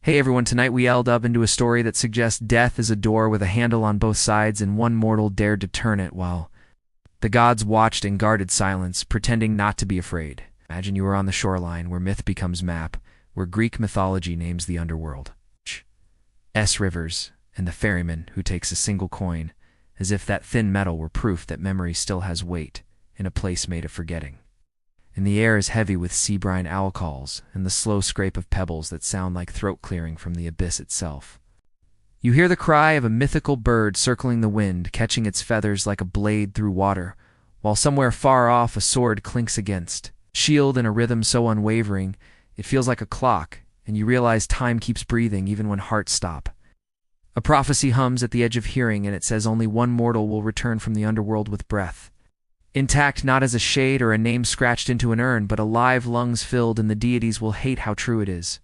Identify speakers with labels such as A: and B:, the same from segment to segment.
A: Hey everyone, tonight we delved up into a story that suggests death is a door with a handle on both sides and one mortal dared to turn it while the gods watched in guarded silence, pretending not to be afraid. Imagine you were on the shoreline where myth becomes map, where Greek mythology names the underworld. Rivers, and the ferryman who takes a single coin, as if that thin metal were proof that memory still has weight in a place made of forgetting. And the air is heavy with sea brine owl calls and the slow scrape of pebbles that sound like throat clearing from the abyss itself. You hear the cry of a mythical bird circling the wind, catching its feathers like a blade through water, while somewhere far off a sword clinks against shield in a rhythm so unwavering it feels like a clock, and you realize time keeps breathing even when hearts stop. A prophecy hums at the edge of hearing, and it says only one mortal will return from the underworld with breath intact, not as a shade or a name scratched into an urn, but alive, lungs filled, and the deities will hate how true it is,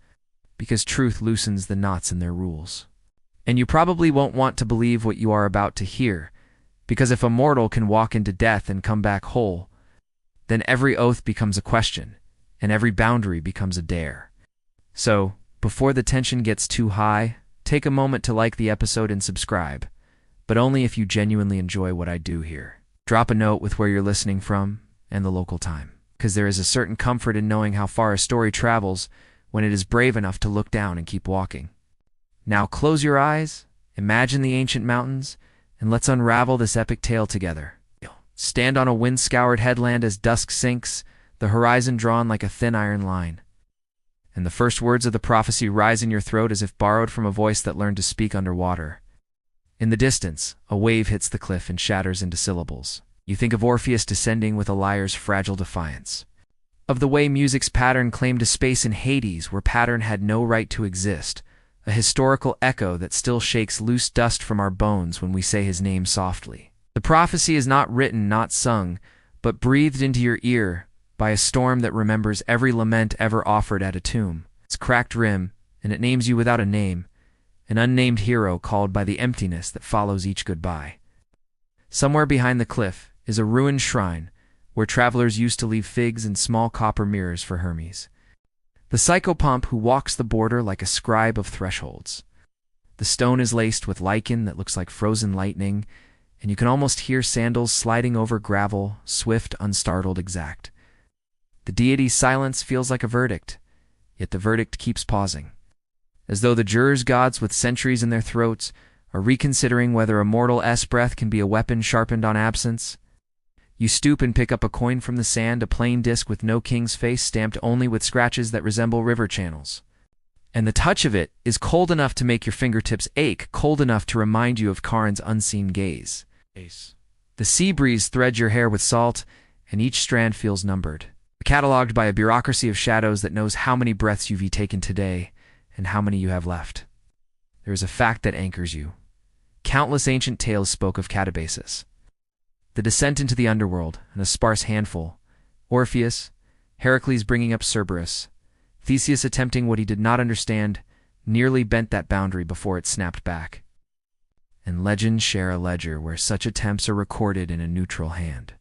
A: because truth loosens the knots in their rules. And you probably won't want to believe what you are about to hear, because if a mortal can walk into death and come back whole, then every oath becomes a question, and every boundary becomes a dare. So, before the tension gets too high, take a moment to like the episode and subscribe, but only if you genuinely enjoy what I do here. Drop a note with where you're listening from and the local time, because there is a certain comfort in knowing how far a story travels when it is brave enough to look down and keep walking. Now close your eyes, imagine the ancient mountains, and let's unravel this epic tale together. Stand on a wind-scoured headland as dusk sinks, the horizon drawn like a thin iron line. And the first words of the prophecy rise in your throat as if borrowed from a voice that learned to speak underwater. In the distance, a wave hits the cliff and shatters into syllables. You think of Orpheus descending with a lyre's fragile defiance. Of the way music's pattern claimed a space in Hades where pattern had no right to exist, a historical echo that still shakes loose dust from our bones when we say his name softly. The prophecy is not written, not sung, but breathed into your ear by a storm that remembers every lament ever offered at a tomb. Its cracked rim, and it names you without a name, an unnamed hero called by the emptiness that follows each goodbye. Somewhere behind the cliff is a ruined shrine where travelers used to leave figs and small copper mirrors for Hermes, the psychopomp who walks the border like a scribe of thresholds. The stone is laced with lichen that looks like frozen lightning, and you can almost hear sandals sliding over gravel, swift, unstartled, exact. The deity's silence feels like a verdict, yet the verdict keeps pausing, as though the jurors' gods with centuries in their throats are reconsidering whether a mortal's breath can be a weapon sharpened on absence. You stoop and pick up a coin from the sand, a plain disc with no king's face, stamped only with scratches that resemble river channels. And the touch of it is cold enough to make your fingertips ache, cold enough to remind you of Charon's unseen gaze. The sea breeze threads your hair with salt, and each strand feels numbered, catalogued by a bureaucracy of shadows that knows how many breaths you've taken today and how many you have left. There is a fact that anchors you. Countless ancient tales spoke of katabasis, the descent into the underworld, and a sparse handful: Orpheus, Heracles bringing up Cerberus, Theseus attempting what he did not understand, nearly bent that boundary before it snapped back. And legends share a ledger where such attempts are recorded in a neutral hand.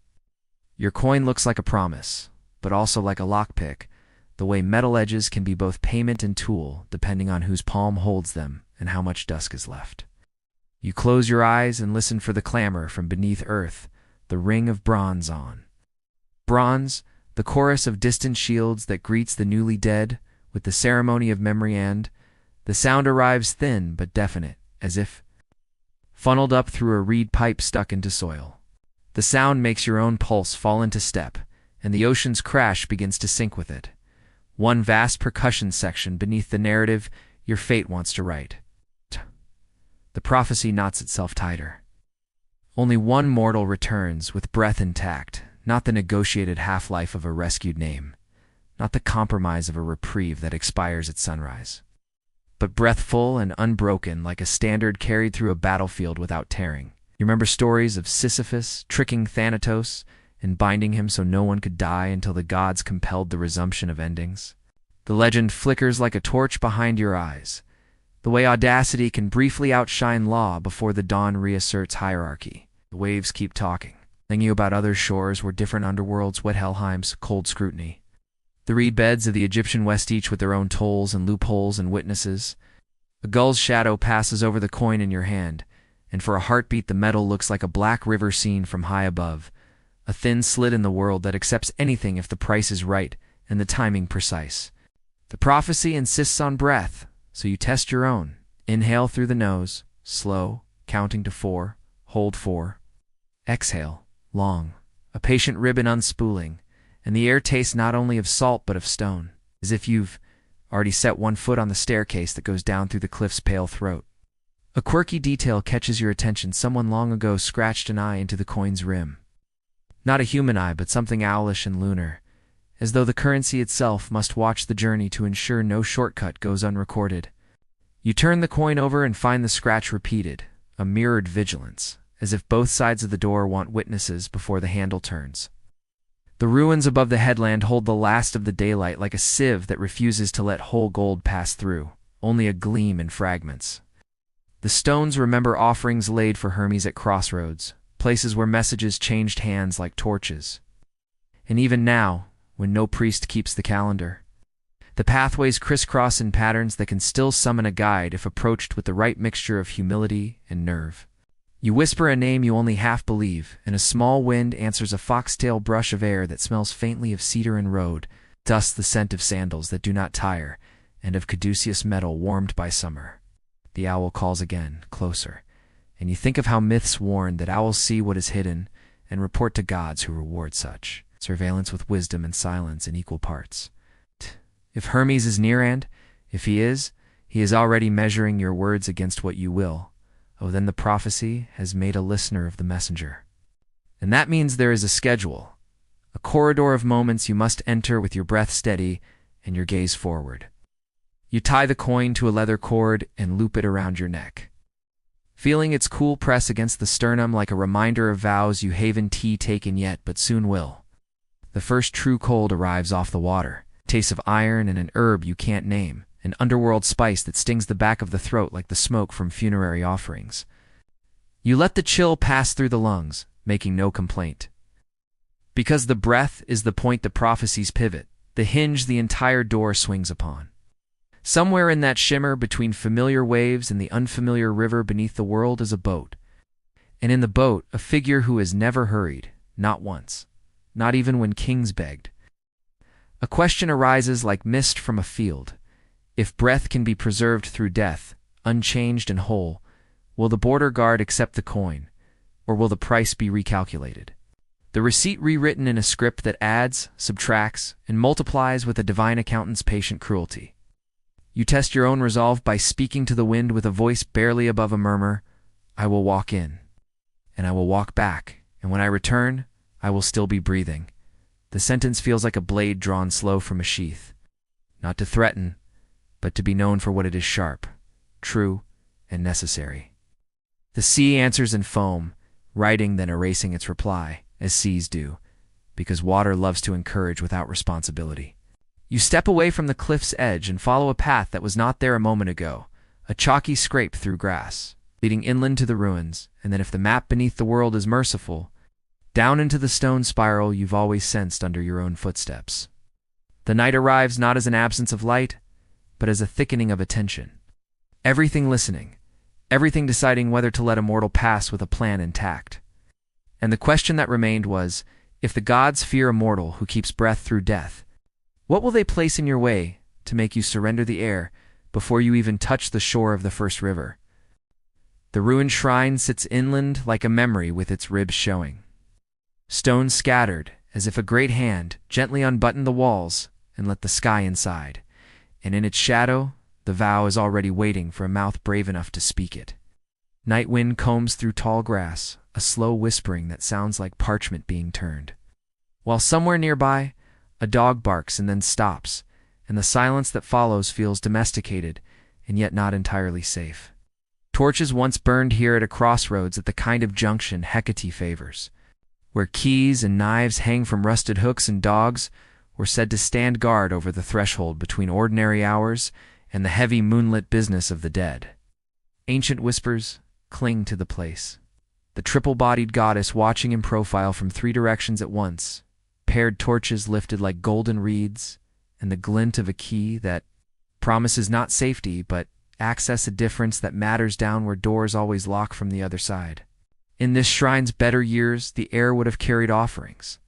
A: Your coin looks like a promise, but also like a lockpick, the way metal edges can be both payment and tool, depending on whose palm holds them and how much dusk is left. You close your eyes and listen for the clamor from beneath earth, the ring of bronze on. Bronze, the chorus of distant shields that greets the newly dead with the ceremony of memory, and the sound arrives thin but definite, as if funneled up through a reed pipe stuck into soil. The sound makes your own pulse fall into step, and the ocean's crash begins to sync with it. One vast percussion section beneath the narrative your fate wants to write. The prophecy knots itself tighter. Only one mortal returns with breath intact, not the negotiated half-life of a rescued name, not the compromise of a reprieve that expires at sunrise, but breath full and unbroken like a standard carried through a battlefield without tearing. You remember stories of Sisyphus tricking Thanatos and binding him so no one could die until the gods compelled the resumption of endings? The legend flickers like a torch behind your eyes, the way audacity can briefly outshine law before the dawn reasserts hierarchy. The waves keep talking, telling you about other shores where different underworlds wet Helheim's cold scrutiny. The reed beds of the Egyptian West, each with their own tolls and loopholes and witnesses. A gull's shadow passes over the coin in your hand, and for a heartbeat the metal looks like a black river seen from high above, a thin slit in the world that accepts anything if the price is right and the timing precise. The prophecy insists on breath, so you test your own. Inhale through the nose, slow, counting to 4, hold 4. Exhale, long, a patient ribbon unspooling, and the air tastes not only of salt but of stone, as if you've already set one foot on the staircase that goes down through the cliff's pale throat. A quirky detail catches your attention. Someone long ago scratched an eye into the coin's rim. Not a human eye, but something owlish and lunar, as though the currency itself must watch the journey to ensure no shortcut goes unrecorded. You turn the coin over and find the scratch repeated, a mirrored vigilance, as if both sides of the door want witnesses before the handle turns. The ruins above the headland hold the last of the daylight like a sieve that refuses to let whole gold pass through, only a gleam in fragments. The stones remember offerings laid for Hermes at crossroads, places where messages changed hands like torches. And even now, when no priest keeps the calendar, the pathways crisscross in patterns that can still summon a guide if approached with the right mixture of humility and nerve. You whisper a name you only half believe, and a small wind answers a foxtail brush of air that smells faintly of cedar and road, thus the scent of sandals that do not tire, and of caduceus metal warmed by summer. The owl calls again, closer, and you think of how myths warn that owls see what is hidden and report to gods who reward such surveillance with wisdom and silence in equal parts. If Hermes is near, and if he is already measuring your words against what you will. Oh, then the prophecy has made a listener of the messenger. And that means there is a schedule, a corridor of moments you must enter with your breath steady and your gaze forward. You tie the coin to a leather cord and loop it around your neck, feeling its cool press against the sternum like a reminder of vows you haven't taken yet but soon will. The first true cold arrives off the water, taste of iron and an herb you can't name, an underworld spice that stings the back of the throat like the smoke from funerary offerings. You let the chill pass through the lungs, making no complaint. Because the breath is the point the prophecies pivot, the hinge the entire door swings upon. Somewhere in that shimmer between familiar waves and the unfamiliar river beneath the world is a boat. And in the boat, a figure who has never hurried, not once, not even when kings begged. A question arises like mist from a field. If breath can be preserved through death, unchanged and whole, will the border guard accept the coin, or will the price be recalculated? The receipt rewritten in a script that adds, subtracts, and multiplies with a divine accountant's patient cruelty. You test your own resolve by speaking to the wind with a voice barely above a murmur. I will walk in, and I will walk back, and when I return, I will still be breathing. The sentence feels like a blade drawn slow from a sheath, not to threaten, but to be known for what it is: sharp, true, and necessary. The sea answers in foam, writing then erasing its reply, as seas do, because water loves to encourage without responsibility. You step away from the cliff's edge and follow a path that was not there a moment ago, a chalky scrape through grass, leading inland to the ruins, and then if the map beneath the world is merciful, down into the stone spiral you've always sensed under your own footsteps. The night arrives not as an absence of light, but as a thickening of attention. Everything listening, everything deciding whether to let a mortal pass with a plan intact. And the question that remained was, if the gods fear a mortal who keeps breath through death, what will they place in your way to make you surrender the air before you even touch the shore of the first river? The ruined shrine sits inland like a memory with its ribs showing. Stones scattered, as if a great hand gently unbuttoned the walls and let the sky inside. And in its shadow, the vow is already waiting for a mouth brave enough to speak it. Night wind combs through tall grass, a slow whispering that sounds like parchment being turned. While somewhere nearby, a dog barks and then stops, and the silence that follows feels domesticated and yet not entirely safe. Torches once burned here at a crossroads at the kind of junction Hecate favors, where keys and knives hang from rusted hooks and dogs were said to stand guard over the threshold between ordinary hours and the heavy moonlit business of the dead. Ancient whispers cling to the place. The triple-bodied goddess watching in profile from 3 directions at once, paired torches lifted like golden reeds, and the glint of a key that promises not safety, but access, a difference that matters down where doors always lock from the other side. In this shrine's better years, the air would have carried offerings.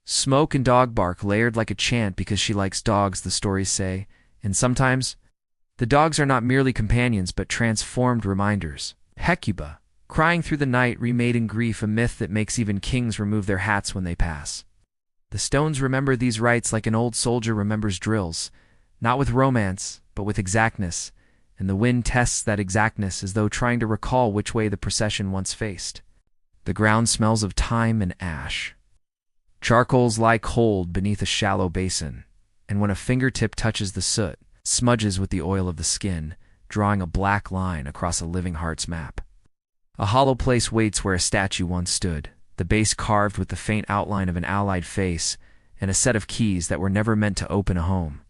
A: Smoke and dog bark layered like a chant because she likes dogs, the stories say, and sometimes the dogs are not merely companions but transformed reminders. Hecuba, crying through the night, remade in grief, a myth that makes even kings remove their hats when they pass. The stones remember these rites like an old soldier remembers drills, not with romance, but with exactness, and the wind tests that exactness as though trying to recall which way the procession once faced. The ground smells of thyme and ash. Charcoals lie cold beneath a shallow basin, and when a fingertip touches the soot, smudges with the oil of the skin, drawing a black line across a living heart's map. A hollow place waits where a statue once stood, the base carved with the faint outline of an allied face and a set of keys that were never meant to open a home.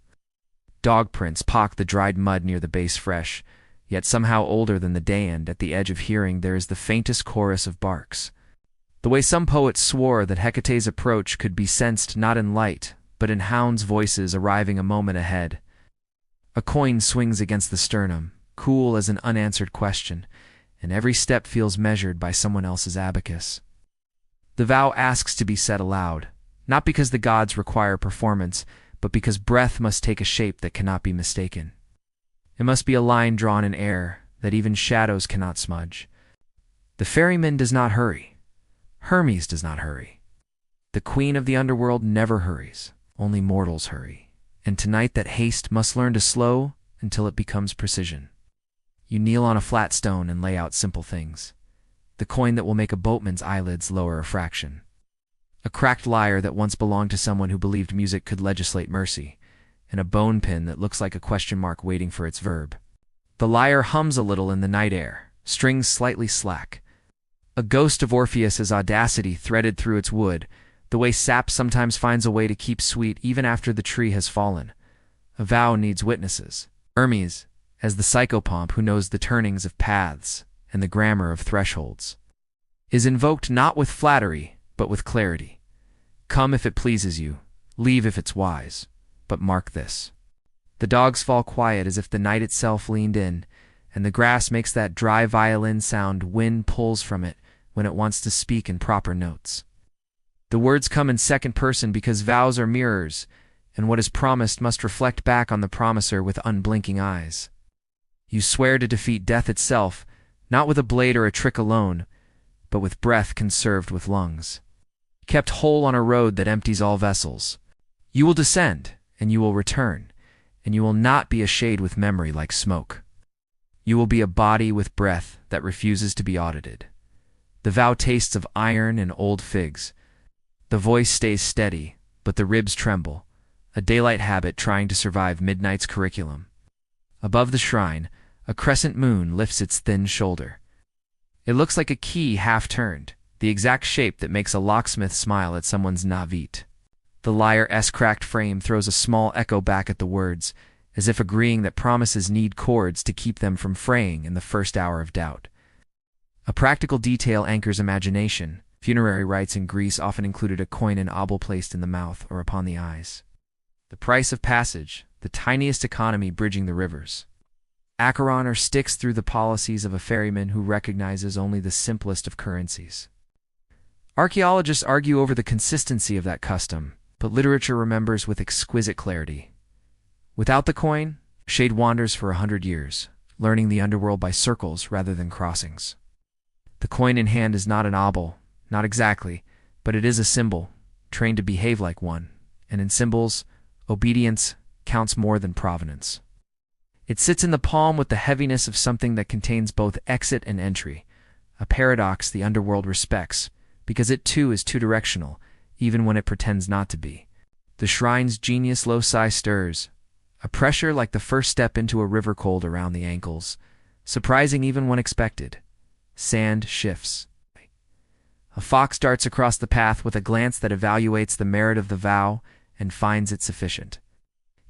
A: Dog prints pock the dried mud near the base fresh, yet somehow older than the day, and at the edge of hearing there is the faintest chorus of barks. The way some poets swore that Hecate's approach could be sensed not in light, but in hounds' voices arriving a moment ahead. A coin swings against the sternum, cool as an unanswered question, and every step feels measured by someone else's abacus. The vow asks to be said aloud, not because the gods require performance, but because breath must take a shape that cannot be mistaken. It must be a line drawn in air that even shadows cannot smudge. The ferryman does not hurry. Hermes does not hurry. The queen of the underworld never hurries. Only mortals hurry. And tonight that haste must learn to slow until it becomes precision. You kneel on a flat stone and lay out simple things. The coin that will make a boatman's eyelids lower a fraction. A cracked lyre that once belonged to someone who believed music could legislate mercy, and a bone pin that looks like a question mark waiting for its verb. The lyre hums a little in the night air, strings slightly slack. A ghost of Orpheus's audacity threaded through its wood, the way sap sometimes finds a way to keep sweet even after the tree has fallen. A vow needs witnesses. Hermes, as the psychopomp who knows the turnings of paths and the grammar of thresholds, is invoked not with flattery, but with clarity. Come if it pleases you, leave if it's wise, but mark this. The dogs fall quiet as if the night itself leaned in, and the grass makes that dry violin sound wind pulls from it when it wants to speak in proper notes. The words come in second person because vows are mirrors, and what is promised must reflect back on the promiser with unblinking eyes. You swear to defeat death itself, not with a blade or a trick alone, but with breath conserved with lungs, kept whole on a road that empties all vessels. You will descend, and you will return, and you will not be a shade with memory like smoke. You will be a body with breath that refuses to be audited. The vow tastes of iron and old figs. The voice stays steady, but the ribs tremble, a daylight habit trying to survive midnight's curriculum. Above the shrine, a crescent moon lifts its thin shoulder. It looks like a key half-turned, the exact shape that makes a locksmith smile at someone's navit. The lyre's cracked frame throws a small echo back at the words, as if agreeing that promises need chords to keep them from fraying in the first hour of doubt. A practical detail anchors imagination. Funerary rites in Greece often included a coin and obol placed in the mouth or upon the eyes. The price of passage, the tiniest economy bridging the rivers. Acheron or sticks through the policies of a ferryman who recognizes only the simplest of currencies. Archaeologists argue over the consistency of that custom, but literature remembers with exquisite clarity. Without the coin, shade wanders for 100 years, learning the underworld by circles rather than crossings. The coin in hand is not an obol, not exactly, but it is a symbol, trained to behave like one, and in symbols, obedience counts more than provenance. It sits in the palm with the heaviness of something that contains both exit and entry, a paradox the underworld respects, because it too is two-directional, even when it pretends not to be. The shrine's genius loci stirs, a pressure like the first step into a river cold around the ankles, surprising even when expected. Sand shifts. A fox darts across the path with a glance that evaluates the merit of the vow and finds it sufficient.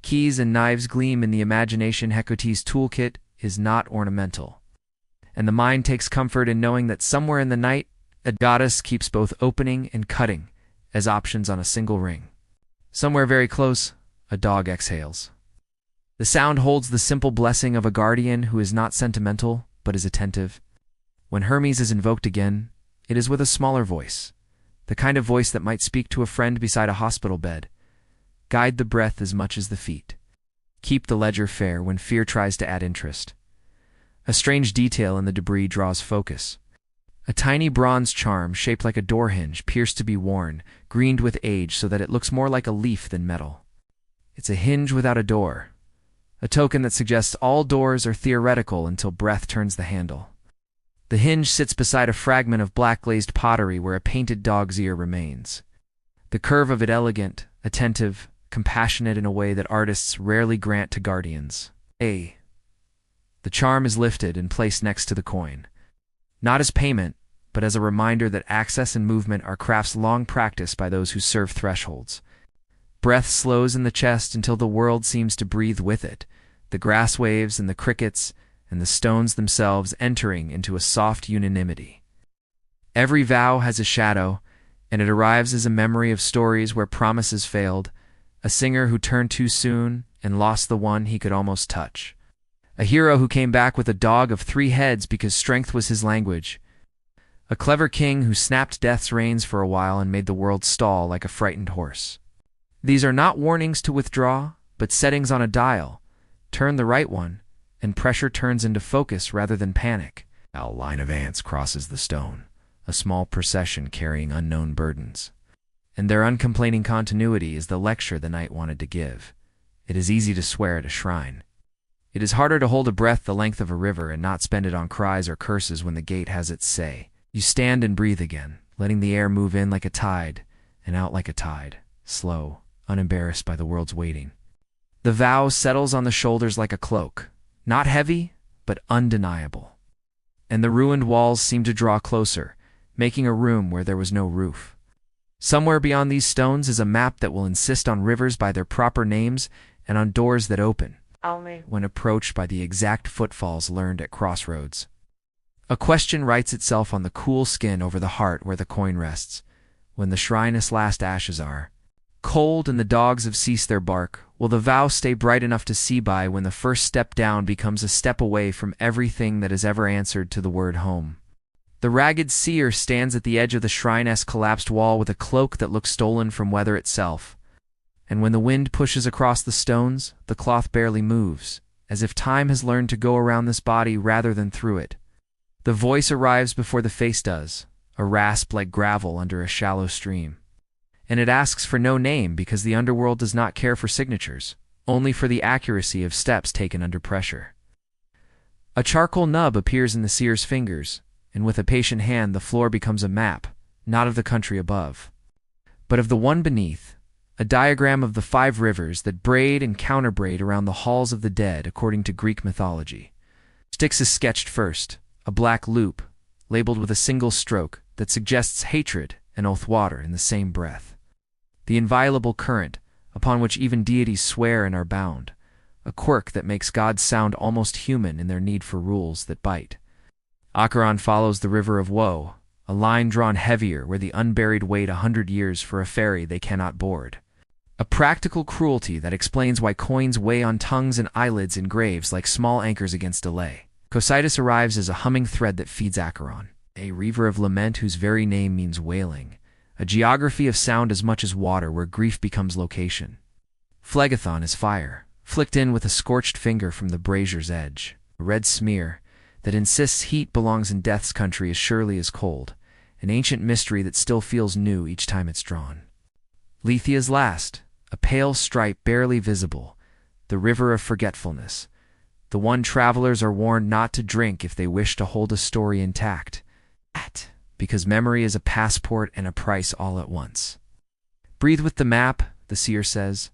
A: Keys and knives gleam in the imagination. Hecate's toolkit is not ornamental, and the mind takes comfort in knowing that somewhere in the night, a goddess keeps both opening and cutting as options on a single ring. Somewhere very close, A dog exhales. The sound holds the simple blessing of a guardian who is not sentimental, but is attentive. When Hermes is invoked again, it is with a smaller voice, the kind of voice that might speak to a friend beside a hospital bed. Guide the breath as much as the feet. Keep the ledger fair when fear tries to add interest. A strange detail in the debris draws focus. A tiny bronze charm shaped like a door hinge, pierced to be worn, greened with age so that it looks more like a leaf than metal. It's a hinge without a door, a token that suggests all doors are theoretical until breath turns the handle. The hinge sits beside a fragment of black-glazed pottery where a painted dog's ear remains. The curve of it elegant, attentive, compassionate in a way that artists rarely grant to guardians. The charm is lifted and placed next to the coin. Not as payment, but as a reminder that access and movement are crafts long practiced by those who serve thresholds. Breath slows in the chest until the world seems to breathe with it, the grass waves and the crickets and the stones themselves entering into a soft unanimity. Every vow has a shadow, and it arrives as a memory of stories where promises failed, a singer who turned too soon and lost the one he could almost touch. A hero who came back with a dog of 3 heads because strength was his language. A clever king who snapped death's reins for a while and made the world stall like a frightened horse. These are not warnings to withdraw, but settings on a dial. Turn the right one, and pressure turns into focus rather than panic. A line of ants crosses the stone, a small procession carrying unknown burdens. And their uncomplaining continuity is the lecture the night wanted to give. It is easy to swear at a shrine. It is harder to hold a breath the length of a river and not spend it on cries or curses when the gate has its say. You stand and breathe again, letting the air move in like a tide and out like a tide, slow, unembarrassed by the world's waiting. The vow settles on the shoulders like a cloak, not heavy, but undeniable. And the ruined walls seem to draw closer, making a room where there was no roof. Somewhere beyond these stones is a map that will insist on rivers by their proper names and on doors that open when approached by the exact footfalls learned at crossroads. A question writes itself on the cool skin over the heart where the coin rests, when the shrine's last ashes are cold and the dogs have ceased their bark. Will the vow stay bright enough to see by when the first step down becomes a step away from everything that has ever answered to the word home? The ragged seer stands at the edge of the shrine's collapsed wall with a cloak that looks stolen from weather itself. And when the wind pushes across the stones, the cloth barely moves, as if time has learned to go around this body rather than through it. The voice arrives before the face does, a rasp like gravel under a shallow stream. And it asks for no name because the underworld does not care for signatures, only for the accuracy of steps taken under pressure. A charcoal nub appears in the seer's fingers, and with a patient hand the floor becomes a map, not of the country above, but of the one beneath, a diagram of the 5 rivers that braid and counterbraid around the halls of the dead according to Greek mythology. Styx is sketched first, a black loop, labeled with a single stroke that suggests hatred and oath water in the same breath. The inviolable current, upon which even deities swear and are bound, a quirk that makes gods sound almost human in their need for rules that bite. Acheron follows the river of woe, a line drawn heavier where the unburied wait 100 years for a ferry they cannot board. A practical cruelty that explains why coins weigh on tongues and eyelids in graves like small anchors against delay. Cocytus arrives as a humming thread that feeds Acheron, a river of lament whose very name means wailing, a geography of sound as much as water where grief becomes location. Phlegethon is fire, flicked in with a scorched finger from the brazier's edge, a red smear that insists heat belongs in death's country as surely as cold, an ancient mystery that still feels new each time it's drawn. Lethea's last, a pale stripe barely visible, the river of forgetfulness, the one travelers are warned not to drink if they wish to hold a story intact, because memory is a passport and a price all at once. Breathe with the map, the seer says,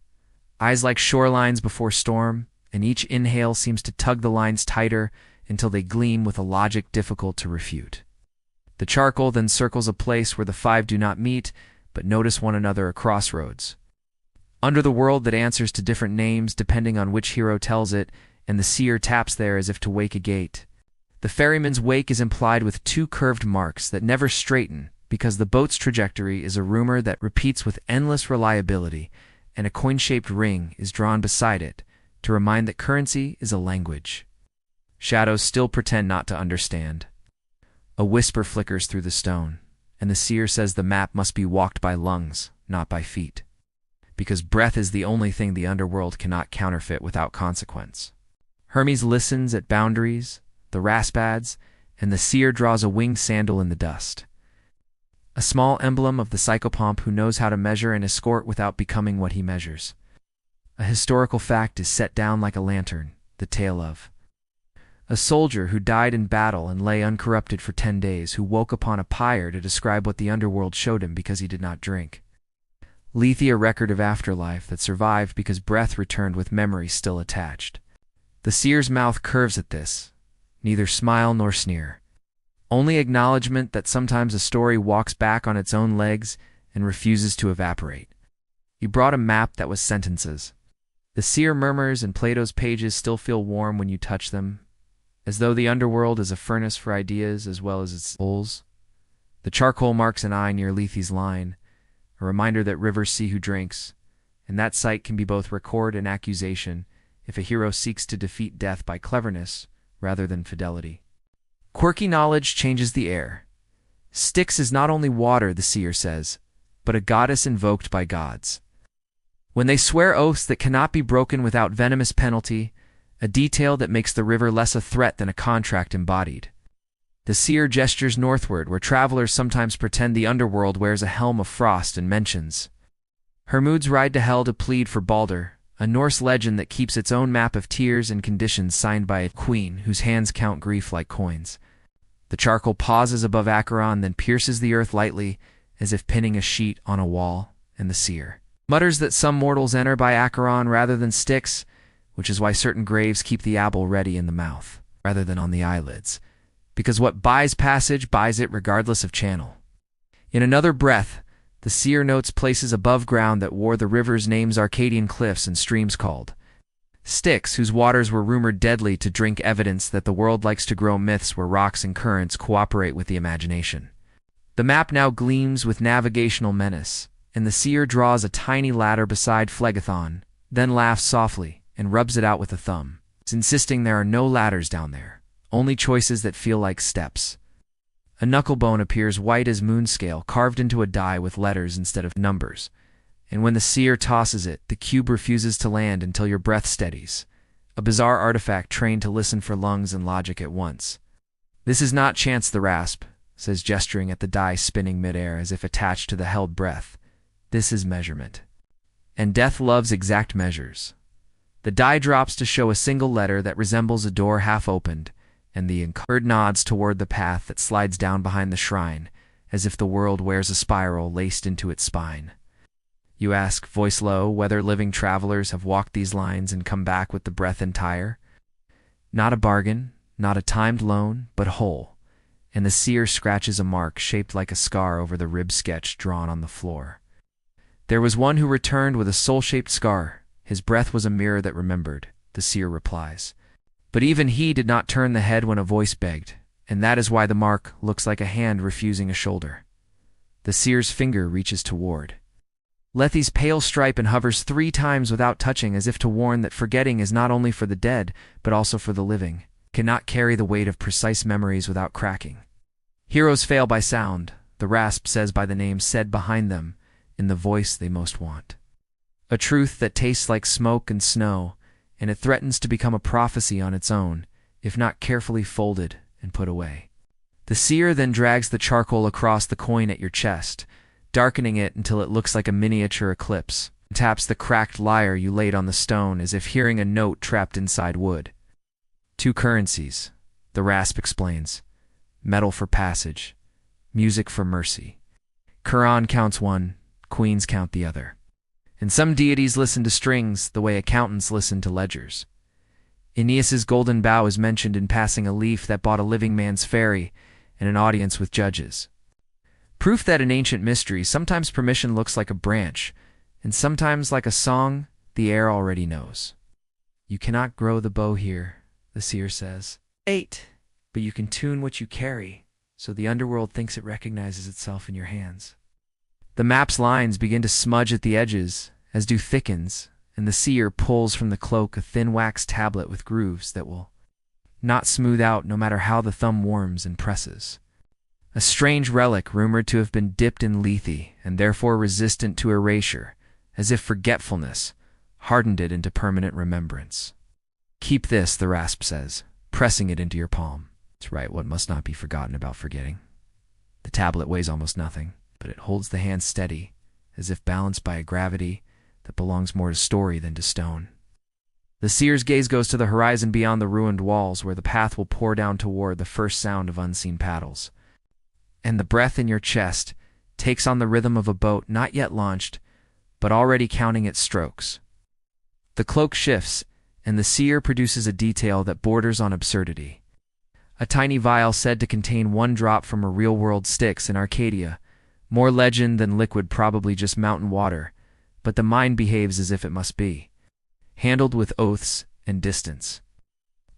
A: eyes like shorelines before storm, and each inhale seems to tug the lines tighter until they gleam with a logic difficult to refute. The charcoal then circles a place where the 5 do not meet, but notice one another at crossroads. Under the world that answers to different names depending on which hero tells it, and the seer taps there as if to wake a gate. The ferryman's wake is implied with 2 curved marks that never straighten because the boat's trajectory is a rumor that repeats with endless reliability, and a coin-shaped ring is drawn beside it to remind that currency is a language. Shadows still pretend not to understand. A whisper flickers through the stone, and the seer says the map must be walked by lungs, not by feet, because breath is the only thing the underworld cannot counterfeit without consequence. Hermes listens at boundaries, the rasp adds, and the seer draws a winged sandal in the dust. A small emblem of the psychopomp who knows how to measure and escort without becoming what he measures. A historical fact is set down like a lantern, the tale of a soldier who died in battle and lay uncorrupted for 10 days, who woke upon a pyre to describe what the underworld showed him because he did not drink. Lethe, a record of afterlife that survived because breath returned with memory still attached. The seer's mouth curves at this, neither smile nor sneer. Only acknowledgement that sometimes a story walks back on its own legs and refuses to evaporate. He brought a map that was sentences. The seer murmurs, and Plato's pages still feel warm when you touch them, as though the underworld is a furnace for ideas as well as its souls. The charcoal marks an eye near Lethe's line, a reminder that rivers see who drinks, and that sight can be both record and accusation if a hero seeks to defeat death by cleverness rather than fidelity. Quirky knowledge changes the air. Styx is not only water, the seer says, but a goddess invoked by gods. When they swear oaths that cannot be broken without venomous penalty, a detail that makes the river less a threat than a contract embodied. The seer gestures northward, where travelers sometimes pretend the underworld wears a helm of frost, and mentions Hermod's ride to hell to plead for Balder, a Norse legend that keeps its own map of tears and conditions signed by a queen whose hands count grief like coins. The charcoal pauses above Acheron, then pierces the earth lightly, as if pinning a sheet on a wall, and the seer mutters that some mortals enter by Acheron rather than Styx, which is why certain graves keep the apple ready in the mouth, rather than on the eyelids, because what buys passage buys it regardless of channel. In another breath, the seer notes places above ground that wore the river's name's Arcadian cliffs and streams called Styx, whose waters were rumored deadly to drink, evidence that the world likes to grow myths where rocks and currents cooperate with the imagination. The map now gleams with navigational menace, and the seer draws a tiny ladder beside Phlegethon, then laughs softly and rubs it out with a thumb, insisting there are no ladders down there, only choices that feel like steps. A knucklebone appears white as moonscale, carved into a die with letters instead of numbers, and when the seer tosses it, the cube refuses to land until your breath steadies, a bizarre artifact trained to listen for lungs and logic at once. This is not chance, the rasp says, gesturing at the die spinning midair as if attached to the held breath. This is measurement. And death loves exact measures. The die drops to show a single letter that resembles a door half opened, and the incurred nods toward the path that slides down behind the shrine, as if the world wears a spiral laced into its spine. You ask, voice low, whether living travelers have walked these lines and come back with the breath entire. Not a bargain, not a timed loan, but whole, and the seer scratches a mark shaped like a scar over the rib sketch drawn on the floor. There was one who returned with a soul-shaped scar. His breath was a mirror that remembered, the seer replies. But even he did not turn the head when a voice begged, and that is why the mark looks like a hand refusing a shoulder. The seer's finger reaches toward Lethe's pale stripe and hovers 3 times without touching, as if to warn that forgetting is not only for the dead, but also for the living, cannot carry the weight of precise memories without cracking. Heroes fail by sound, the rasp says, by the name said behind them, in the voice they most want. A truth that tastes like smoke and snow, and it threatens to become a prophecy on its own, if not carefully folded and put away. The seer then drags the charcoal across the coin at your chest, darkening it until it looks like a miniature eclipse, and taps the cracked lyre you laid on the stone as if hearing a note trapped inside wood. 2 currencies, the rasp explains. Metal for passage, music for mercy. Charon counts one, queens count the other. And some deities listen to strings the way accountants listen to ledgers. Aeneas's golden bow is mentioned in passing, a leaf that bought a living man's ferry and an audience with judges. Proof that in ancient mysteries sometimes permission looks like a branch, and sometimes like a song the air already knows. You cannot grow the bow here, the seer says. 8. But you can tune what you carry, so the underworld thinks it recognizes itself in your hands. The map's lines begin to smudge at the edges, as dew thickens, and the seer pulls from the cloak a thin wax tablet with grooves that will not smooth out no matter how the thumb warms and presses. A strange relic rumored to have been dipped in lethe and therefore resistant to erasure, as if forgetfulness hardened it into permanent remembrance. Keep this, the rasp says, pressing it into your palm. To write what must not be forgotten about forgetting. The tablet weighs almost nothing, but it holds the hand steady, as if balanced by a gravity that belongs more to story than to stone. The seer's gaze goes to the horizon beyond the ruined walls, where the path will pour down toward the first sound of unseen paddles. And the breath in your chest takes on the rhythm of a boat not yet launched, but already counting its strokes. The cloak shifts, and the seer produces a detail that borders on absurdity. A tiny vial said to contain 1 drop from a real-world Styx in Arcadia, more legend than liquid, probably just mountain water, but the mind behaves as if it must be. Handled with oaths and distance.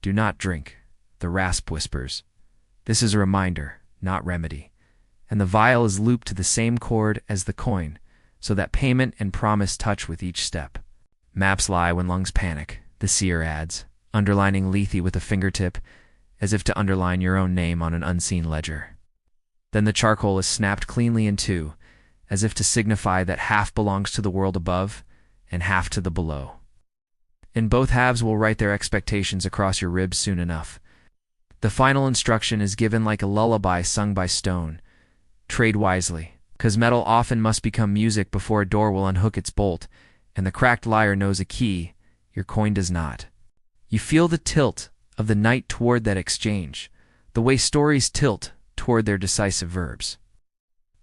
A: Do not drink, the rasp whispers. This is a reminder, not remedy. And the vial is looped to the same cord as the coin, so that payment and promise touch with each step. Maps lie when lungs panic, the seer adds, underlining lethe with a fingertip, as if to underline your own name on an unseen ledger. Then the charcoal is snapped cleanly in two, as if to signify that half belongs to the world above and half to the below. And both halves will write their expectations across your ribs soon enough. The final instruction is given like a lullaby sung by stone. Trade wisely, 'cause metal often must become music before a door will unhook its bolt, and the cracked liar knows a key, your coin does not. You feel the tilt of the night toward that exchange, the way stories tilt toward their decisive verbs.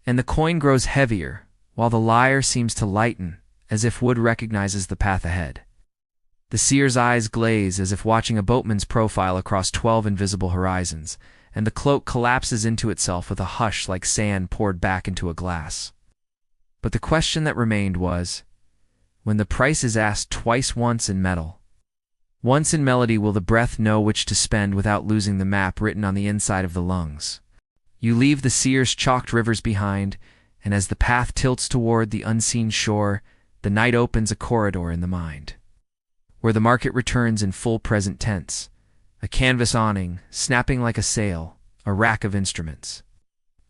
A: And the coin grows heavier, while the liar seems to lighten, as if wood recognizes the path ahead. The seer's eyes glaze as if watching a boatman's profile across 12 invisible horizons, and the cloak collapses into itself with a hush like sand poured back into a glass. But the question that remained was, when the price is asked twice once in metal, once in melody, will the breath know which to spend without losing the map written on the inside of the lungs? You leave the seer's chalked rivers behind, and as the path tilts toward the unseen shore, the night opens a corridor in the mind, where the market returns in full present tense, a canvas awning, snapping like a sail, a rack of instruments,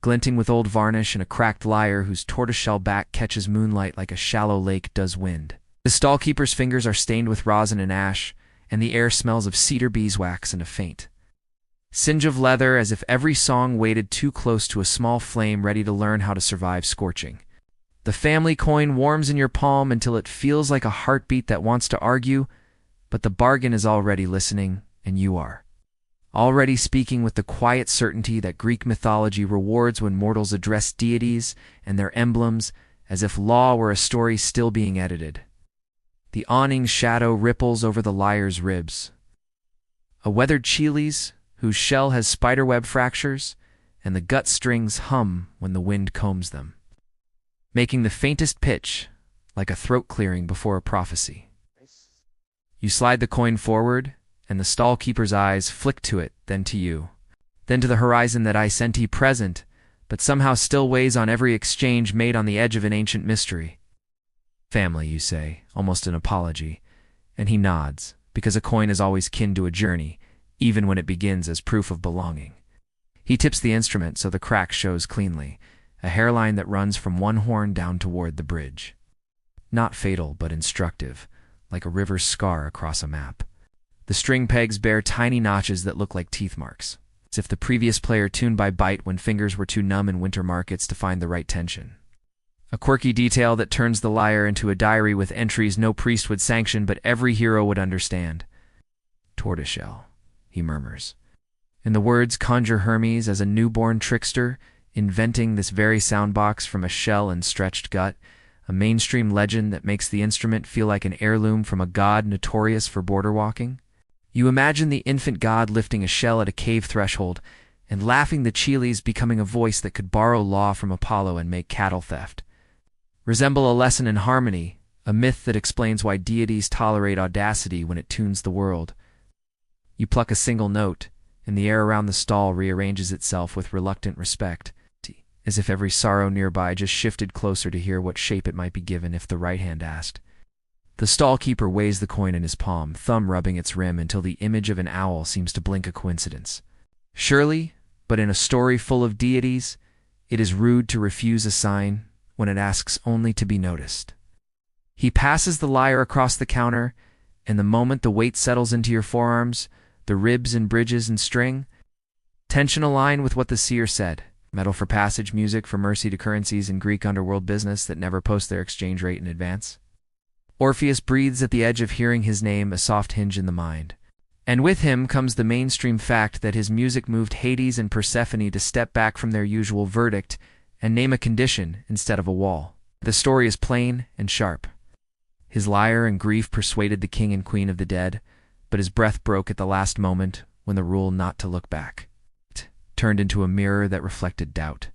A: glinting with old varnish, and a cracked lyre whose tortoiseshell back catches moonlight like a shallow lake does wind. The stall-keeper's fingers are stained with rosin and ash, and the air smells of cedar beeswax and a faint singe of leather, as if every song waited too close to a small flame ready to learn how to survive scorching. The family coin warms in your palm until it feels like a heartbeat that wants to argue, but the bargain is already listening, and you are already speaking with the quiet certainty that Greek mythology rewards when mortals address deities and their emblems as if law were a story still being edited. The awning's shadow ripples over the liar's ribs. A weathered chiles, whose shell has spiderweb fractures, and the gut strings hum when the wind combs them, making the faintest pitch like a throat clearing before a prophecy. You slide the coin forward, and the stall-keeper's eyes flick to it, then to you, then to the horizon that I sent present, but somehow still weighs on every exchange made on the edge of an ancient mystery. Family, you say, almost an apology, and he nods, because a coin is always kin to a journey, even when it begins as proof of belonging. He tips the instrument so the crack shows cleanly, a hairline that runs from one horn down toward the bridge. Not fatal, but instructive, like a river's scar across a map. The string pegs bear tiny notches that look like teeth marks, as if the previous player tuned by bite when fingers were too numb in winter markets to find the right tension. A quirky detail that turns the lyre into a diary with entries no priest would sanction but every hero would understand. Tortoiseshell, he murmurs. And the words conjure Hermes as a newborn trickster, inventing this very soundbox from a shell and stretched gut, a mainstream legend that makes the instrument feel like an heirloom from a god notorious for border walking. You imagine the infant god lifting a shell at a cave threshold and laughing, the chiles becoming a voice that could borrow law from Apollo and make cattle theft. Resemble a lesson in harmony, a myth that explains why deities tolerate audacity when it tunes the world. You pluck a single note, and the air around the stall rearranges itself with reluctant respect, as if every sorrow nearby just shifted closer to hear what shape it might be given if the right hand asked. The stall-keeper weighs the coin in his palm, thumb rubbing its rim until the image of an owl seems to blink a coincidence. Surely, but in a story full of deities, it is rude to refuse a sign when it asks only to be noticed. He passes the lyre across the counter, and the moment the weight settles into your forearms, the ribs and bridges and string, tension align with what the seer said. Metal for passage, music for mercy to currencies in Greek underworld business that never post their exchange rate in advance. Orpheus breathes at the edge of hearing his name, a soft hinge in the mind. And with him comes the mainstream fact that his music moved Hades and Persephone to step back from their usual verdict and name a condition instead of a wall. The story is plain and sharp. His lyre and grief persuaded the king and queen of the dead, but his breath broke at the last moment when the rule not to look back turned into a mirror that reflected doubt.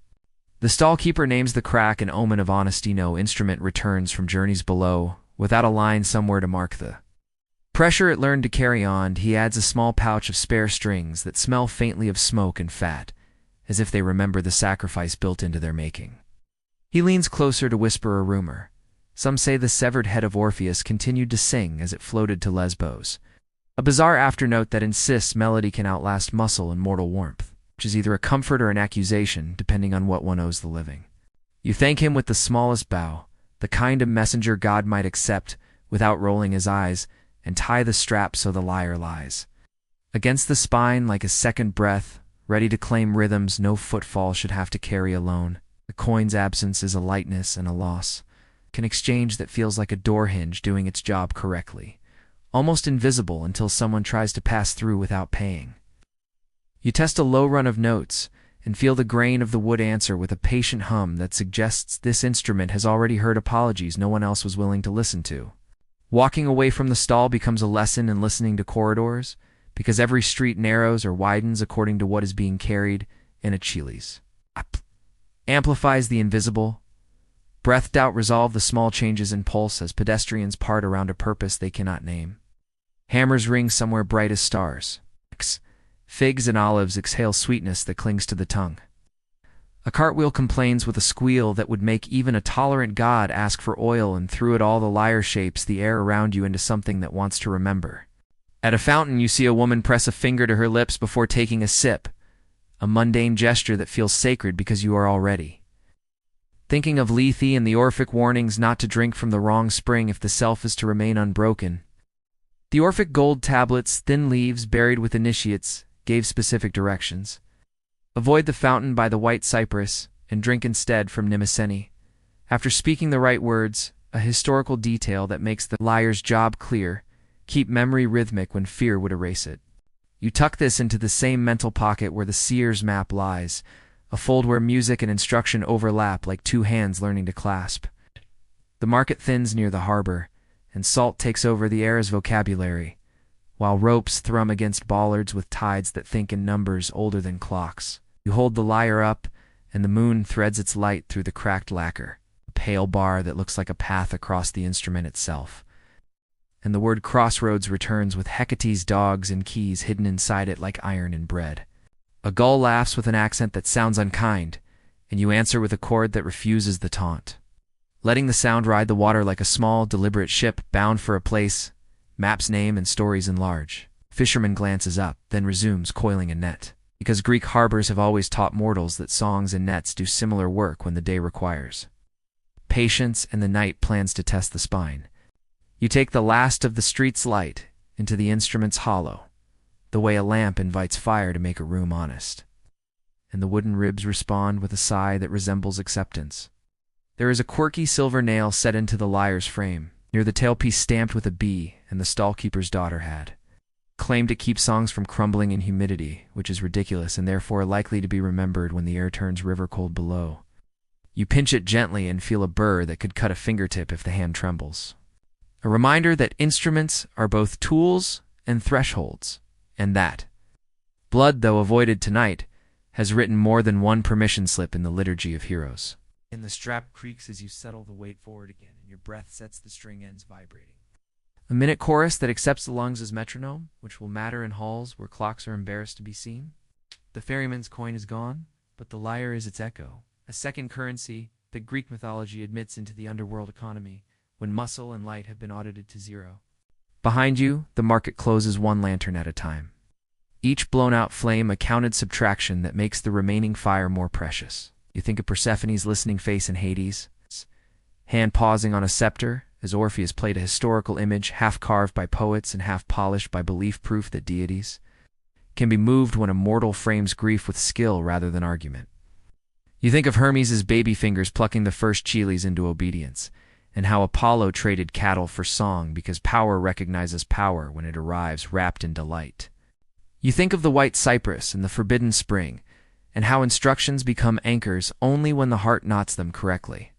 A: The stall-keeper names the crack an omen of honesty. No instrument returns from journeys below without a line somewhere to mark the pressure it learned to carry on. He adds a small pouch of spare strings that smell faintly of smoke and fat, as if they remember the sacrifice built into their making. He leans closer to whisper a rumor. Some say the severed head of Orpheus continued to sing as it floated to Lesbos, a bizarre afternote that insists melody can outlast muscle and mortal warmth, which is either a comfort or an accusation, depending on what one owes the living. You thank him with the smallest bow, the kind a messenger God might accept without rolling his eyes, and tie the strap so the lyre lies against the spine like a second breath, ready to claim rhythms no footfall should have to carry alone. The coin's absence is a lightness and a loss, an exchange that feels like a door hinge doing its job correctly, almost invisible until someone tries to pass through without paying. You test a low run of notes and feel the grain of the wood answer with a patient hum that suggests this instrument has already heard apologies no one else was willing to listen to. Walking away from the stall becomes a lesson in listening to corridors, because every street narrows or widens according to what is being carried in a Chili's. Amplifies the invisible. Breathed out resolve the small changes in pulse as pedestrians part around a purpose they cannot name. Hammers ring somewhere bright as stars. Figs and olives exhale sweetness that clings to the tongue. A cartwheel complains with a squeal that would make even a tolerant god ask for oil, and through it all the lyre shapes the air around you into something that wants to remember. At a fountain you see a woman press a finger to her lips before taking a sip, a mundane gesture that feels sacred because you are already thinking of Lethe and the Orphic warnings not to drink from the wrong spring if the self is to remain unbroken. The Orphic gold tablets, thin leaves buried with initiates, gave specific directions. Avoid the fountain by the white cypress, and drink instead from Mnemosyne. After speaking the right words, a historical detail that makes the lyre's job clear, keep memory rhythmic when fear would erase it. You tuck this into the same mental pocket where the seer's map lies, a fold where music and instruction overlap like two hands learning to clasp. The market thins near the harbor, and salt takes over the air as vocabulary, while ropes thrum against bollards with tides that think in numbers older than clocks. You hold the lyre up, and the moon threads its light through the cracked lacquer, a pale bar that looks like a path across the instrument itself. And the word crossroads returns with Hecate's dogs and keys hidden inside it like iron and bread. A gull laughs with an accent that sounds unkind, and you answer with a chord that refuses the taunt. Letting the sound ride the water like a small, deliberate ship bound for a place, map's name and stories enlarge. Fisherman glances up, then resumes coiling a net, because Greek harbors have always taught mortals that songs and nets do similar work when the day requires patience and the night plans to test the spine. You take the last of the street's light into the instrument's hollow, the way a lamp invites fire to make a room honest. And the wooden ribs respond with a sigh that resembles acceptance. There is a quirky silver nail set into the lyre's frame, near the tailpiece stamped with a bee, and the stall-keeper's daughter had claimed to keep songs from crumbling in humidity, which is ridiculous and therefore likely to be remembered when the air turns river cold below. You pinch it gently and feel a burr that could cut a fingertip if the hand trembles. A reminder that instruments are both tools and thresholds, and that blood, though avoided tonight, has written more than one permission slip in the liturgy of heroes. And the strap creaks as you settle the weight forward again, and your breath sets the string ends vibrating. A minute chorus that accepts the lungs as metronome, which will matter in halls where clocks are embarrassed to be seen. The ferryman's coin is gone, but the lyre is its echo, a second currency that Greek mythology admits into the underworld economy when muscle and light have been audited to zero. Behind you, the market closes one lantern at a time. Each blown-out flame a counted subtraction that makes the remaining fire more precious. You think of Persephone's listening face in Hades, hand pausing on a scepter, as Orpheus played a historical image half carved by poets and half polished by belief proof that deities can be moved when a mortal frames grief with skill rather than argument. You think of Hermes' baby fingers plucking the first chilies into obedience, and how Apollo traded cattle for song because power recognizes power when it arrives wrapped in delight. You think of the white cypress and the forbidden spring, and how instructions become anchors only when the heart knots them correctly.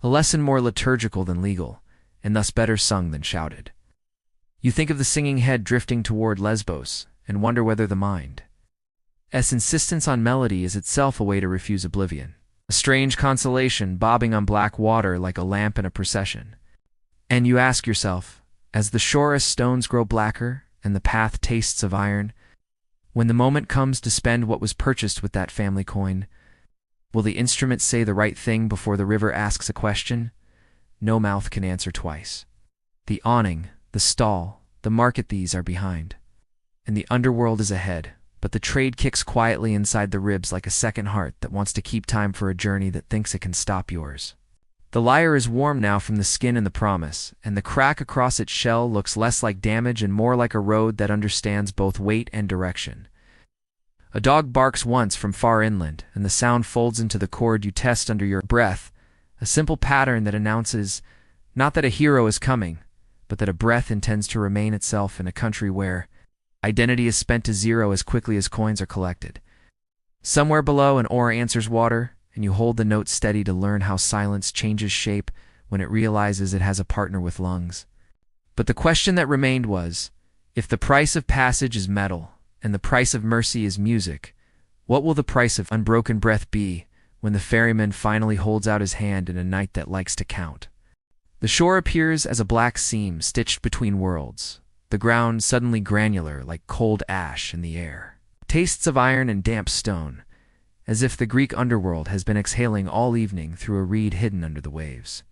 A: A lesson more liturgical than legal, and thus better sung than shouted. You think of the singing head drifting toward Lesbos, and wonder whether the mind's insistence on melody is itself a way to refuse oblivion. A strange consolation bobbing on black water like a lamp in a procession. And you ask yourself, as the shorest stones grow blacker and the path tastes of iron, when the moment comes to spend what was purchased with that family coin, will the instrument say the right thing before the river asks a question? No mouth can answer twice. The awning, the stall, the market, these are behind. And the underworld is ahead, but the trade kicks quietly inside the ribs like a second heart that wants to keep time for a journey that thinks it can stop yours. The lyre is warm now from the skin and the promise, and the crack across its shell looks less like damage and more like a road that understands both weight and direction. A dog barks once from far inland, and the sound folds into the chord you test under your breath, a simple pattern that announces not that a hero is coming, but that a breath intends to remain itself in a country where identity is spent to zero as quickly as coins are collected. Somewhere below, an oar answers water, and you hold the note steady to learn how silence changes shape when it realizes it has a partner with lungs. But the question that remained was, if the price of passage is metal, and the price of mercy is music, what will the price of unbroken breath be when the ferryman finally holds out his hand in a night that likes to count? The shore appears as a black seam stitched between worlds, the ground suddenly granular like cold ash in the air. Tastes of iron and damp stone, as if the Greek underworld has been exhaling all evening through a reed hidden under the waves.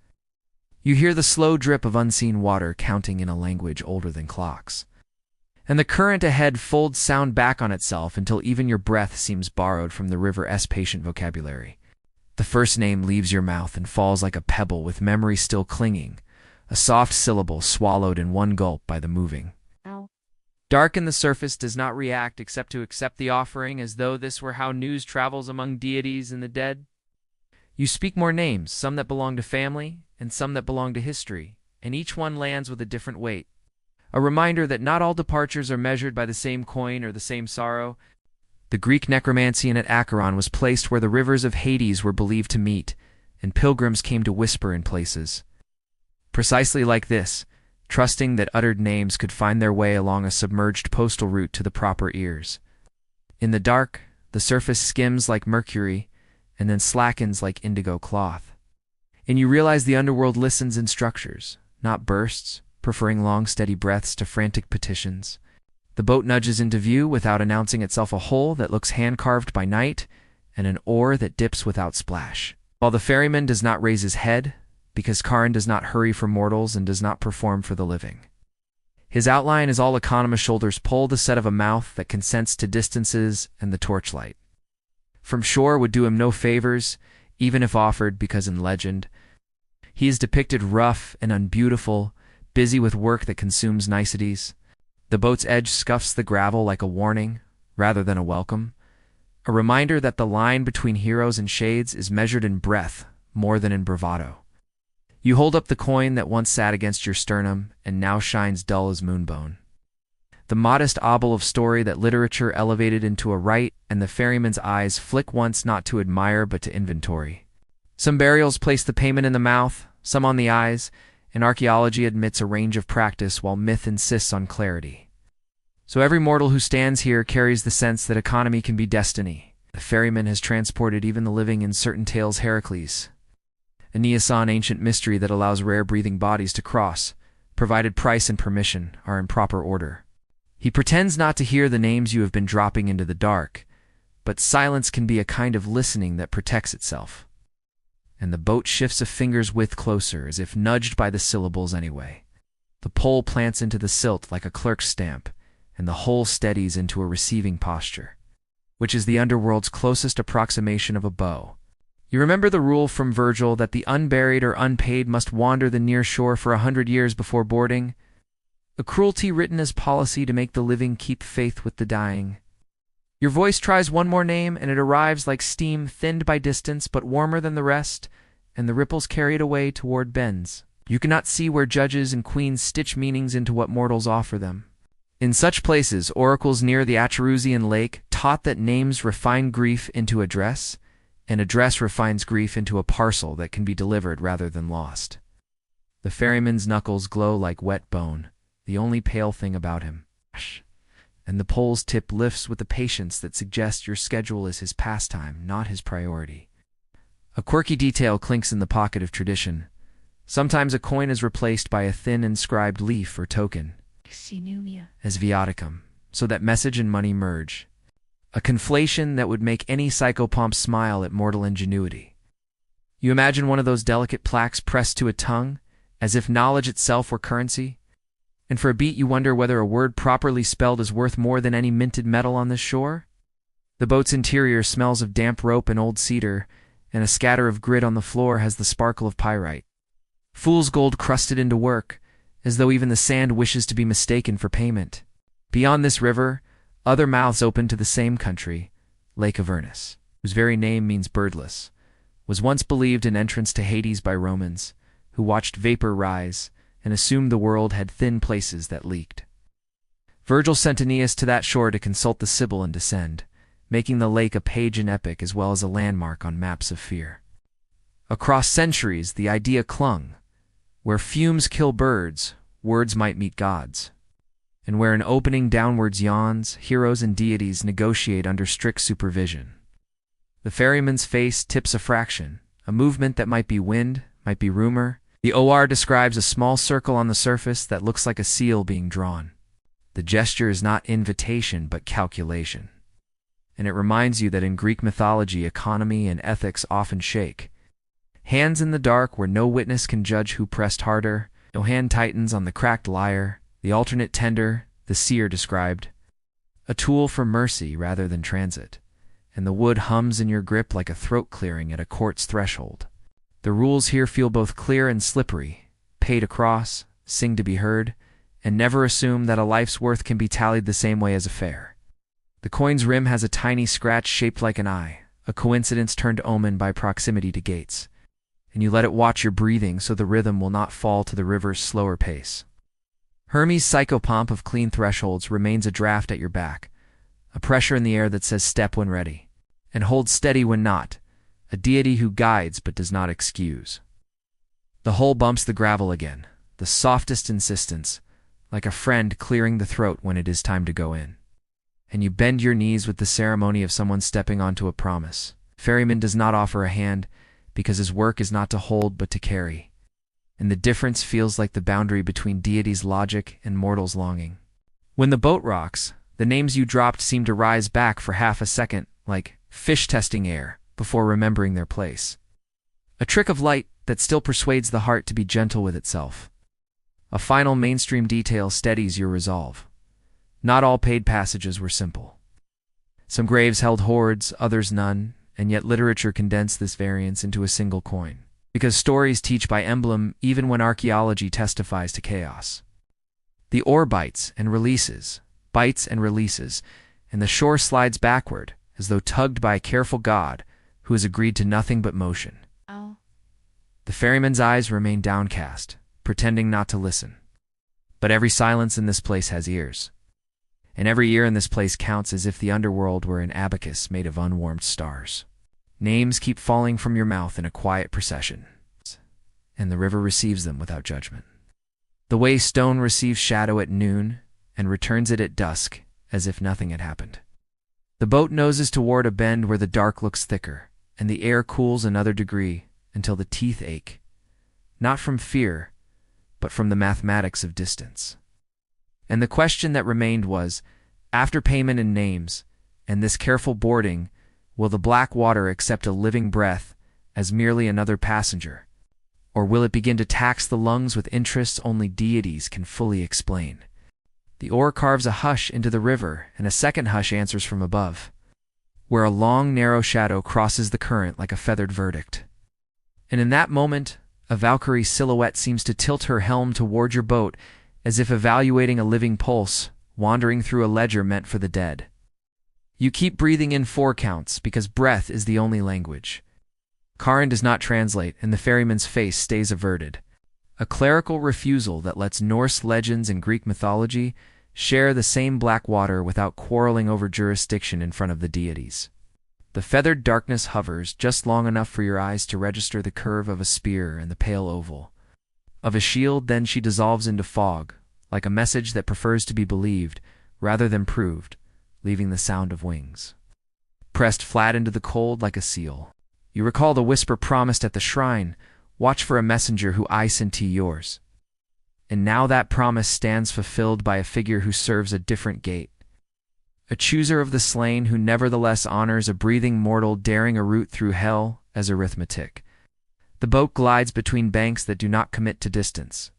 A: You hear the slow drip of unseen water counting in a language older than clocks. And the current ahead folds sound back on itself until even your breath seems borrowed from the river's patient vocabulary. The first name leaves your mouth and falls like a pebble with memory still clinging, a soft syllable swallowed in one gulp by the moving.
B: Ow.
A: Dark in the surface does not react except to accept the offering as though this were how news travels among deities and the dead. You speak more names, some that belong to family and some that belong to history, and each one lands with a different weight. A reminder that not all departures are measured by the same coin or the same sorrow. The Greek necromancy at Acheron was placed where the rivers of Hades were believed to meet, and pilgrims came to whisper in places. Precisely like this, trusting that uttered names could find their way along a submerged postal route to the proper ears. In the dark, the surface skims like mercury, and then slackens like indigo cloth. And you realize the underworld listens in structures, not bursts, preferring long, steady breaths to frantic petitions. The boat nudges into view without announcing itself, a hole that looks hand-carved by night, and an oar that dips without splash. While the ferryman does not raise his head, because Charon does not hurry for mortals and does not perform for the living. His outline is all economist shoulders pull, the set of a mouth that consents to distances and the torchlight. From shore would do him no favors, even if offered, because in legend, he is depicted rough and unbeautiful, busy with work that consumes niceties. The boat's edge scuffs the gravel like a warning, rather than a welcome, a reminder that the line between heroes and shades is measured in breath more than in bravado. You hold up the coin that once sat against your sternum and now shines dull as moonbone. The modest obol of story that literature elevated into a rite, and the ferryman's eyes flick once not to admire but to inventory. Some burials place the payment in the mouth, some on the eyes, and archaeology admits a range of practice while myth insists on clarity. So every mortal who stands here carries the sense that economy can be destiny. The ferryman has transported even the living in certain tales. Heracles, Aeneas saw an ancient mystery that allows rare-breathing bodies to cross, provided price and permission are in proper order. He pretends not to hear the names you have been dropping into the dark, but silence can be a kind of listening that protects itself. and the boat shifts a finger's width closer, as if nudged by the syllables anyway. The pole plants into the silt like a clerk's stamp, and the hull steadies into a receiving posture, which is the underworld's closest approximation of a bow. You remember the rule from Virgil that the unburied or unpaid must wander the near shore for 100 years before boarding? A cruelty written as policy to make the living keep faith with the dying. Your voice tries one more name, and it arrives like steam thinned by distance but warmer than the rest, and the ripples carry it away toward bends. You cannot see where judges and queens stitch meanings into what mortals offer them. In such places, oracles near the Acherusian lake taught that names refine grief into address, and address refines grief into a parcel that can be delivered rather than lost. The ferryman's knuckles glow like wet bone, the only pale thing about him, and the pole's tip lifts with a patience that suggests your schedule is his pastime, not his priority. A quirky detail clinks in the pocket of tradition. Sometimes a coin is replaced by a thin inscribed leaf or token, as viaticum, so that message and money merge. A conflation that would make any psychopomp smile at mortal ingenuity. You imagine one of those delicate plaques pressed to a tongue, as if knowledge itself were currency, and for a beat you wonder whether a word properly spelled is worth more than any minted metal on this shore? The boat's interior smells of damp rope and old cedar, and a scatter of grit on the floor has the sparkle of pyrite. Fool's gold crusted into work, as though even the sand wishes to be mistaken for payment. Beyond this river, other mouths open to the same country, Lake Avernus, whose very name means birdless, was once believed an entrance to Hades by Romans, who watched vapor rise and assumed the world had thin places that leaked. Virgil sent Aeneas to that shore to consult the Sibyl and descend, making the lake a page in epic as well as a landmark on maps of fear. Across centuries, the idea clung. Where fumes kill birds, words might meet gods. And where an opening downwards yawns, heroes and deities negotiate under strict supervision. The ferryman's face tips a fraction, a movement that might be wind, might be rumor. The OR describes a small circle on the surface that looks like a seal being drawn. The gesture is not invitation but calculation. And it reminds you that in Greek mythology, economy and ethics often shake. Hands in the dark where no witness can judge who pressed harder, no hand tightens on the cracked lyre, the alternate tender, the seer described. A tool for mercy rather than transit, and the wood hums in your grip like a throat clearing at a court's threshold. The rules here feel both clear and slippery, pay to cross, sing to be heard, and never assume that a life's worth can be tallied the same way as a fare. The coin's rim has a tiny scratch shaped like an eye, a coincidence turned omen by proximity to gates, and you let it watch your breathing so the rhythm will not fall to the river's slower pace. Hermes' psychopomp of clean thresholds remains a draft at your back, a pressure in the air that says step when ready, and hold steady when not, a deity who guides but does not excuse. The hull bumps the gravel again, the softest insistence, like a friend clearing the throat when it is time to go in. And you bend your knees with the ceremony of someone stepping onto a promise. Ferryman does not offer a hand, because his work is not to hold but to carry. And the difference feels like the boundary between deity's logic and mortal's longing. When the boat rocks, the names you dropped seem to rise back for half a second, like fish testing air, before remembering their place. A trick of light that still persuades the heart to be gentle with itself. A final mainstream detail steadies your resolve. Not all paid passages were simple. Some graves held hoards, others none, and yet literature condensed this variance into a single coin. Because stories teach by emblem even when archaeology testifies to chaos. The oar bites and releases, and the shore slides backward, as though tugged by a careful god who has agreed to nothing but motion.
B: Oh.
A: The ferryman's eyes remain downcast, pretending not to listen. But every silence in this place has ears. And every ear in this place counts as if the underworld were an abacus made of unwarmed stars. Names keep falling from your mouth in a quiet procession, and the river receives them without judgment. The way stone receives shadow at noon and returns it at dusk, as if nothing had happened. The boat noses toward a bend where the dark looks thicker, and the air cools another degree until the teeth ache, not from fear, but from the mathematics of distance. And the question that remained was, after payment in names, and this careful boarding, will the black water accept a living breath as merely another passenger? Or will it begin to tax the lungs with interests only deities can fully explain? The oar carves a hush into the river, and a second hush answers from above, where a long, narrow shadow crosses the current like a feathered verdict. And in that moment, a Valkyrie silhouette seems to tilt her helm toward your boat, as if evaluating a living pulse, wandering through a ledger meant for the dead. You keep breathing in 4 counts, because breath is the only language. Karin does not translate, and the ferryman's face stays averted. A clerical refusal that lets Norse legends and Greek mythology share the same black water without quarreling over jurisdiction in front of the deities. The feathered darkness hovers just long enough for your eyes to register the curve of a spear and the pale oval of a shield, then she dissolves into fog, like a message that prefers to be believed rather than proved, leaving the sound of wings pressed flat into the cold like a seal. You recall the whisper promised at the shrine, "Watch for a messenger who I sent to yours." And now that promise stands fulfilled by a figure who serves a different gate. A chooser of the slain who nevertheless honors a breathing mortal daring a route through hell as arithmetic. The boat glides between banks that do not commit to distance,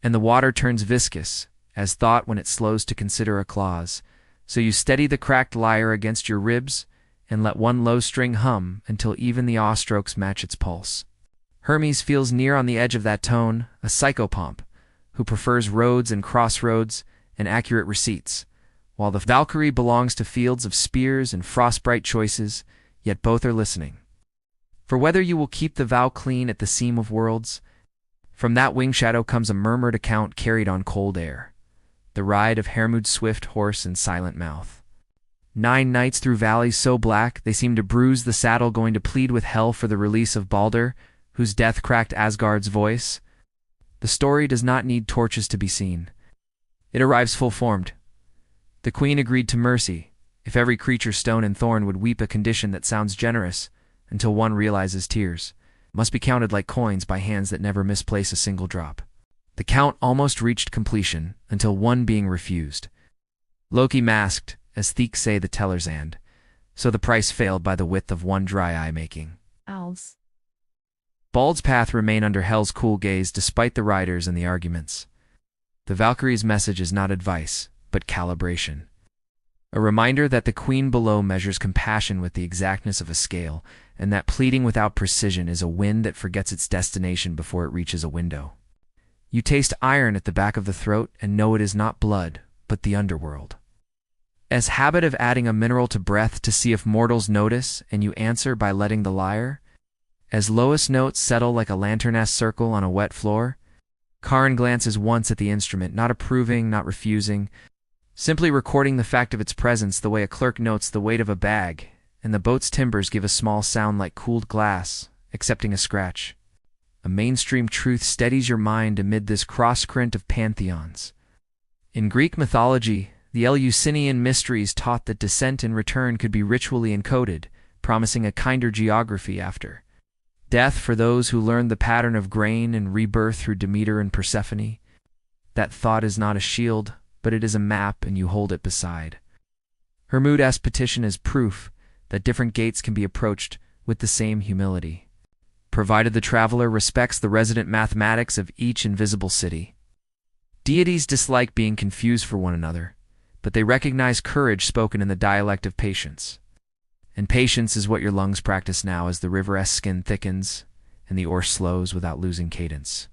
A: and the water turns viscous, as thought when it slows to consider a clause. So you steady the cracked lyre against your ribs and let one low string hum until even the awe strokes match its pulse. Hermes feels near on the edge of that tone, a psychopomp, who prefers roads and crossroads and accurate receipts, while the Valkyrie belongs to fields of spears and frostbite choices, yet both are listening. For whether you will keep the vow clean at the seam of worlds, from that wing shadow comes a murmured account carried on cold air, the ride of Hermod's swift horse and silent mouth. 9 nights through valleys so black they seem to bruise the saddle, going to plead with hell for the release of Balder, whose death cracked Asgard's voice. The story does not need torches to be seen. It arrives full-formed. The queen agreed to mercy, if every creature stone and thorn would weep a condition that sounds generous, until one realizes tears must be counted like coins by hands that never misplace a single drop. The count almost reached completion, until one being refused. Loki masked, as Theke say the teller's and, so the price failed by the width of one dry eye making.
B: Owls.
A: Bald's path remain under Hell's cool gaze despite the riders and the arguments. The Valkyrie's message is not advice, but calibration. A reminder that the queen below measures compassion with the exactness of a scale, and that pleading without precision is a wind that forgets its destination before it reaches a window. You taste iron at the back of the throat and know it is not blood, but the underworld. As habit of adding a mineral to breath to see if mortals notice, and you answer by letting the lyre, as lowest notes settle like a lantern-esque circle on a wet floor. Karin glances once at the instrument, not approving, not refusing, simply recording the fact of its presence the way a clerk notes the weight of a bag, and the boat's timbers give a small sound like cooled glass, accepting a scratch. A mainstream truth steadies your mind amid this cross-current of pantheons. In Greek mythology, the Eleusinian mysteries taught that descent and return could be ritually encoded, promising a kinder geography after death for those who learned the pattern of grain and rebirth through Demeter and Persephone. That thought is not a shield, but it is a map, and you hold it beside. Hermod's petition is proof that different gates can be approached with the same humility, provided the traveler respects the resident mathematics of each invisible city. Deities dislike being confused for one another, but they recognize courage spoken in the dialect of patience. And patience is what your lungs practice now as the river-esque skin thickens and the oar slows without losing cadence.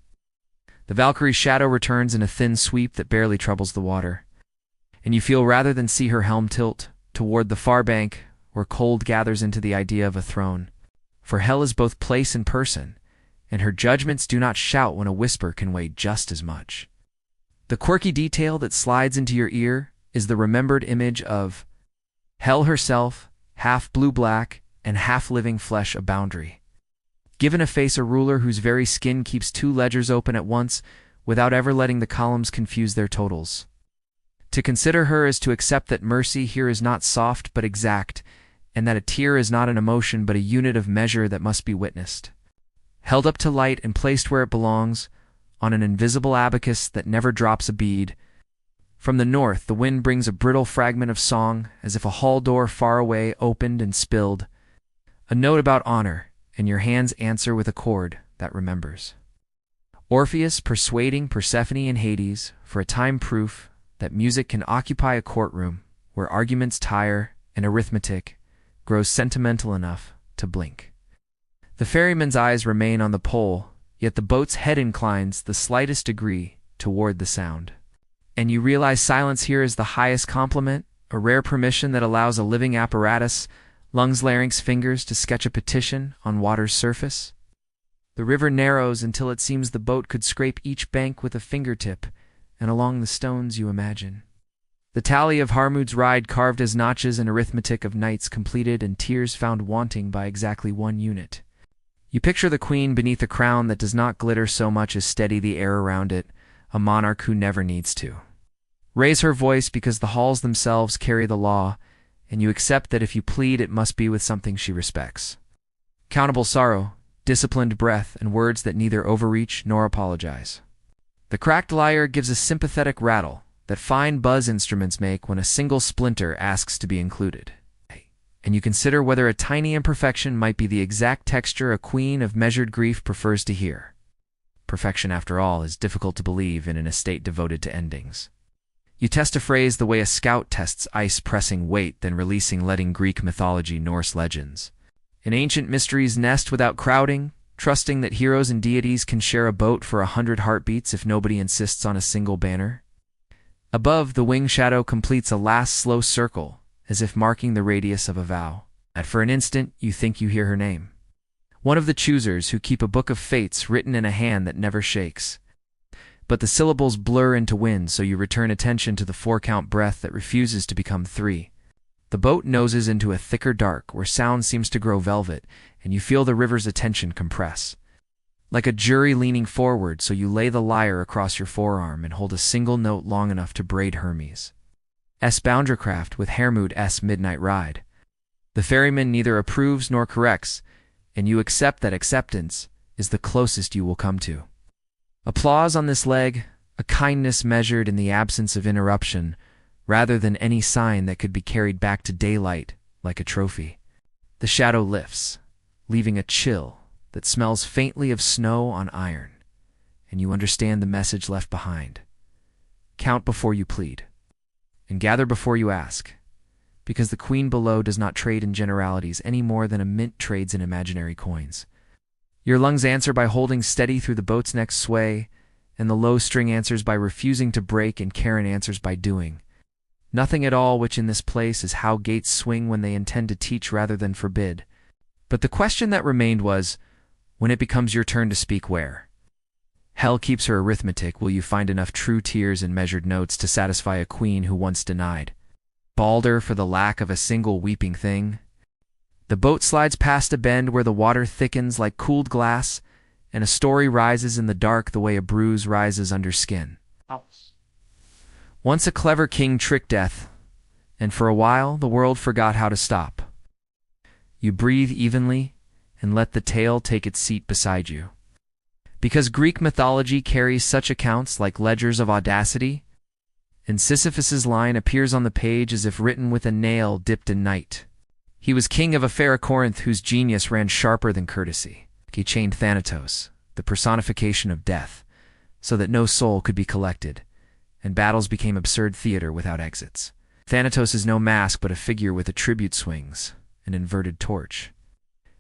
A: The Valkyrie's shadow returns in a thin sweep that barely troubles the water, and you feel rather than see her helm tilt toward the far bank where cold gathers into the idea of a throne. For hell is both place and person, and her judgments do not shout when a whisper can weigh just as much. The quirky detail that slides into your ear is the remembered image of Hell herself, half blue-black and half living flesh a boundary. Given a face a ruler whose very skin keeps 2 ledgers open at once without ever letting the columns confuse their totals. To consider her is to accept that mercy here is not soft but exact, and that a tear is not an emotion but a unit of measure that must be witnessed. Held up to light and placed where it belongs, on an invisible abacus that never drops a bead. From the north the wind brings a brittle fragment of song, as if a hall door far away opened and spilled. A note about honor, and your hands answer with a chord that remembers. Orpheus persuading Persephone and Hades for a time proof that music can occupy a courtroom where arguments tire and arithmetic grows sentimental enough to blink. The ferryman's eyes remain on the pole, yet the boat's head inclines the slightest degree toward the sound. And you realize silence here is the highest compliment, a rare permission that allows a living apparatus, lungs, larynx, fingers to sketch a petition on water's surface. The river narrows until it seems the boat could scrape each bank with a fingertip, and along the stones you imagine. The tally of Harmud's ride carved as notches and arithmetic of nights completed and tears found wanting by exactly 1 unit. You picture the queen beneath a crown that does not glitter so much as steady the air around it, a monarch who never needs to raise her voice because the halls themselves carry the law, and you accept that if you plead it must be with something she respects. Countable sorrow, disciplined breath, and words that neither overreach nor apologize. The cracked lyre gives a sympathetic rattle that fine buzz instruments make when a single splinter asks to be included. And you consider whether a tiny imperfection might be the exact texture a queen of measured grief prefers to hear. Perfection, after all, is difficult to believe in an estate devoted to endings. You test a phrase the way a scout tests ice pressing weight, then releasing, letting Greek mythology, Norse legends. In ancient mysteries nest without crowding, trusting that heroes and deities can share a boat for 100 heartbeats if nobody insists on a single banner. Above, the wing shadow completes a last slow circle, as if marking the radius of a vow. And for an instant, you think you hear her name. One of the choosers who keep a book of fates written in a hand that never shakes. But the syllables blur into wind, so you return attention to the 4-count breath that refuses to become 3. The boat noses into a thicker dark where sound seems to grow velvet, and you feel the river's attention compress. Like a jury leaning forward, so you lay the lyre across your forearm and hold a single note long enough to braid Hermes' boundercraft with Hermod's midnight ride. The ferryman neither approves nor corrects, and you accept that acceptance is the closest you will come to. Applause on this leg, a kindness measured in the absence of interruption, rather than any sign that could be carried back to daylight like a trophy. The shadow lifts, leaving a chill that smells faintly of snow on iron, and you understand the message left behind. Count before you plead, and gather before you ask, because the queen below does not trade in generalities any more than a mint trades in imaginary coins. Your lungs answer by holding steady through the boat's next sway, and the low string answers by refusing to break, and Karen answers by doing nothing at all, which in this place is how gates swing when they intend to teach rather than forbid. But the question that remained was, when it becomes your turn to speak, where hell keeps her arithmetic, will you find enough true tears and measured notes to satisfy a queen who once denied Balder for the lack of a single weeping thing? The boat slides past a bend where the water thickens like cooled glass, and a story rises in the dark the way a bruise rises under skin. Once a clever king tricked death, and for a while the world forgot how to stop. You breathe evenly and let the tale take its seat beside you. Because Greek mythology carries such accounts like ledgers of audacity, and Sisyphus's line appears on the page as if written with a nail dipped in night. He was king of a fair Corinth whose genius ran sharper than courtesy. He chained Thanatos, the personification of death, so that no soul could be collected, and battles became absurd theater without exits. Thanatos is no mask but a figure with a tribute swings, an inverted torch.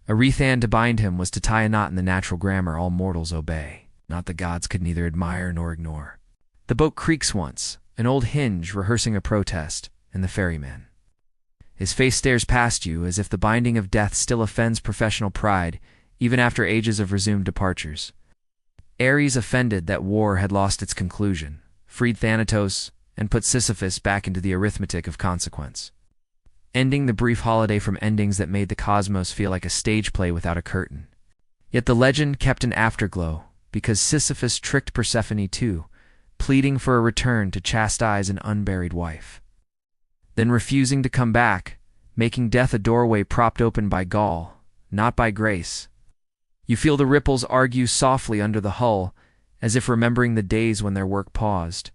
A: A wreathan to bind him was to tie a knot in the natural grammar all mortals obey, not the gods could neither admire nor ignore. The boat creaks once, an old hinge rehearsing a protest, and the ferryman. His face stares past you as if the binding of death still offends professional pride, even after ages of resumed departures. Ares, offended that war had lost its conclusion, freed Thanatos and put Sisyphus back into the arithmetic of consequence, ending the brief holiday from endings that made the cosmos feel like a stage play without a curtain. Yet the legend kept an afterglow, because Sisyphus tricked Persephone too, pleading for a return to chastise an unburied wife. Then refusing to come back, making death a doorway propped open by gall, not by grace. You feel the ripples argue softly under the hull, as if remembering the days when their work paused.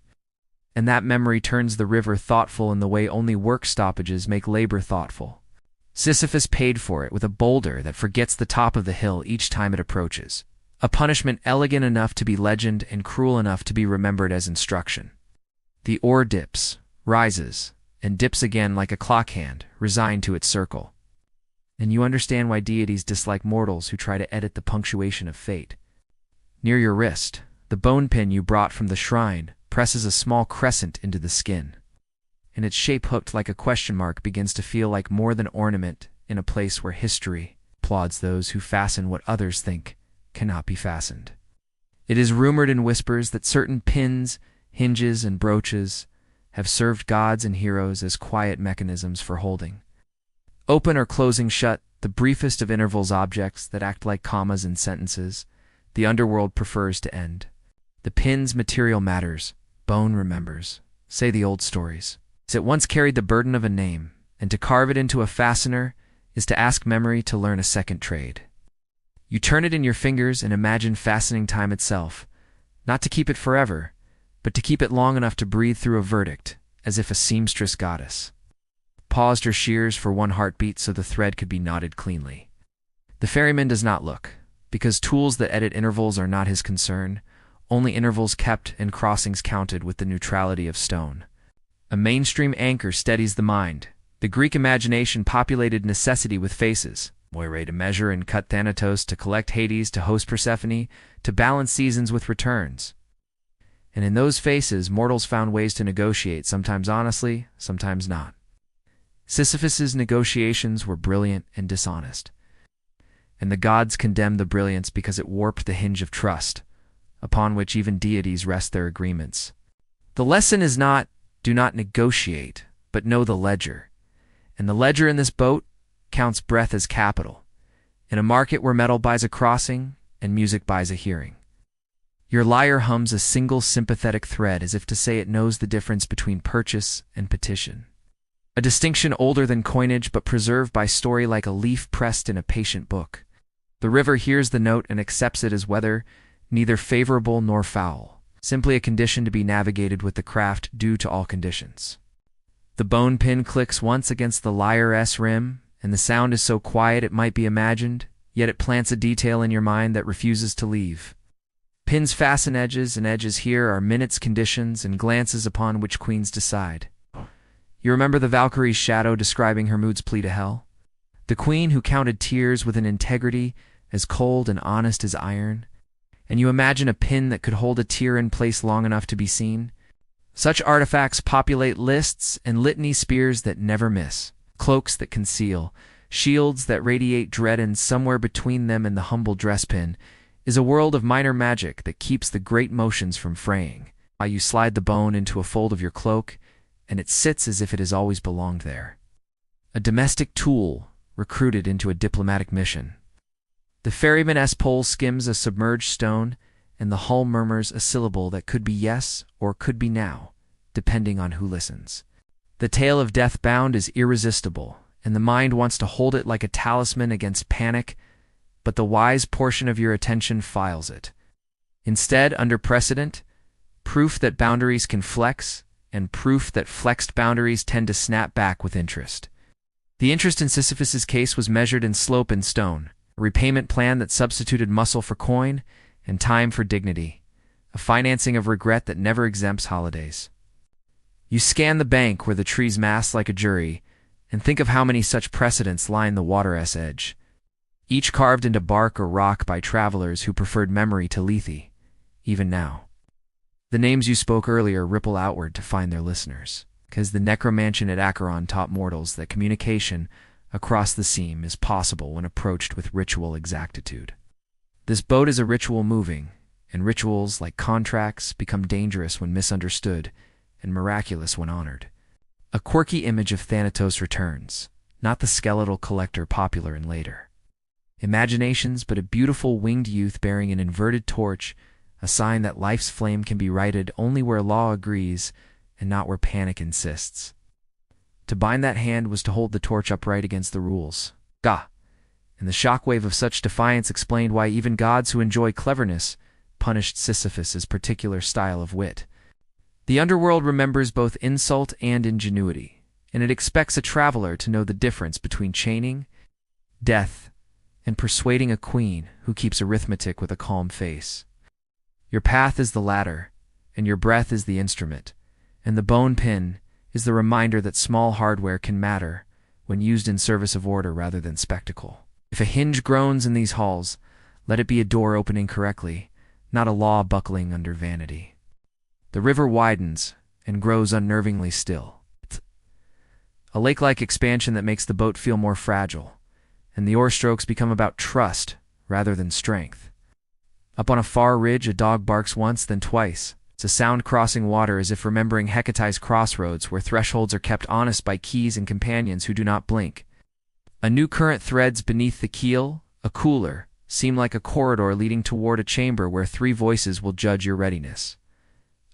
A: And that memory turns the river thoughtful in the way only work stoppages make labor thoughtful. Sisyphus paid for it with a boulder that forgets the top of the hill each time it approaches, a punishment elegant enough to be legend and cruel enough to be remembered as instruction. The oar dips, rises, and dips again like a clock hand, resigned to its circle. And you understand why deities dislike mortals who try to edit the punctuation of fate. Near your wrist, the bone pin you brought from the shrine presses a small crescent into the skin, and its shape hooked like a question mark begins to feel like more than ornament in a place where history applauds those who fasten what others think cannot be fastened. It is rumored in whispers that certain pins, hinges, and brooches have served gods and heroes as quiet mechanisms for holding, open or closing shut, the briefest of intervals objects that act like commas in sentences the underworld prefers to end. The pin's material matters, bone remembers, say the old stories. It once carried the burden of a name, and to carve it into a fastener is to ask memory to learn a second trade. You turn it in your fingers and imagine fastening time itself, not to keep it forever, but to keep it long enough to breathe through a verdict, as if a seamstress goddess paused her shears for one heartbeat so the thread could be knotted cleanly. The ferryman does not look, because tools that edit intervals are not his concern, only intervals kept and crossings counted with the neutrality of stone. A mainstream anchor steadies the mind. The Greek imagination populated necessity with faces, Moirae to measure and cut Thanatos, to collect Hades, to host Persephone, to balance seasons with returns. And in those faces, mortals found ways to negotiate, sometimes honestly, sometimes not. Sisyphus's negotiations were brilliant and dishonest, and the gods condemned the brilliance because it warped the hinge of trust, upon which even deities rest their agreements. The lesson is not, do not negotiate, but know the ledger. And the ledger in this boat counts breath as capital, in a market where metal buys a crossing and music buys a hearing. Your lyre hums a single sympathetic thread as if to say it knows the difference between purchase and petition. A distinction older than coinage but preserved by story like a leaf pressed in a patient book. The river hears the note and accepts it as weather, neither favorable nor foul, simply a condition to be navigated with the craft due to all conditions. The bone pin clicks once against the lyre's rim, and the sound is so quiet it might be imagined, yet it plants a detail in your mind that refuses to leave. Pins fasten edges, and edges here are minutes, conditions, and glances upon which queens decide. You remember the Valkyrie's shadow describing Hermod's plea to hell? The queen who counted tears with an integrity as cold and honest as iron? And you imagine a pin that could hold a tear in place long enough to be seen? Such artifacts populate lists and litany spears that never miss, cloaks that conceal, shields that radiate dread, and somewhere between them and the humble dress pin is a world of minor magic that keeps the great motions from fraying, while you slide the bone into a fold of your cloak, and it sits as if it has always belonged there. A domestic tool recruited into a diplomatic mission. The ferryman's pole skims a submerged stone, and the hull murmurs a syllable that could be yes or could be now, depending on who listens. The tale of death bound is irresistible, and the mind wants to hold it like a talisman against panic, but the wise portion of your attention files it. Instead, under precedent, proof that boundaries can flex, and proof that flexed boundaries tend to snap back with interest. The interest in Sisyphus's case was measured in slope and stone, a repayment plan that substituted muscle for coin and time for dignity, a financing of regret that never exempts holidays. You scan the bank where the trees mass like a jury, and think of how many such precedents line the water's edge, each carved into bark or rock by travelers who preferred memory to Lethe, even now. The names you spoke earlier ripple outward to find their listeners, because the necromantion at Acheron taught mortals that communication across the seam is possible when approached with ritual exactitude. This boat is a ritual moving, and rituals, like contracts, become dangerous when misunderstood and miraculous when honored. A quirky image of Thanatos returns, not the skeletal collector popular in later imaginations, but a beautiful winged youth bearing an inverted torch, a sign that life's flame can be righted only where law agrees and not where panic insists. To bind that hand was to hold the torch upright against the rules. Gah! And the shockwave of such defiance explained why even gods who enjoy cleverness punished Sisyphus's particular style of wit. The underworld remembers both insult and ingenuity. and it expects a traveler to know the difference between chaining, death, and persuading a queen who keeps arithmetic with a calm face. Your path is the ladder, and your breath is the instrument, and the bone pin is the reminder that small hardware can matter when used in service of order rather than spectacle. If a hinge groans in these halls, let it be a door opening correctly, not a law buckling under vanity. The river widens and grows unnervingly still. A lake-like expansion that makes the boat feel more fragile, and the oar strokes become about trust rather than strength. Up on a far ridge, a dog barks once, then twice. It's a sound crossing water as if remembering Hecate's crossroads where thresholds are kept honest by keys and companions who do not blink. A new current threads beneath the keel, a cooler, seem like a corridor leading toward a chamber where three voices will judge your readiness.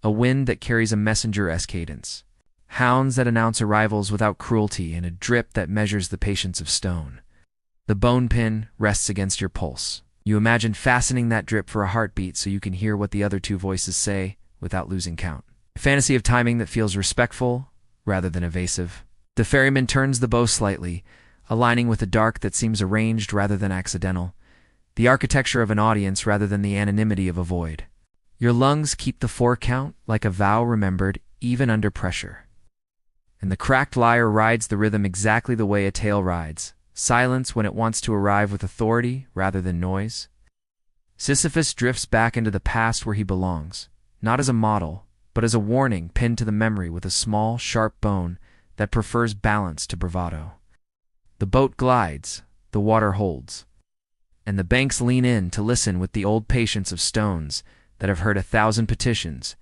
A: A wind that carries a messenger-esque cadence, hounds that announce arrivals without cruelty, and a drip that measures the patience of stone. The bone pin rests against your pulse. You imagine fastening that drip for a heartbeat so you can hear what the other two voices say without losing count. A fantasy of timing that feels respectful rather than evasive. The ferryman turns the bow slightly, aligning with a dark that seems arranged rather than accidental, the architecture of an audience rather than the anonymity of a void. Your lungs keep the 4 count like a vow remembered even under pressure. And the cracked lyre rides the rhythm exactly the way a tale rides, silence when it wants to arrive with authority rather than noise. Sisyphus drifts back into the past where he belongs, not as a model, but as a warning pinned to the memory with a small, sharp bone that prefers balance to bravado. The boat glides, the water holds, and the banks lean in to listen with the old patience of stones that have heard 1,000 petitions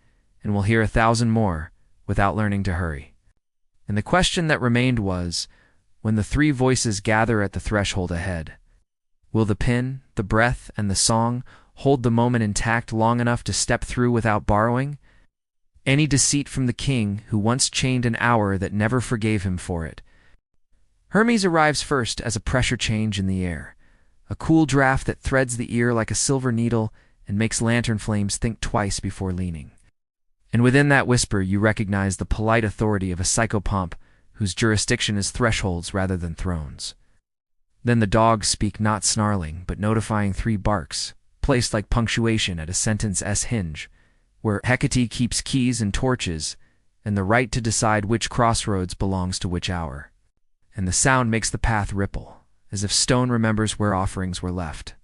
A: and will hear 1,000 more without learning to hurry. And the question that remained was, when the three voices gather at the threshold ahead, will the pin, the breath, and the song hold the moment intact long enough to step through without borrowing? Any deceit from the king who once chained an hour that never forgave him for it. Hermes arrives first as a pressure change in the air, a cool draft that threads the ear like a silver needle and makes lantern flames think twice before leaning. And within that whisper you recognize the polite authority of a psychopomp whose jurisdiction is thresholds rather than thrones. Then the dogs speak, not snarling, but notifying 3 barks, placed like punctuation at a sentence-s hinge, where Hecate keeps keys and torches, and the right to decide which crossroads belongs to which hour. And the sound makes the path ripple, as if stone remembers where offerings were left.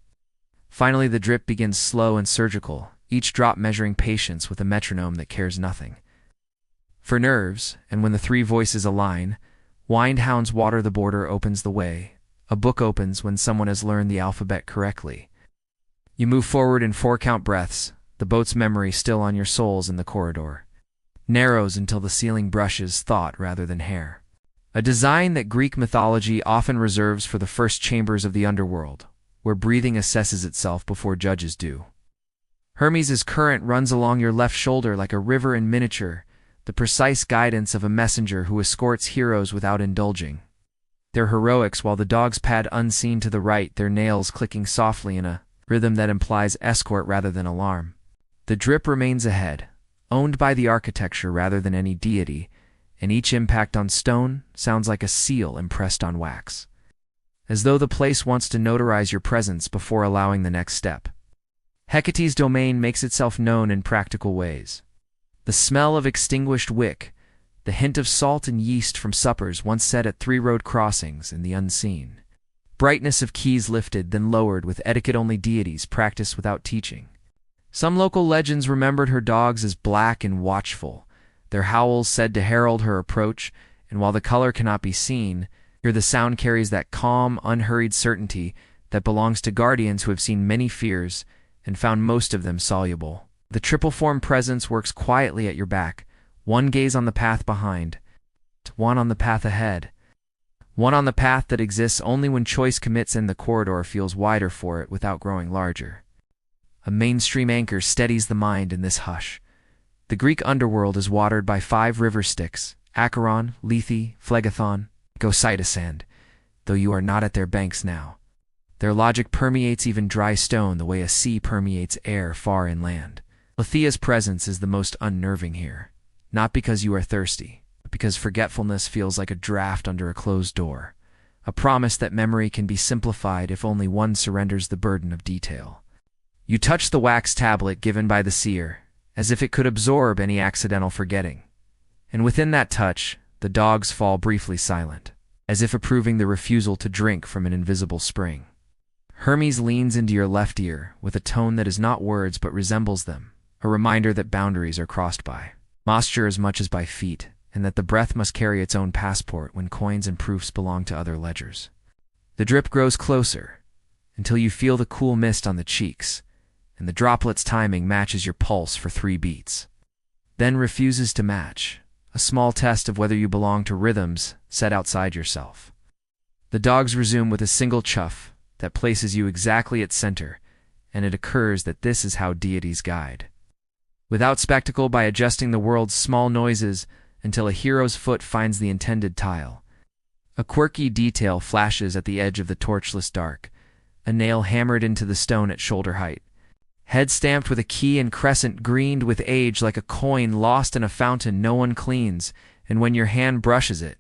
A: Finally the drip begins slow and surgical, each drop measuring patience with a metronome that cares nothing. For nerves, and when the 3 voices align, wind hounds water the border opens the way. A book opens when someone has learned the alphabet correctly. You move forward in 4 count breaths, the boat's memory still on your soles in the corridor. Narrows until the ceiling brushes thought rather than hair. A design that Greek mythology often reserves for the first chambers of the underworld, where breathing assesses itself before judges do. Hermes' current runs along your left shoulder like a river in miniature, the precise guidance of a messenger who escorts heroes without indulging. Their heroics while the dogs pad unseen to the right, their nails clicking softly in a rhythm that implies escort rather than alarm. The drip remains ahead, owned by the architecture rather than any deity, and each impact on stone sounds like a seal impressed on wax, as though the place wants to notarize your presence before allowing the next step. Hecate's domain makes itself known in practical ways. The smell of extinguished wick, the hint of salt and yeast from suppers once set at 3 road crossings in the unseen. Brightness of keys lifted then lowered with etiquette-only deities practiced without teaching. Some local legends remembered her dogs as black and watchful, their howls said to herald her approach, and while the color cannot be seen, here the sound carries that calm, unhurried certainty that belongs to guardians who have seen many fears and found most of them soluble. The triple-form presence works quietly at your back, one gaze on the path behind, one on the path ahead, one on the path that exists only when choice commits and the corridor feels wider for it without growing larger. A mainstream anchor steadies the mind in this hush. The Greek underworld is watered by 5 river Styx, Acheron, Lethe, Phlegethon, Gositosand, though you are not at their banks now. Their logic permeates even dry stone the way a sea permeates air far inland. Lethea's presence is the most unnerving here, not because you are thirsty, because forgetfulness feels like a draft under a closed door, a promise that memory can be simplified if only one surrenders the burden of detail. You touch the wax tablet given by the seer, as if it could absorb any accidental forgetting. And within that touch, the dogs fall briefly silent, as if approving the refusal to drink from an invisible spring. Hermes leans into your left ear with a tone that is not words but resembles them, a reminder that boundaries are crossed by posture as much as by feet, and that the breath must carry its own passport when coins and proofs belong to other ledgers. The drip grows closer, until you feel the cool mist on the cheeks, and the droplet's timing matches your pulse for 3 beats. Then refuses to match, a small test of whether you belong to rhythms set outside yourself. The dogs resume with a single chuff that places you exactly at center, and it occurs that this is how deities guide. Without spectacle, by adjusting the world's small noises until a hero's foot finds the intended tile. A quirky detail flashes at the edge of the torchless dark, a nail hammered into the stone at shoulder height. Head stamped with a key and crescent greened with age like a coin lost in a fountain no one cleans, and when your hand brushes it,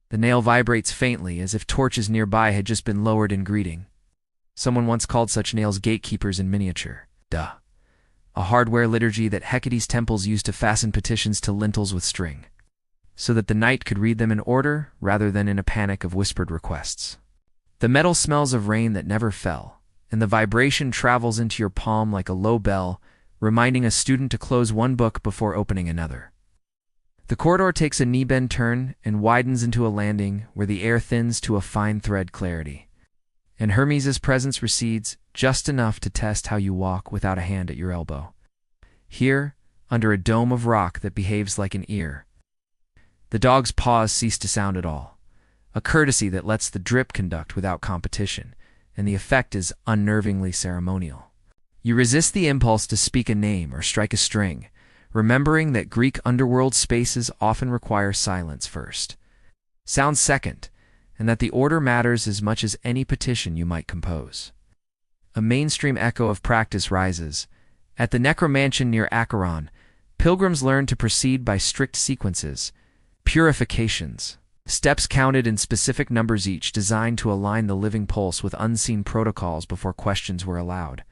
A: the nail vibrates faintly as if torches nearby had just been lowered in greeting. Someone once called such nails gatekeepers in miniature. Duh. A hardware liturgy that Hecate's temples used to fasten petitions to lintels with string, so that the knight could read them in order rather than in a panic of whispered requests. The metal smells of rain that never fell, and the vibration travels into your palm like a low bell, reminding a student to close one book before opening another. The corridor takes a knee-bend turn and widens into a landing where the air thins to a fine thread clarity, and Hermes' presence recedes just enough to test how you walk without a hand at your elbow. Here, under a dome of rock that behaves like an ear, the dog's paws cease to sound at all, a courtesy that lets the drip conduct without competition, and the effect is unnervingly ceremonial. You resist the impulse to speak a name or strike a string, remembering that Greek underworld spaces often require silence first, sound second, and that the order matters as much as any petition you might compose. A mainstream echo of practice rises. At the necromansion near Acheron, pilgrims learn to proceed by strict sequences, purifications, steps counted in specific numbers each, designed to align the living pulse with unseen protocols before questions were allowed.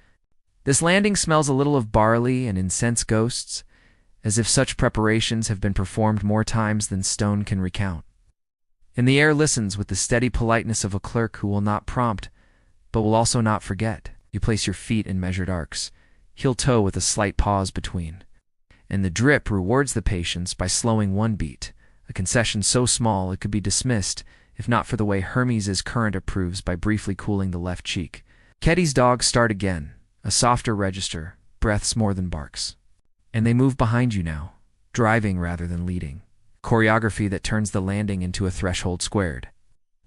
A: This landing smells a little of barley and incense ghosts, as if such preparations have been performed more times than stone can recount. And the air listens with the steady politeness of a clerk who will not prompt, but will also not forget. You place your feet in measured arcs, heel-toe with a slight pause between, and the drip rewards the patience by slowing one beat, a concession so small it could be dismissed if not for the way Hermes' current approves by briefly cooling the left cheek. Kety's dogs start again, a softer register, breaths more than barks. And they move behind you now, driving rather than leading. Choreography that turns the landing into a threshold squared.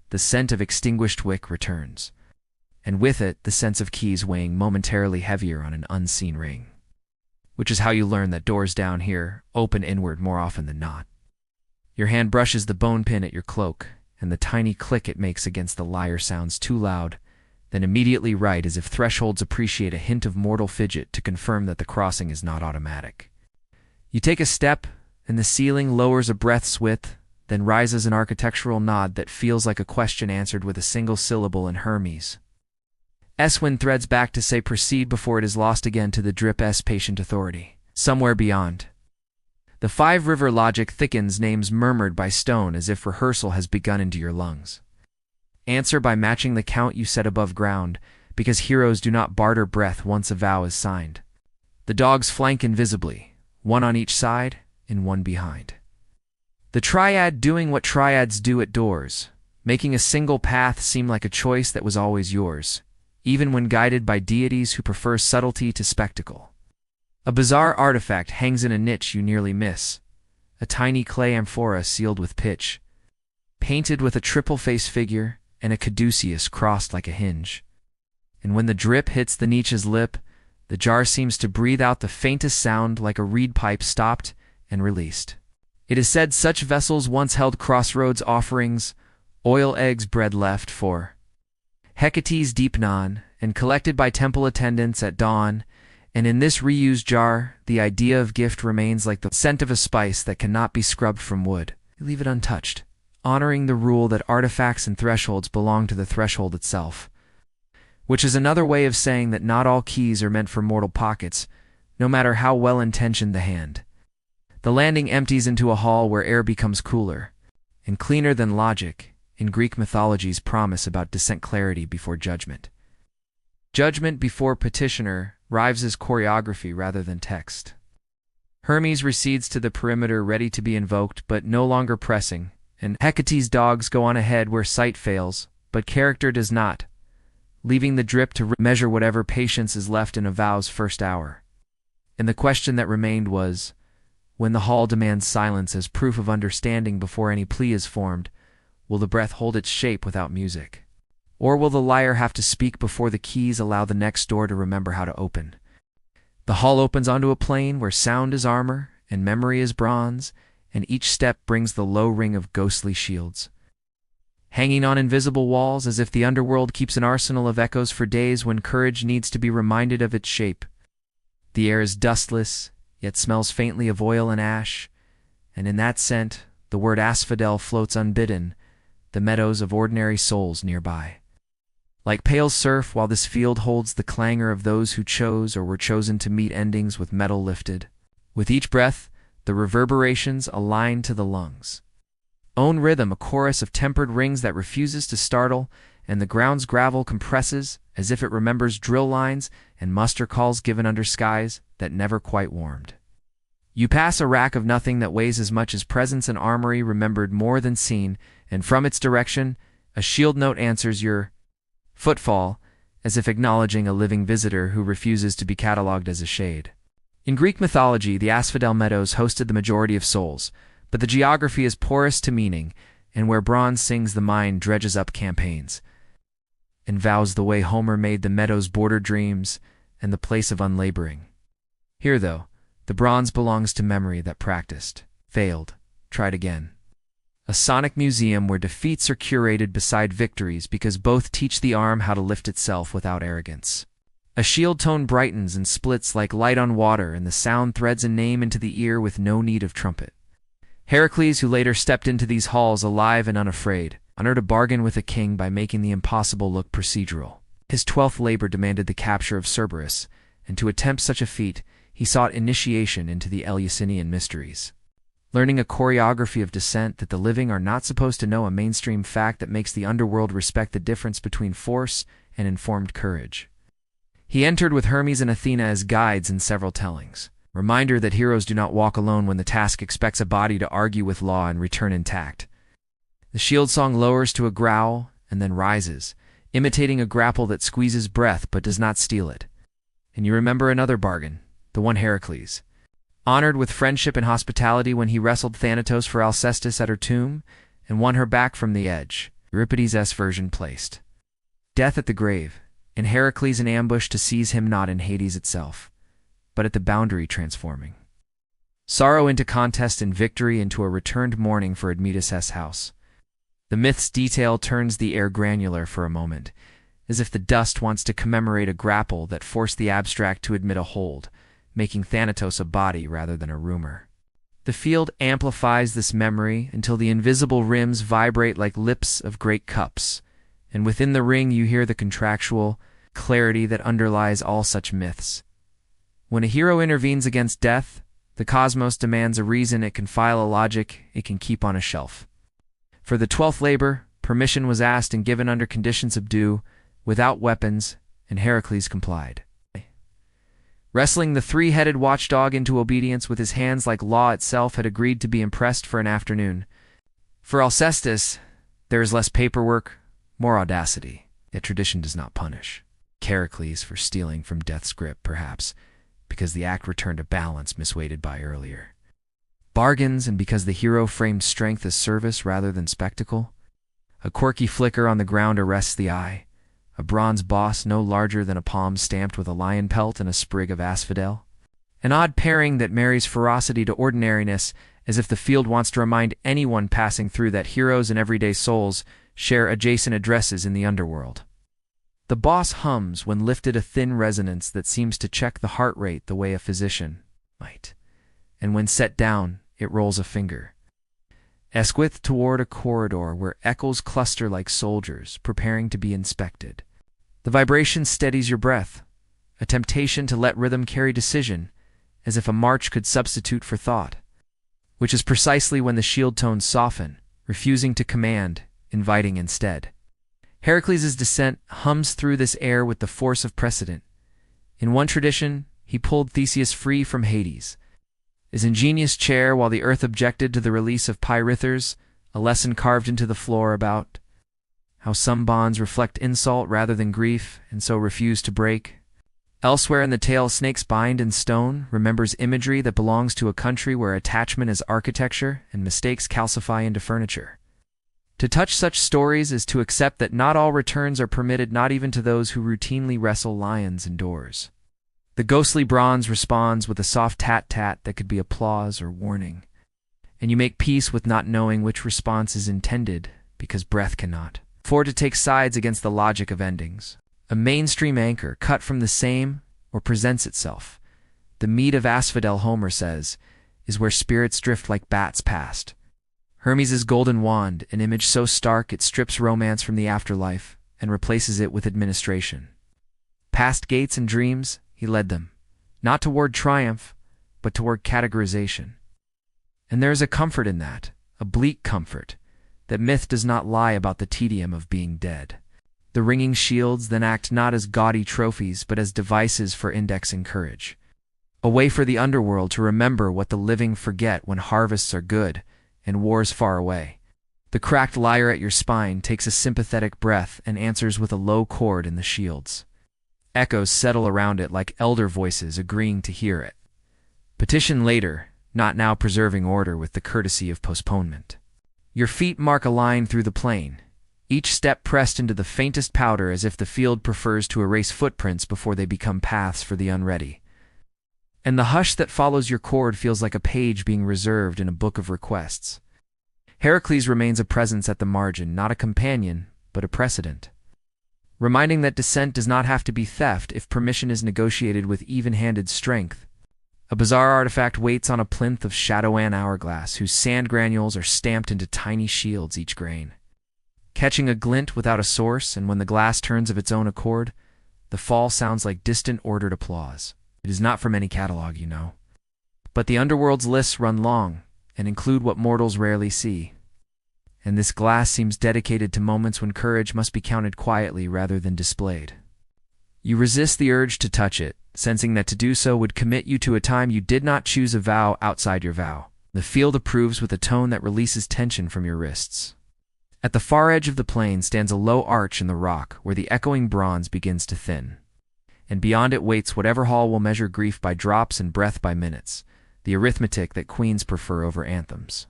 A: The scent of extinguished wick returns, and with it the sense of keys weighing momentarily heavier on an unseen ring. Which is how you learn that doors down here open inward more often than not. Your hand brushes the bone pin at your cloak, and the tiny click it makes against the lyre sounds too loud, then immediately right as if thresholds appreciate a hint of mortal fidget to confirm that the crossing is not automatic. You take a step, and the ceiling lowers a breath's width, then rises an architectural nod that feels like a question answered with a single syllable in Hermes. Eswin threads back to say proceed before it is lost again to the drip-s patient authority. Somewhere beyond. The five-river logic thickens, names murmured by stone as if rehearsal has begun into your lungs. Answer by matching the count you set above ground, because heroes do not barter breath once a vow is signed. The dogs flank invisibly, one on each side and one behind. The triad doing what triads do at doors, making a single path seem like a choice that was always yours, even when guided by deities who prefer subtlety to spectacle. A bizarre artifact hangs in a niche you nearly miss, a tiny clay amphora sealed with pitch, painted with a triple-face figure and a caduceus crossed like a hinge. And when the drip hits the niche's lip, the jar seems to breathe out the faintest sound like a reed pipe stopped and released. It is said such vessels once held crossroads offerings, oil eggs bread left for Hecate's deepnon, and collected by temple attendants at dawn, and in this reused jar, the idea of gift remains like the scent of a spice that cannot be scrubbed from wood. You leave it untouched, honoring the rule that artifacts and thresholds belong to the threshold itself, which is another way of saying that not all keys are meant for mortal pockets, no matter how well-intentioned the hand. The landing empties into a hall where air becomes cooler, and cleaner than logic, in Greek mythology's promise about descent clarity before judgment. Judgment before petitioner arrives as choreography rather than text. Hermes recedes to the perimeter ready to be invoked, but no longer pressing, and Hecate's dogs go on ahead where sight fails, but character does not, leaving the drip to measure whatever patience is left in a vow's first hour. And the question that remained was, when the hall demands silence as proof of understanding before any plea is formed, will the breath hold its shape without music? Or will the lyre have to speak before the keys allow the next door to remember how to open? The hall opens onto a plane where sound is armor and memory is bronze, and each step brings the low ring of ghostly shields. Hanging on invisible walls as if the underworld keeps an arsenal of echoes for days when courage needs to be reminded of its shape. The air is dustless, yet smells faintly of oil and ash, and in that scent, the word asphodel floats unbidden, the meadows of ordinary souls nearby. Like pale surf, while this field holds the clangor of those who chose or were chosen to meet endings with metal lifted. With each breath, the reverberations align to the lungs. Own rhythm, a chorus of tempered rings that refuses to startle, and the ground's gravel compresses as if it remembers drill lines and muster calls given under skies that never quite warmed. You pass a rack of nothing that weighs as much as presence and armory remembered more than seen, and from its direction, a shield note answers your footfall, as if acknowledging a living visitor who refuses to be catalogued as a shade. In Greek mythology, the Asphodel Meadows hosted the majority of souls, but the geography is porous to meaning, and where bronze sings, the mind dredges up campaigns, and vows the way Homer made the meadows border dreams and the place of unlaboring. Here, though, the bronze belongs to memory that practiced, failed, tried again. A sonic museum where defeats are curated beside victories because both teach the arm how to lift itself without arrogance. A shield tone brightens and splits like light on water, and the sound threads a name into the ear with no need of trumpet. Heracles, who later stepped into these halls alive and unafraid, honored a bargain with a king by making the impossible look procedural. His 12th labor demanded the capture of Cerberus, and to attempt such a feat, he sought initiation into the Eleusinian mysteries. Learning a choreography of descent that the living are not supposed to know, a mainstream fact that makes the underworld respect the difference between force and informed courage. He entered with Hermes and Athena as guides in several tellings. Reminder that heroes do not walk alone when the task expects a body to argue with law and return intact. The shield song lowers to a growl and then rises, imitating a grapple that squeezes breath but does not steal it. And you remember another bargain, the one Heracles honored with friendship and hospitality when he wrestled Thanatos for Alcestis at her tomb and won her back from the edge. Euripides' version placed death at the grave, and Heracles in ambush to seize him not in Hades itself, but at the boundary transforming sorrow into contest and victory into a returned mourning for Admetus' house. The myth's detail turns the air granular for a moment, as if the dust wants to commemorate a grapple that forced the abstract to admit a hold, making Thanatos a body rather than a rumor. The field amplifies this memory until the invisible rims vibrate like lips of great cups, and within the ring you hear the contractual clarity that underlies all such myths. When a hero intervenes against death, the cosmos demands a reason it can file a logic it can keep on a shelf. For the 12th labor, permission was asked and given under conditions subdue, without weapons, and Heracles complied. Wrestling the three-headed watchdog into obedience with his hands like law itself, had agreed to be impressed for an afternoon. For Alcestis, there is less paperwork, more audacity, yet tradition does not punish. Heracles for stealing from death's grip, perhaps, because the act returned a balance misweighted by earlier bargains, and because the hero framed strength as service rather than spectacle. A quirky flicker on the ground arrests the eye. A bronze boss no larger than a palm stamped with a lion pelt and a sprig of asphodel. An odd pairing that marries ferocity to ordinariness, as if the field wants to remind anyone passing through that heroes and everyday souls share adjacent addresses in the underworld. The boss hums when lifted, a thin resonance that seems to check the heart rate the way a physician might, and when set down, it rolls a finger. esquith toward a corridor where echoes cluster like soldiers, preparing to be inspected. The vibration steadies your breath, a temptation to let rhythm carry decision, as if a march could substitute for thought, which is precisely when the shield tones soften, refusing to command, inviting instead. Heracles' descent hums through this air with the force of precedent. In one tradition, he pulled Theseus free from Hades, his ingenious chair, while the earth objected to the release of Pyrithers, a lesson carved into the floor about how some bonds reflect insult rather than grief, and so refuse to break. Elsewhere in the tale, Snakes Bind in Stone remembers imagery that belongs to a country where attachment is architecture and mistakes calcify into furniture. To touch such stories is to accept that not all returns are permitted, not even to those who routinely wrestle lions indoors. The ghostly bronze responds with a soft tat-tat that could be applause or warning, and you make peace with not knowing which response is intended because breath cannot afford to take sides against the logic of endings. A mainstream anchor cut from the same or presents itself. The mead of asphodel, Homer says, is where spirits drift like bats past. Hermes' golden wand, an image so stark it strips romance from the afterlife and replaces it with administration. Past gates and dreams, he led them, not toward triumph, but toward categorization. And there is a comfort in that, a bleak comfort, that myth does not lie about the tedium of being dead. The ringing shields then act not as gaudy trophies, but as devices for indexing courage. A way for the underworld to remember what the living forget when harvests are good and wars far away. The cracked lyre at your spine takes a sympathetic breath and answers with a low chord in the shields. Echoes settle around it like elder voices agreeing to hear it. Petition later, not now, preserving order with the courtesy of postponement. Your feet mark a line through the plain, each step pressed into the faintest powder as if the field prefers to erase footprints before they become paths for the unready. And the hush that follows your chord feels like a page being reserved in a book of requests. Heracles remains a presence at the margin, not a companion, but a precedent, reminding that dissent does not have to be theft if permission is negotiated with even-handed strength. A bizarre artifact waits on a plinth of Shadowan hourglass, whose sand granules are stamped into tiny shields each grain, catching a glint without a source, and when the glass turns of its own accord, the fall sounds like distant ordered applause. It is not from any catalog, you know. But the underworld's lists run long, and include what mortals rarely see. And this glass seems dedicated to moments when courage must be counted quietly rather than displayed. You resist the urge to touch it, sensing that to do so would commit you to a time you did not choose, a vow outside your vow. The field approves with a tone that releases tension from your wrists. At the far edge of the plain stands a low arch in the rock where the echoing bronze begins to thin. And beyond it waits whatever hall will measure grief by drops and breath by minutes, the arithmetic that queens prefer over anthems.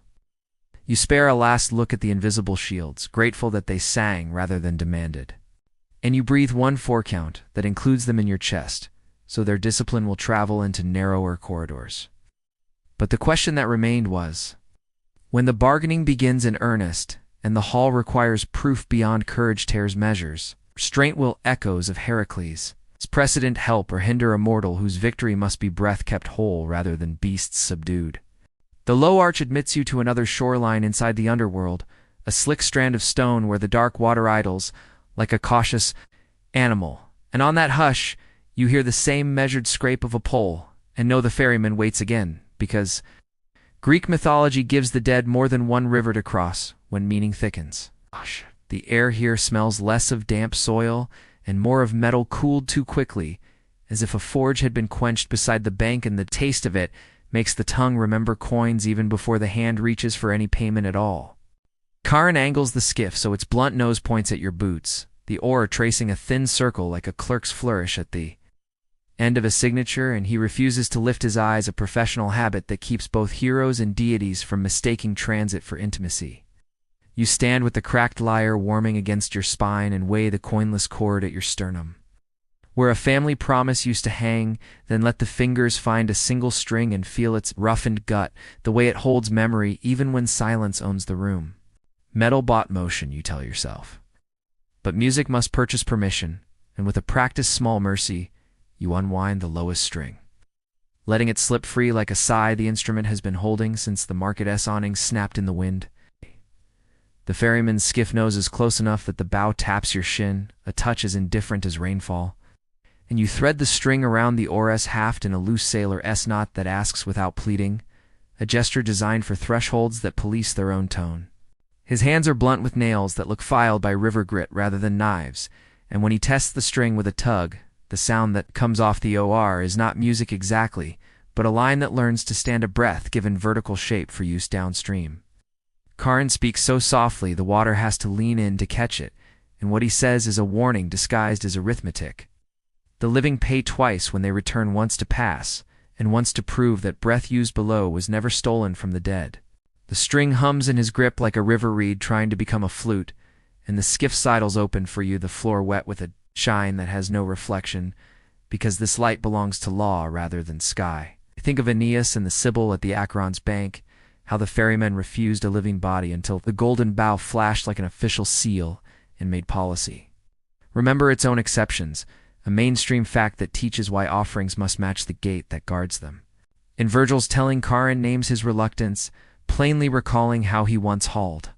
A: You spare a last look at the invisible shields, grateful that they sang rather than demanded. And you breathe one forecount that includes them in your chest, so their discipline will travel into narrower corridors. But the question that remained was, when the bargaining begins in earnest, and the hall requires proof beyond courage tears measures, restraint will echoes of Heracles. Does precedent help or hinder a mortal whose victory must be breath kept whole rather than beasts subdued? The low arch admits you to another shoreline inside the underworld, a slick strand of stone where the dark water idles, like a cautious animal. And on that hush, you hear the same measured scrape of a pole, and know the ferryman waits again, because Greek mythology gives the dead more than one river to cross when meaning thickens. The air here smells less of damp soil and more of metal cooled too quickly, as if a forge had been quenched beside the bank, and the taste of it makes the tongue remember coins even before the hand reaches for any payment at all. Charon angles the skiff so its blunt nose points at your boots, the oar tracing a thin circle like a clerk's flourish at the end of a signature, and he refuses to lift his eyes, a professional habit that keeps both heroes and deities from mistaking transit for intimacy. You stand with the cracked lyre warming against your spine and weigh the coinless cord at your sternum. Where a family promise used to hang, then let the fingers find a single string and feel its roughened gut, the way it holds memory even when silence owns the room. Metal bought motion, you tell yourself. But music must purchase permission, and with a practiced small mercy, you unwind the lowest string. Letting it slip free like a sigh the instrument has been holding since the Market S awning snapped in the wind. The ferryman's skiff noses close enough that the bow taps your shin, a touch as indifferent as rainfall, and you thread the string around the oar's haft in a loose sailor-s knot that asks without pleading, a gesture designed for thresholds that police their own tone. His hands are blunt with nails that look filed by river grit rather than knives, and when he tests the string with a tug, the sound that comes off the OR is not music exactly, but a line that learns to stand a breath given vertical shape for use downstream. Karin speaks so softly the water has to lean in to catch it, and what he says is a warning disguised as arithmetic. The living pay twice when they return once to pass, and once to prove that breath used below was never stolen from the dead. The string hums in his grip like a river reed trying to become a flute, and the skiff sidles open for you, the floor wet with a shine that has no reflection, because this light belongs to law rather than sky. Think of Aeneas and the Sibyl at the Acheron's bank, how the ferryman refused a living body until the golden bow flashed like an official seal and made policy. Remember its own exceptions, a mainstream fact that teaches why offerings must match the gate that guards them. In Virgil's telling, Charon names his reluctance, plainly recalling how he once hauled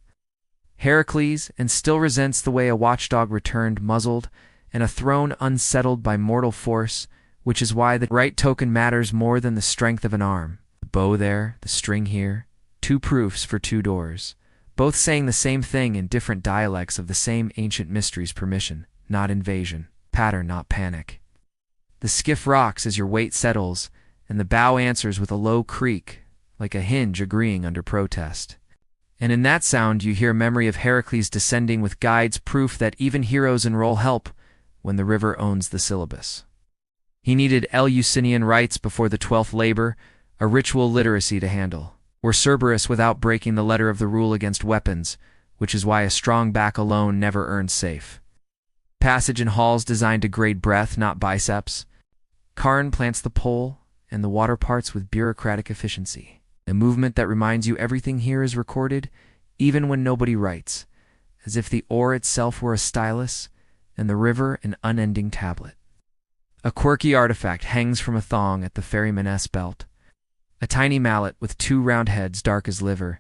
A: Heracles, and still resents the way a watchdog returned muzzled, and a throne unsettled by mortal force, which is why the right token matters more than the strength of an arm. The bow there, the string here, two proofs for two doors, both saying the same thing in different dialects of the same ancient mysteries: permission, not invasion, pattern, not panic. The skiff rocks as your weight settles, and the bow answers with a low creak, like a hinge agreeing under protest. And in that sound you hear memory of Heracles descending with guides, proof that even heroes enroll help when the river owns the syllabus. He needed Eleusinian rites before the 12th labor, a ritual literacy to handle, or Cerberus without breaking the letter of the rule against weapons, which is why a strong back alone never earns safe. Passage in halls designed to grade breath, not biceps. Charon plants the pole, and the water parts with bureaucratic efficiency. A movement that reminds you everything here is recorded, even when nobody writes, as if the oar itself were a stylus, and the river an unending tablet. A quirky artifact hangs from a thong at the ferryman's belt, a tiny mallet with two round heads dark as liver,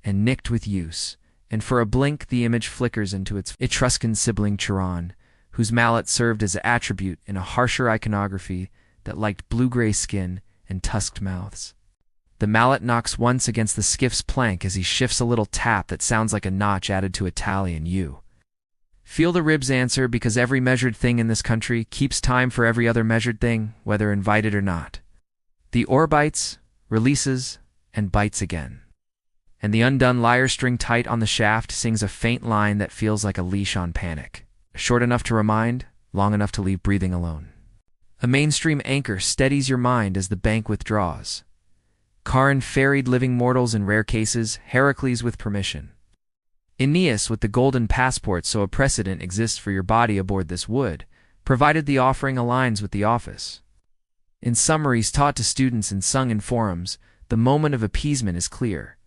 A: and nicked with use, and for a blink the image flickers into its Etruscan sibling Chiron, whose mallet served as attribute in a harsher iconography that liked blue-gray skin and tusked mouths. The mallet knocks once against the skiff's plank as he shifts a little tap that sounds like a notch added to a tally in U. Feel the ribs answer, because every measured thing in this country keeps time for every other measured thing, whether invited or not. The oar bites, releases, and bites again. And the undone lyre string tight on the shaft sings a faint line that feels like a leash on panic. Short enough to remind, long enough to leave breathing alone. A mainstream anchor steadies your mind as the bank withdraws. Charon ferried living mortals in rare cases, Heracles with permission. Aeneas with the golden passport, so a precedent exists for your body aboard this wood, provided the offering aligns with the office. In summaries taught to students and sung in forums, the moment of appeasement is clear.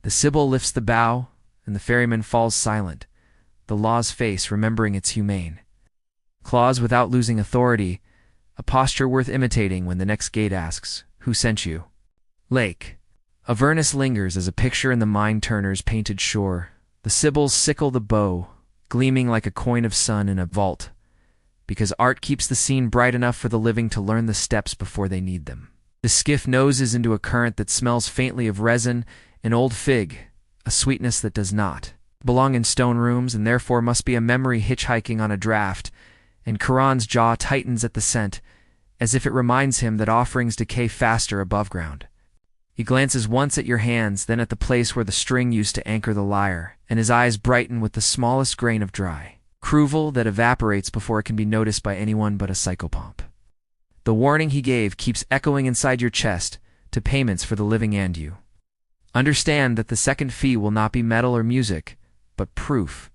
A: The Sibyl lifts the bow, and the ferryman falls silent, the law's face remembering it's humane. Clause without losing authority, a posture worth imitating when the next gate asks, "Who sent you?" Lake. Avernus lingers as a picture in the mind-turner's painted shore. The Sibyls sickle the bow, gleaming like a coin of sun in a vault, because art keeps the scene bright enough for the living to learn the steps before they need them. The skiff noses into a current that smells faintly of resin and old fig, a sweetness that does not belong in stone rooms and therefore must be a memory hitchhiking on a draft, and Charon's jaw tightens at the scent, as if it reminds him that offerings decay faster above ground. He glances once at your hands, then at the place where the string used to anchor the lyre, and his eyes brighten with the smallest grain of dry cruvel that evaporates before it can be noticed by anyone but a psychopomp. The warning he gave keeps echoing inside your chest to payments for the living and you. Understand that the second fee will not be metal or music, but proof,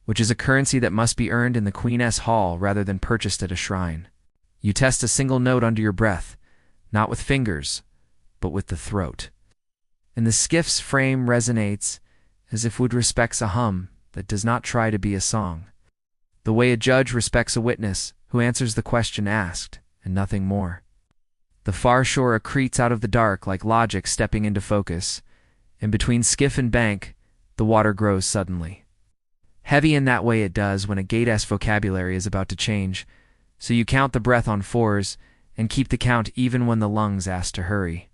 A: which is a currency that must be earned in the Queen's Hall rather than purchased at a shrine. You test a single note under your breath, not with fingers, but with the throat. And the skiff's frame resonates as if wood respects a hum that does not try to be a song. The way a judge respects a witness who answers the question asked, and nothing more. The far shore accretes out of the dark like logic stepping into focus, and between skiff and bank, the water grows suddenly. Heavy in that way it does when a gate's vocabulary is about to change, so you count the breath on fours and keep the count even when the lungs ask to hurry.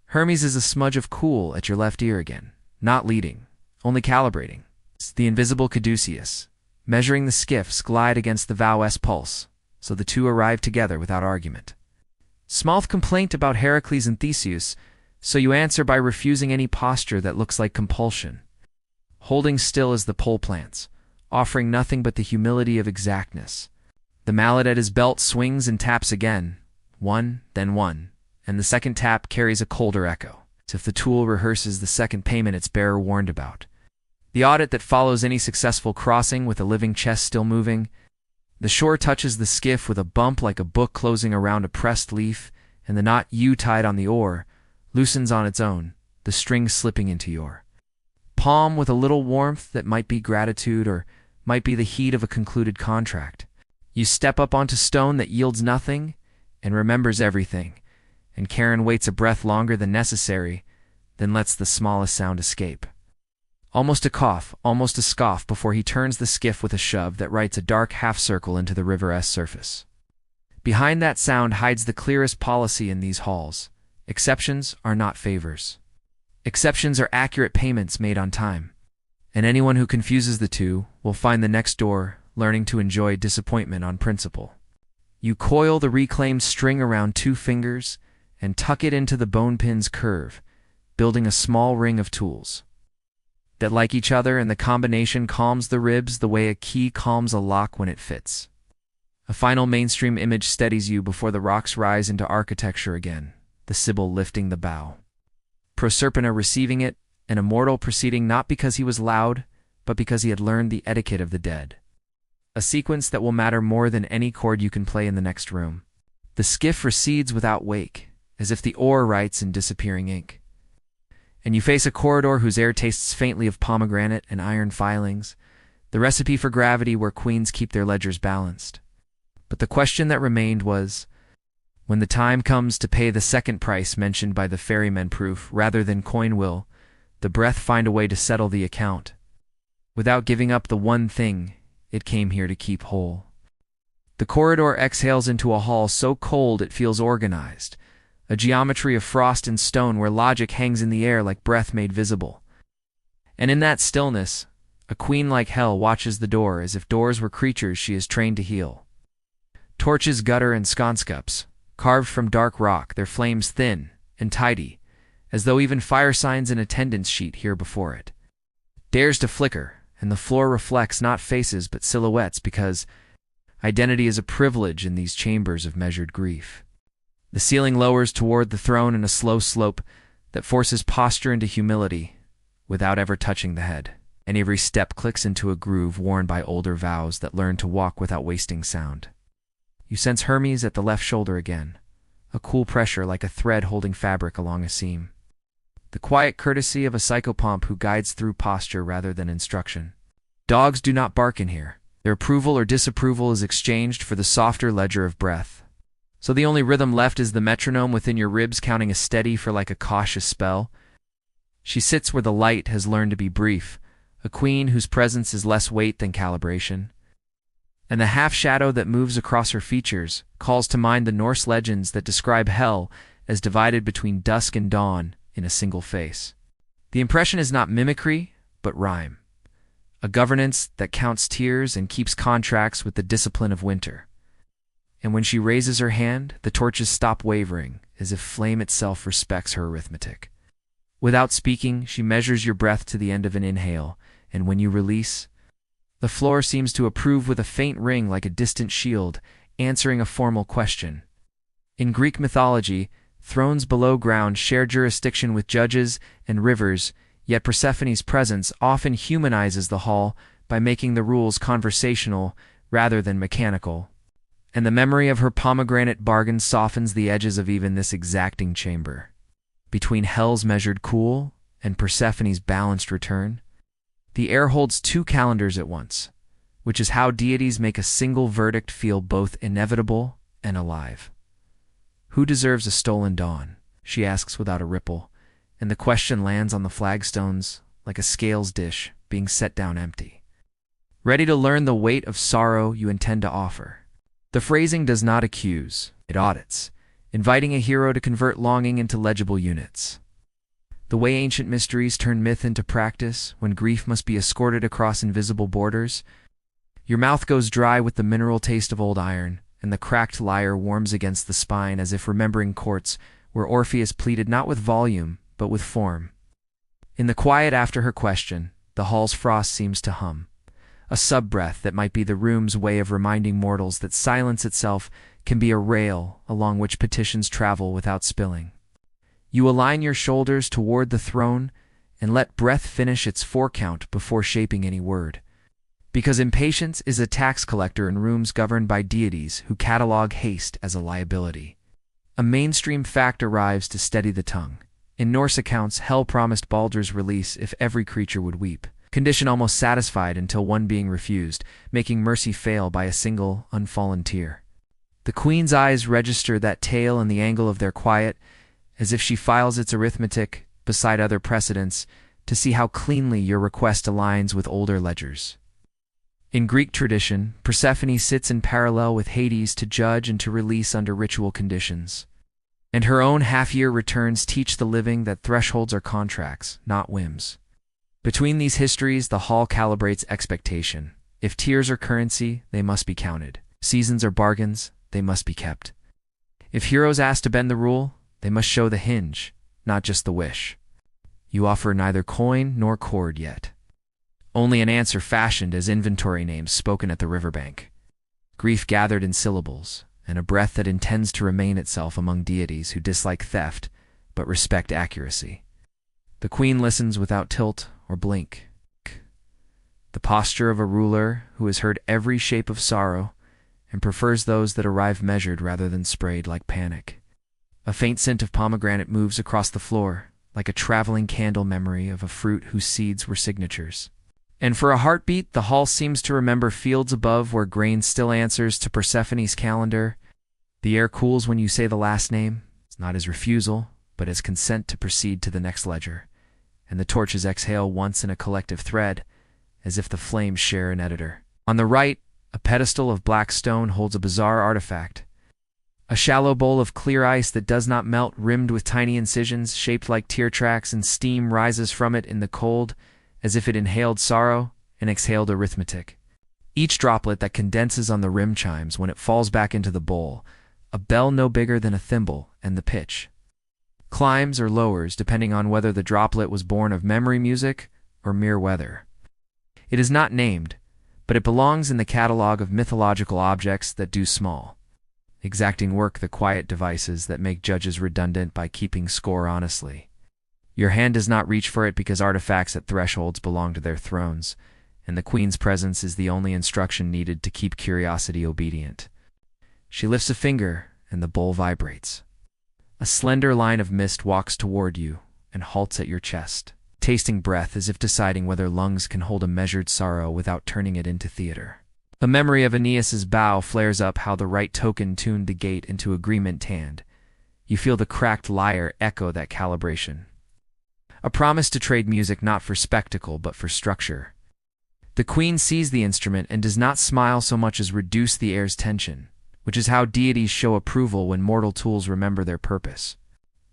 A: Hermes is a smudge of cool at your left ear again, not leading, only calibrating. It's the invisible caduceus, measuring the skiff's glide against the vow's pulse, so the two arrive together without argument. Small complaint about Heracles and Theseus, so you answer by refusing any posture that looks like compulsion. Holding still as the pole plants, offering nothing but the humility of exactness. The mallet at his belt swings and taps again, one, then one, and the second tap carries a colder echo, as if the tool rehearses the second payment its bearer warned about. The audit that follows any successful crossing with a living chest still moving. The shore touches the skiff with a bump like a book closing around a pressed leaf, and the knot you tied on the oar loosens on its own, the string slipping into your palm with a little warmth that might be gratitude or might be the heat of a concluded contract. You step up onto stone that yields nothing and remembers everything, and Karen waits a breath longer than necessary, then lets the smallest sound escape. Almost a cough, almost a scoff before he turns the skiff with a shove that writes a dark half-circle into the river's surface. Behind that sound hides the clearest policy in these halls. Exceptions are not favors. Exceptions are accurate payments made on time. And anyone who confuses the two will find the next door learning to enjoy disappointment on principle. You coil the reclaimed string around 2 fingers and tuck it into the bone pin's curve, building a small ring of tools that like each other, and the combination calms the ribs the way a key calms a lock when it fits. A final mainstream image steadies you before the rocks rise into architecture again, the Sibyl lifting the bow, Proserpina receiving it, an immortal proceeding not because he was loud, but because he had learned the etiquette of the dead. A sequence that will matter more than any chord you can play in the next room. The skiff recedes without wake, as if the oar writes in disappearing ink. And you face a corridor whose air tastes faintly of pomegranate and iron filings, the recipe for gravity where queens keep their ledgers balanced. But the question that remained was, when the time comes to pay the second price mentioned by the ferryman proof rather than coin, will the breath find a way to settle the account, without giving up the one thing it came here to keep whole? The corridor exhales into a hall so cold it feels organized, a geometry of frost and stone where logic hangs in the air like breath made visible. And in that stillness, a queen like hell watches the door as if doors were creatures she is trained to heal. Torches gutter and sconce cups, carved from dark rock, their flames thin and tidy, as though even fire signs and attendance sheet here before it dares to flicker, and the floor reflects not faces but silhouettes, because identity is a privilege in these chambers of measured grief. The ceiling lowers toward the throne in a slow slope that forces posture into humility without ever touching the head, and every step clicks into a groove worn by older vows that learn to walk without wasting sound. You sense Hermes at the left shoulder again, a cool pressure like a thread holding fabric along a seam. The quiet courtesy of a psychopomp who guides through posture rather than instruction. Dogs do not bark in here. Their approval or disapproval is exchanged for the softer ledger of breath. So the only rhythm left is the metronome within your ribs counting a steady for like a cautious spell. She sits where the light has learned to be brief, a queen whose presence is less weight than calibration. And the half-shadow that moves across her features calls to mind the Norse legends that describe hell as divided between dusk and dawn in a single face. The impression is not mimicry, but rhyme. A governance that counts tears and keeps contracts with the discipline of winter. And when she raises her hand, the torches stop wavering, as if flame itself respects her arithmetic. Without speaking, she measures your breath to the end of an inhale, and when you release, the floor seems to approve with a faint ring like a distant shield, answering a formal question. In Greek mythology, thrones below ground share jurisdiction with judges and rivers, yet Persephone's presence often humanizes the hall by making the rules conversational rather than mechanical. And the memory of her pomegranate bargain softens the edges of even this exacting chamber. Between hell's measured cool and Persephone's balanced return, the air holds 2 calendars at once, which is how deities make a single verdict feel both inevitable and alive. Who deserves a stolen dawn? She asks without a ripple, and the question lands on the flagstones like a scales dish being set down empty, ready to learn the weight of sorrow you intend to offer. The phrasing does not accuse, it audits, inviting a hero to convert longing into legible units. The way ancient mysteries turn myth into practice, when grief must be escorted across invisible borders, your mouth goes dry with the mineral taste of old iron, and the cracked lyre warms against the spine as if remembering courts where Orpheus pleaded not with volume, but with form. In the quiet after her question, the hall's frost seems to hum, a sub-breath that might be the room's way of reminding mortals that silence itself can be a rail along which petitions travel without spilling. You align your shoulders toward the throne and let breath finish its four-count before shaping any word. Because impatience is a tax collector in rooms governed by deities who catalog haste as a liability. A mainstream fact arrives to steady the tongue. In Norse accounts, hell promised Baldur's release if every creature would weep. Condition almost satisfied until one being refused, making mercy fail by a single, unfallen tear. The queen's eyes register that tale in the angle of their quiet, as if she files its arithmetic beside other precedents to see how cleanly your request aligns with older ledgers. In Greek tradition, Persephone sits in parallel with Hades to judge and to release under ritual conditions. And her own half-year returns teach the living that thresholds are contracts, not whims. Between these histories, the hall calibrates expectation. If tears are currency, they must be counted. Seasons are bargains, they must be kept. If heroes ask to bend the rule, they must show the hinge, not just the wish. You offer neither coin nor cord yet. Only an answer fashioned as inventory names spoken at the riverbank. Grief gathered in syllables, and a breath that intends to remain itself among deities who dislike theft but respect accuracy. The queen listens without tilt or blink. The posture of a ruler who has heard every shape of sorrow and prefers those that arrive measured rather than sprayed like panic. A faint scent of pomegranate moves across the floor, like a traveling candle memory of a fruit whose seeds were signatures. And for a heartbeat, the hall seems to remember fields above where grain still answers to Persephone's calendar. The air cools when you say the last name, not as refusal, but as consent to proceed to the next ledger. And the torches exhale once in a collective thread, as if the flames share an editor. On the right, a pedestal of black stone holds a bizarre artifact. A shallow bowl of clear ice that does not melt, rimmed with tiny incisions shaped like tear tracks, and steam rises from it in the cold, as if it inhaled sorrow and exhaled arithmetic. Each droplet that condenses on the rim chimes when it falls back into the bowl, a bell no bigger than a thimble, and the pitch climbs or lowers depending on whether the droplet was born of memory music or mere weather. It is not named, but it belongs in the catalog of mythological objects that do small, exacting work, the quiet devices that make judges redundant by keeping score honestly. Your hand does not reach for it because artifacts at thresholds belong to their thrones, and the queen's presence is the only instruction needed to keep curiosity obedient. She lifts a finger, and the bowl vibrates. A slender line of mist walks toward you and halts at your chest, tasting breath as if deciding whether lungs can hold a measured sorrow without turning it into theater. The memory of Aeneas's bow flares up, how the right token tuned the gate into agreement hand. You feel the cracked lyre echo that calibration. A promise to trade music not for spectacle but for structure. The queen sees the instrument and does not smile so much as reduce the air's tension, which is how deities show approval when mortal tools remember their purpose.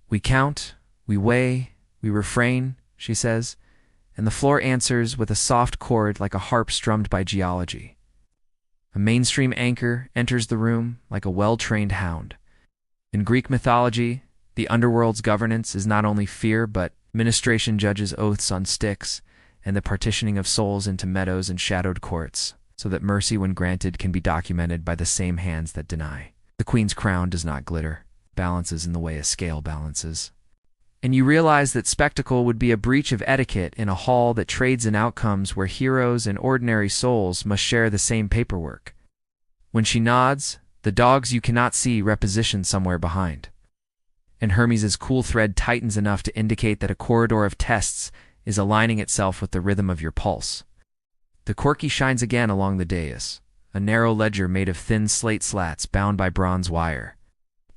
A: We count, we weigh, we refrain, she says, and the floor answers with a soft chord like a harp strummed by geology. A mainstream anchor enters the room like a well-trained hound. In Greek mythology, the underworld's governance is not only fear but ministration, judges oaths on sticks, and the partitioning of souls into meadows and shadowed courts, so that mercy, when granted, can be documented by the same hands that deny. The queen's crown does not glitter, balances in the way a scale balances. And you realize that spectacle would be a breach of etiquette in a hall that trades in outcomes where heroes and ordinary souls must share the same paperwork. When she nods, the dogs you cannot see reposition somewhere behind. And Hermes' cool thread tightens enough to indicate that a corridor of tests is aligning itself with the rhythm of your pulse. The corky shines again along the dais, a narrow ledger made of thin slate slats bound by bronze wire,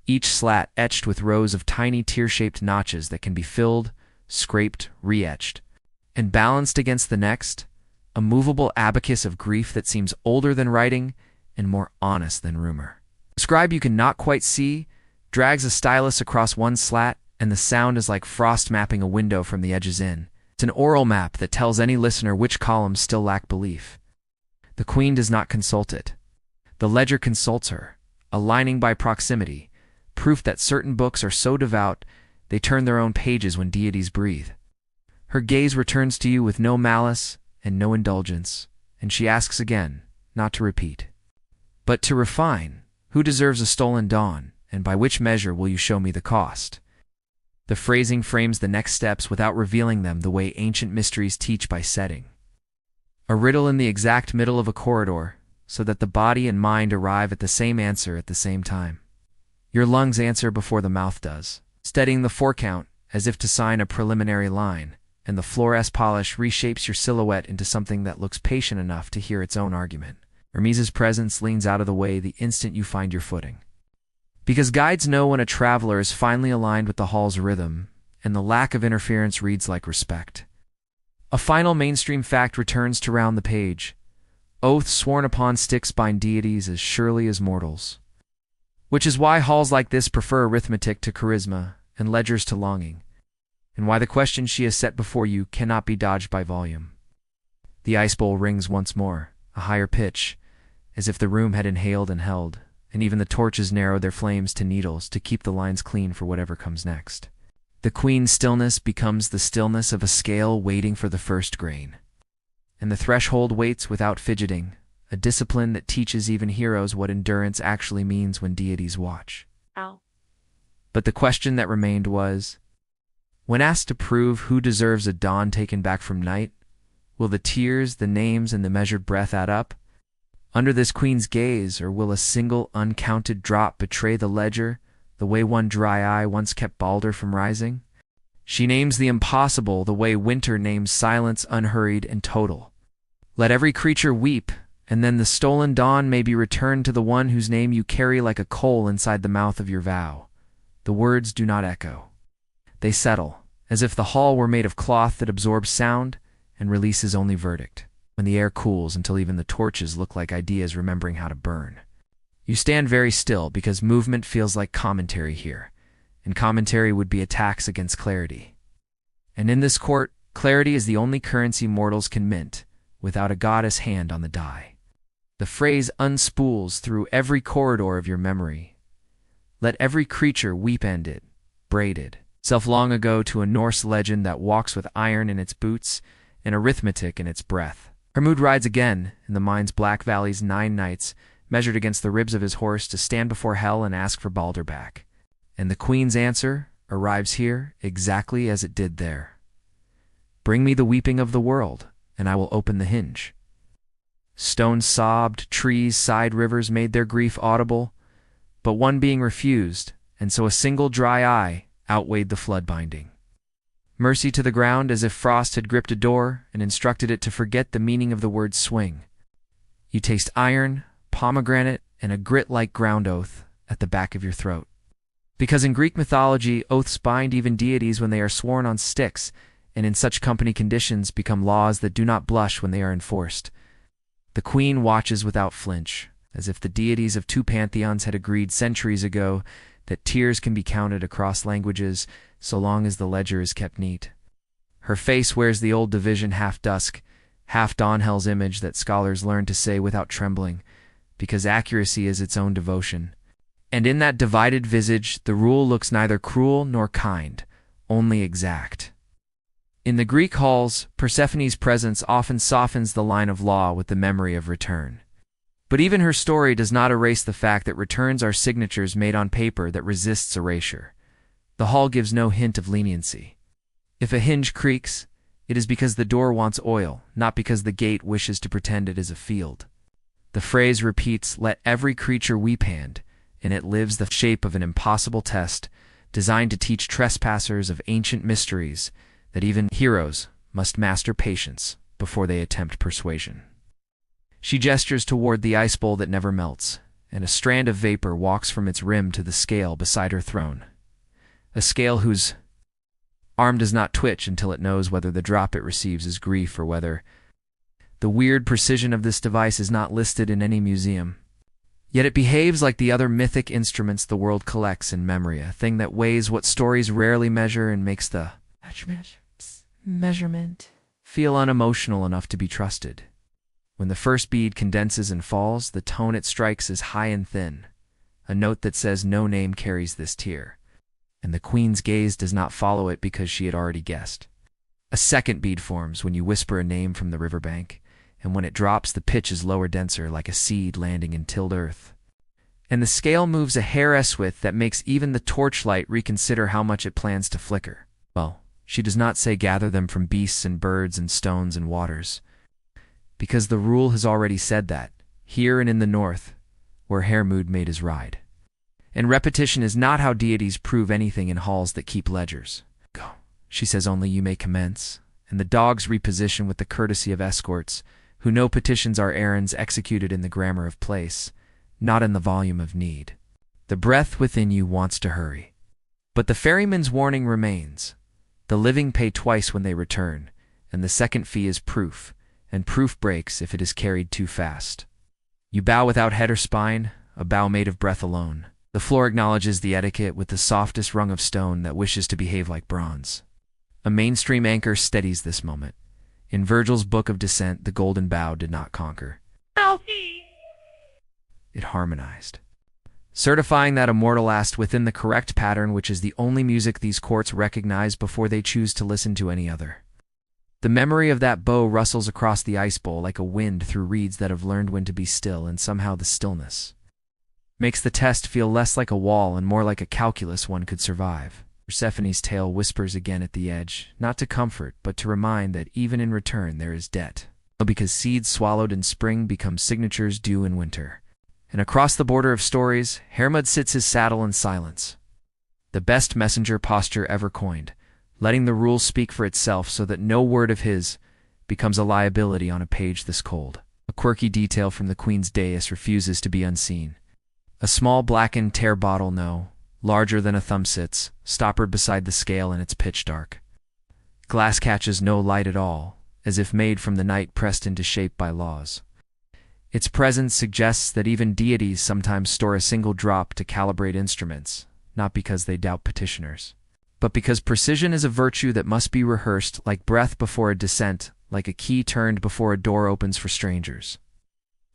A: each slat etched with rows of tiny tear-shaped notches that can be filled, scraped, re-etched. And balanced against the next, a movable abacus of grief that seems older than writing and more honest than rumor. The scribe you cannot quite see drags a stylus across one slat, and the sound is like frost mapping a window from the edges in. It's an oral map that tells any listener which columns still lack belief. The queen does not consult it. The ledger consults her, aligning by proximity, proof that certain books are so devout they turn their own pages when deities breathe. Her gaze returns to you with no malice and no indulgence, and she asks again, not to repeat, but to refine, who deserves a stolen dawn, and by which measure will you show me the cost? The phrasing frames the next steps without revealing them the way ancient mysteries teach by setting. A riddle in the exact middle of a corridor, so that the body and mind arrive at the same answer at the same time. Your lungs answer before the mouth does, steadying the four-count as if to sign a preliminary line, and the floor-s polish reshapes your silhouette into something that looks patient enough to hear its own argument. Hermes's presence leans out of the way the instant you find your footing. Because guides know when a traveler is finally aligned with the hall's rhythm, and the lack of interference reads like respect. A final mainstream fact returns to round the page. Oaths sworn upon sticks bind deities as surely as mortals. Which is why halls like this prefer arithmetic to charisma, and ledgers to longing, and why the question she has set before you cannot be dodged by volume. The ice bowl rings once more, a higher pitch, as if the room had inhaled and held, and even the torches narrow their flames to needles to keep the lines clean for whatever comes next. The queen's stillness becomes the stillness of a scale waiting for the first grain. And the threshold waits without fidgeting, a discipline that teaches even heroes what endurance actually means when deities watch.
B: Ow.
A: But the question that remained was, when asked to prove who deserves a dawn taken back from night, will the tears, the names, and the measured breath add up under this queen's gaze, or will a single uncounted drop betray the ledger, the way one dry eye once kept Balder from rising? She names the impossible the way winter names silence unhurried and total. Let every creature weep, and then the stolen dawn may be returned to the one whose name you carry like a coal inside the mouth of your vow. The words do not echo. They settle, as if the hall were made of cloth that absorbs sound and releases only verdict, when the air cools until even the torches look like ideas remembering how to burn. You stand very still because movement feels like commentary here, and commentary would be a tax against clarity. And in this court, clarity is the only currency mortals can mint, without a goddess hand on the die. The phrase unspools through every corridor of your memory. Let every creature weep ended, braided, self long ago to a Norse legend that walks with iron in its boots and arithmetic in its breath. Her mood rides again in the mind's Black Valley's 9 nights, measured against the ribs of his horse to stand before hell and ask for Balder back. And the queen's answer arrives here exactly as it did there. Bring me the weeping of the world, and I will open the hinge. Stones sobbed, trees sighed, rivers made their grief audible, but one being refused, and so a single dry eye outweighed the flood binding. Mercy to the ground, as if frost had gripped a door and instructed it to forget the meaning of the word swing. You taste iron, pomegranate, and a grit-like ground oath at the back of your throat. Because in Greek mythology, oaths bind even deities when they are sworn on sticks, and in such company conditions become laws that do not blush when they are enforced. The queen watches without flinch, as if the deities of 2 pantheons had agreed centuries ago that tears can be counted across languages so long as the ledger is kept neat. Her face wears the old division half-dusk, half-dawn hell's image that scholars learn to say without trembling, because accuracy is its own devotion. And in that divided visage, the rule looks neither cruel nor kind, only exact. In the Greek halls, Persephone's presence often softens the line of law with the memory of return. But even her story does not erase the fact that returns are signatures made on paper that resists erasure. The hall gives no hint of leniency. If a hinge creaks, it is because the door wants oil, not because the gate wishes to pretend it is a field. The phrase repeats, "Let every creature weep," and it lives the shape of an impossible test, designed to teach trespassers of ancient mysteries that even heroes must master patience before they attempt persuasion. She gestures toward the ice bowl that never melts, and a strand of vapor walks from its rim to the scale beside her throne. A scale whose Arm does not twitch until it knows whether the drop it receives is grief or whether. The weird precision of this device is not listed in any museum. Yet it behaves like the other mythic instruments the world collects in memory, a thing that weighs what stories rarely measure and makes the measurement feel unemotional enough to be trusted. When the first bead condenses and falls, the tone it strikes is high and thin, a note that says no name carries this tier, and the queen's gaze does not follow it because she had already guessed. A second bead forms when you whisper a name from the riverbank, and when it drops, the pitch is lower, denser, like a seed landing in tilled earth. And the scale moves a hair's width that makes even the torchlight reconsider how much it plans to flicker. Well, she does not say gather them from beasts and birds and stones and waters, because the rule has already said that, here and in the north, where Hermod made his ride. And repetition is not how deities prove anything in halls that keep ledgers. Go, she says, only you may commence, and the dogs reposition with the courtesy of escorts, who know petitions are errands executed in the grammar of place, not in the volume of need. The breath within you wants to hurry. But the ferryman's warning remains. The living pay twice when they return, and the second fee is proof, and proof breaks if it is carried too fast. You bow without head or spine, a bow made of breath alone. The floor acknowledges the etiquette with the softest rung of stone that wishes to behave like bronze. A mainstream anchor steadies this moment. In Virgil's Book of Descent, the golden bow did not conquer. It harmonized, certifying that a mortal asked within the correct pattern, which is the only music these courts recognize before they choose to listen to any other. The memory of that bow rustles across the ice bowl like a wind through reeds that have learned when to be still, and somehow the stillness makes the test feel less like a wall and more like a calculus one could survive. Persephone's tale whispers again at the edge, not to comfort, but to remind that even in return there is debt. Because seeds swallowed in spring become signatures due in winter. And across the border of stories, Hermod sits his saddle in silence. The best messenger posture ever coined, letting the rule speak for itself so that no word of his becomes a liability on a page this cold. A quirky detail from the queen's dais refuses to be unseen. A small blackened tear bottle, larger than a thumb, sits, stoppered beside the scale, and it's pitch dark. Glass catches no light at all, as if made from the night pressed into shape by laws. Its presence suggests that even deities sometimes store a single drop to calibrate instruments, not because they doubt petitioners, but because precision is a virtue that must be rehearsed, like breath before a descent, like a key turned before a door opens for strangers.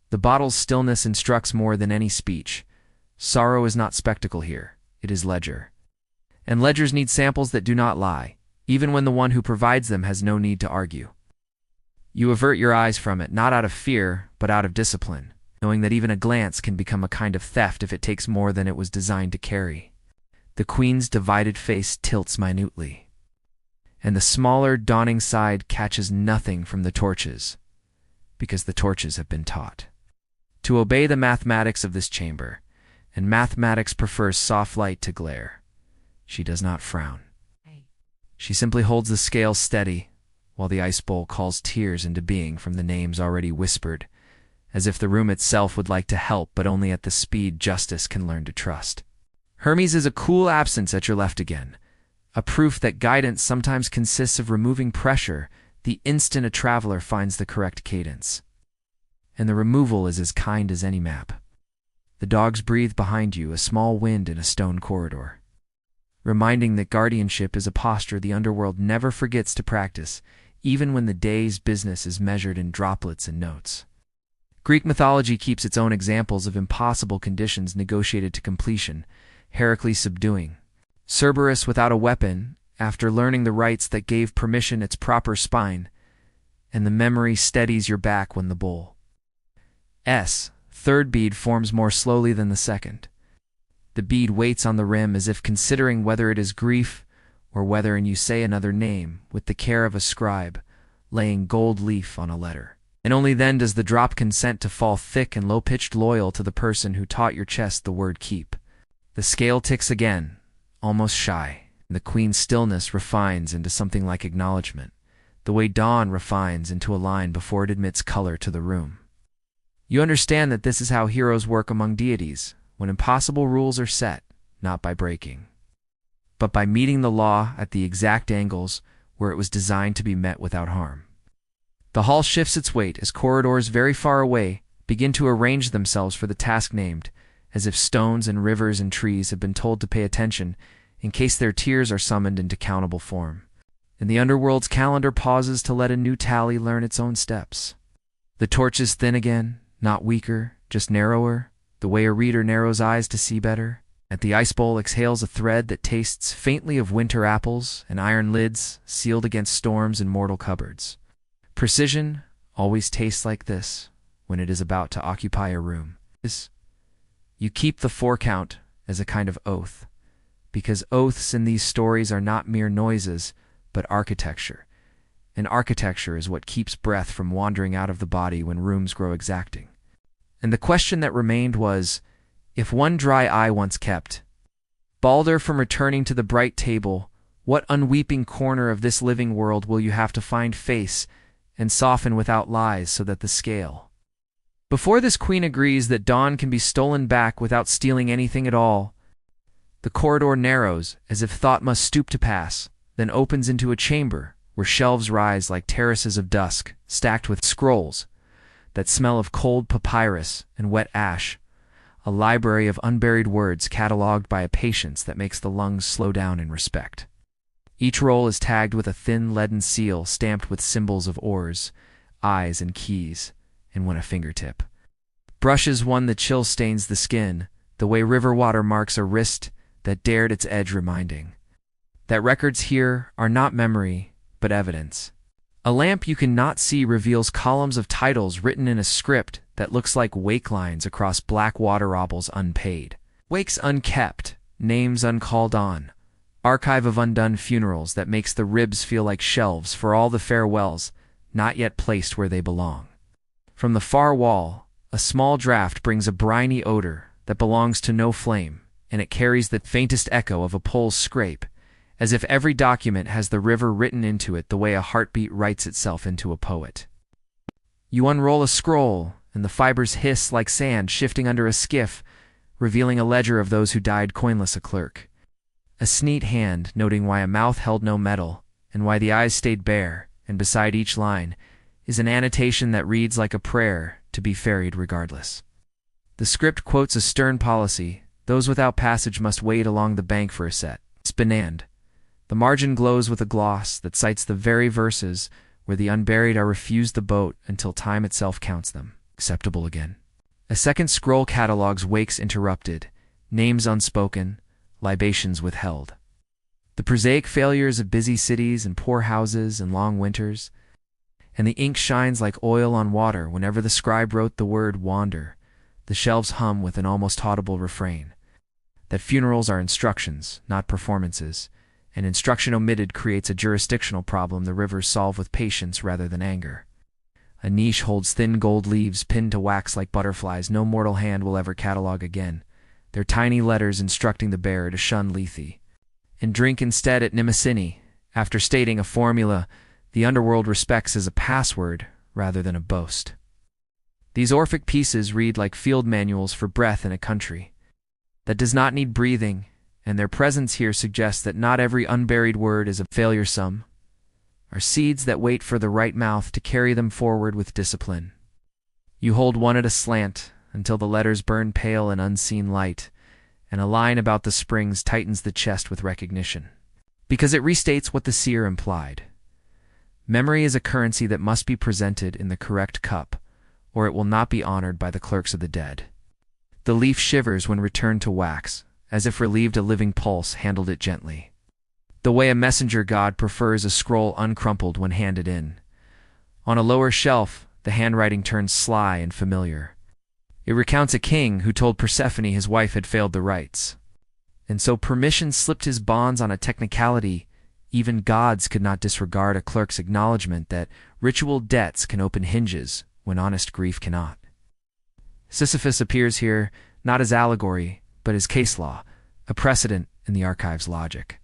A: The bottle's stillness instructs more than any speech. Sorrow is not spectacle here, it is ledger. And ledgers need samples that do not lie, even when the one who provides them has no need to argue. You avert your eyes from it, not out of fear, but out of discipline, knowing that even a glance can become a kind of theft if it takes more than it was designed to carry. The queen's divided face tilts minutely, and the smaller, dawning side catches nothing from the torches, because the torches have been taught to obey the mathematics of this chamber, and mathematics prefers soft light to glare. She does not frown. She simply holds the scale steady, while the ice bowl calls tears into being from the names already whispered, as if the room itself would like to help, but only at the speed justice can learn to trust. Hermes is a cool absence at your left again, a proof that guidance sometimes consists of removing pressure the instant a traveler finds the correct cadence. And the removal is as kind as any map. The dogs breathe behind you, a small wind in a stone corridor, reminding that guardianship is a posture the underworld never forgets to practice, even when the day's business is measured in droplets and notes. Greek mythology keeps its own examples of impossible conditions negotiated to completion, Heracles subduing Cerberus without a weapon, after learning the rites that gave permission its proper spine, and the memory steadies your back when the bull's third bead forms more slowly than the second. The bead waits on the rim as if considering whether it is grief or whether, and you say another name with the care of a scribe, laying gold leaf on a letter. And only then does the drop consent to fall thick and low-pitched, loyal to the person who taught your chest the word keep. The scale ticks again, almost shy, and the queen's stillness refines into something like acknowledgement, the way dawn refines into a line before it admits color to the room. You understand that this is how heroes work among deities, when impossible rules are set, not by breaking but by meeting the law at the exact angles where it was designed to be met without harm. The hall shifts its weight as corridors very far away begin to arrange themselves for the task named, as if stones and rivers and trees have been told to pay attention in case their tears are summoned into countable form. And the underworld's calendar pauses to let a new tally learn its own steps. The torch is thin again, not weaker, just narrower, the way a reader narrows eyes to see better. At the ice bowl exhales a thread that tastes faintly of winter apples and iron lids sealed against storms in mortal cupboards. Precision always tastes like this when it is about to occupy a room. You keep the 4 count as a kind of oath, because oaths in these stories are not mere noises, but architecture. And architecture is what keeps breath from wandering out of the body when rooms grow exacting. And the question that remained was, if one dry eye once kept Balder from returning to the bright table, what unweeping corner of this living world will you have to find face and soften without lies so that the scale? Before this queen agrees that dawn can be stolen back without stealing anything at all, the corridor narrows as if thought must stoop to pass, then opens into a chamber where shelves rise like terraces of dusk, stacked with scrolls that smell of cold papyrus and wet ash, a library of unburied words catalogued by a patience that makes the lungs slow down in respect. Each roll is tagged with a thin leaden seal stamped with symbols of oars, eyes, and keys, and one a fingertip. Brushes one the chill stains the skin, the way river water marks a wrist that dared its edge reminding that records here are not memory, but evidence. A lamp you cannot see reveals columns of titles written in a script that looks like wake lines across black water obbles unpaid. Wakes unkept, names uncalled on, archive of undone funerals that makes the ribs feel like shelves for all the farewells not yet placed where they belong. From the far wall, a small draught brings a briny odor that belongs to no flame, and it carries the faintest echo of a pole's scrape, as if every document has the river written into it the way a heartbeat writes itself into a poet. You unroll a scroll, and the fibers hiss like sand shifting under a skiff, revealing a ledger of those who died coinless a clerk. A sneat hand noting why a mouth held no metal, and why the eyes stayed bare, and beside each line is an annotation that reads like a prayer to be ferried regardless. The script quotes a stern policy: those without passage must wade along the bank for a set. Spinand. The margin glows with a gloss that cites the very verses where the unburied are refused the boat until time itself counts them acceptable again. A second scroll catalogues wakes interrupted, names unspoken, libations withheld. The prosaic failures of busy cities and poor houses and long winters, and the ink shines like oil on water whenever the scribe wrote the word wander. The shelves hum with an almost audible refrain that funerals are instructions, not performances, and instruction omitted creates a jurisdictional problem the rivers solve with patience rather than anger. A niche holds thin gold leaves pinned to wax like butterflies no mortal hand will ever catalogue again, their tiny letters instructing the bearer to shun Lethe and drink instead at Nimicini, after stating a formula the underworld respects as a password rather than a boast. These Orphic pieces read like field manuals for breath in a country that does not need breathing, and their presence here suggests that not every unburied word is a failure. Some are seeds that wait for the right mouth to carry them forward with discipline. You hold one at a slant until the letters burn pale in unseen light, and a line about the springs tightens the chest with recognition, because it restates what the seer implied. Memory is a currency that must be presented in the correct cup, or it will not be honored by the clerks of the dead. The leaf shivers when returned to wax, as if relieved a living pulse handled it gently. The way a messenger god prefers a scroll uncrumpled when handed in. On a lower shelf, the handwriting turns sly and familiar. It recounts a king who told Persephone his wife had failed the rites. And so permission slipped his bonds on a technicality. Even gods could not disregard a clerk's acknowledgement that ritual debts can open hinges when honest grief cannot. Sisyphus appears here not as allegory, but as case law, a precedent in the archive's logic.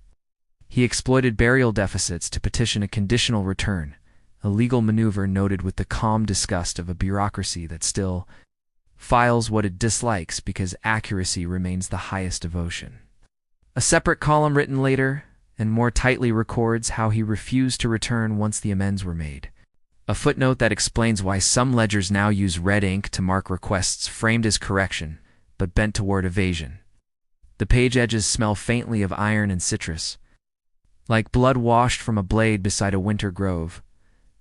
A: He exploited burial deficits to petition a conditional return, a legal maneuver noted with the calm disgust of a bureaucracy that still files what it dislikes because accuracy remains the highest devotion. A separate column written later and more tightly records how he refused to return once the amends were made. A footnote that explains why some ledgers now use red ink to mark requests framed as correction, but bent toward evasion. The page edges smell faintly of iron and citrus. Like blood washed from a blade beside a winter grove,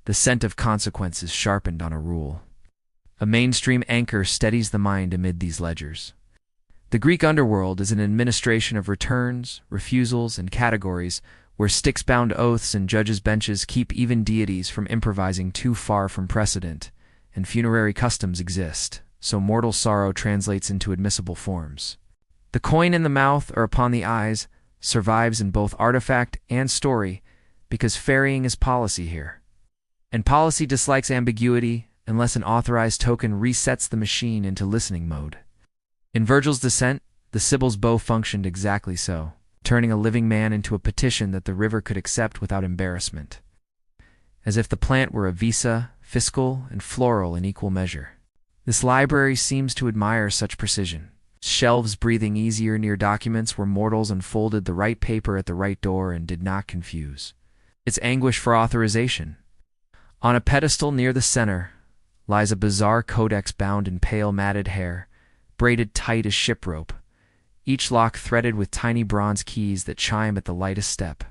A: the scent of consequences sharpened on a rule. A mainstream anchor steadies the mind amid these ledgers. The Greek underworld is an administration of returns, refusals, and categories where Styx-bound oaths and judges' benches keep even deities from improvising too far from precedent, and funerary customs exist, so mortal sorrow translates into admissible forms. The coin in the mouth or upon the eyes survives in both artifact and story because ferrying is policy here. And policy dislikes ambiguity unless an authorized token resets the machine into listening mode. In Virgil's Descent, the Sibyl's bow functioned exactly so, turning a living man into a petition that the river could accept without embarrassment. As if the plant were a visa, fiscal, and floral in equal measure. This library seems to admire such precision. Shelves breathing easier near documents where mortals unfolded the right paper at the right door and did not confuse. Its anguish for authorization. On a pedestal near the center lies a bizarre codex bound in pale matted hair, braided tight as ship rope, each lock threaded with tiny bronze keys that chime at the lightest step.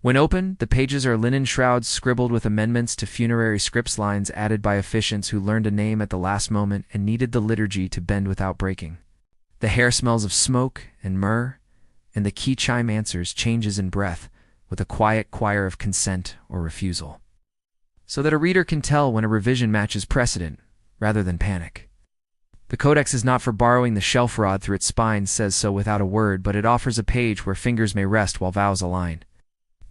A: When opened, the pages are linen shrouds scribbled with amendments to funerary scripts, lines added by officiants who learned a name at the last moment and needed the liturgy to bend without breaking. The hair smells of smoke and myrrh, and the key chime answers changes in breath with a quiet choir of consent or refusal, so that a reader can tell when a revision matches precedent, rather than panic. The codex is not for borrowing. The shelf rod through its spine says so without a word, but it offers a page where fingers may rest while vows align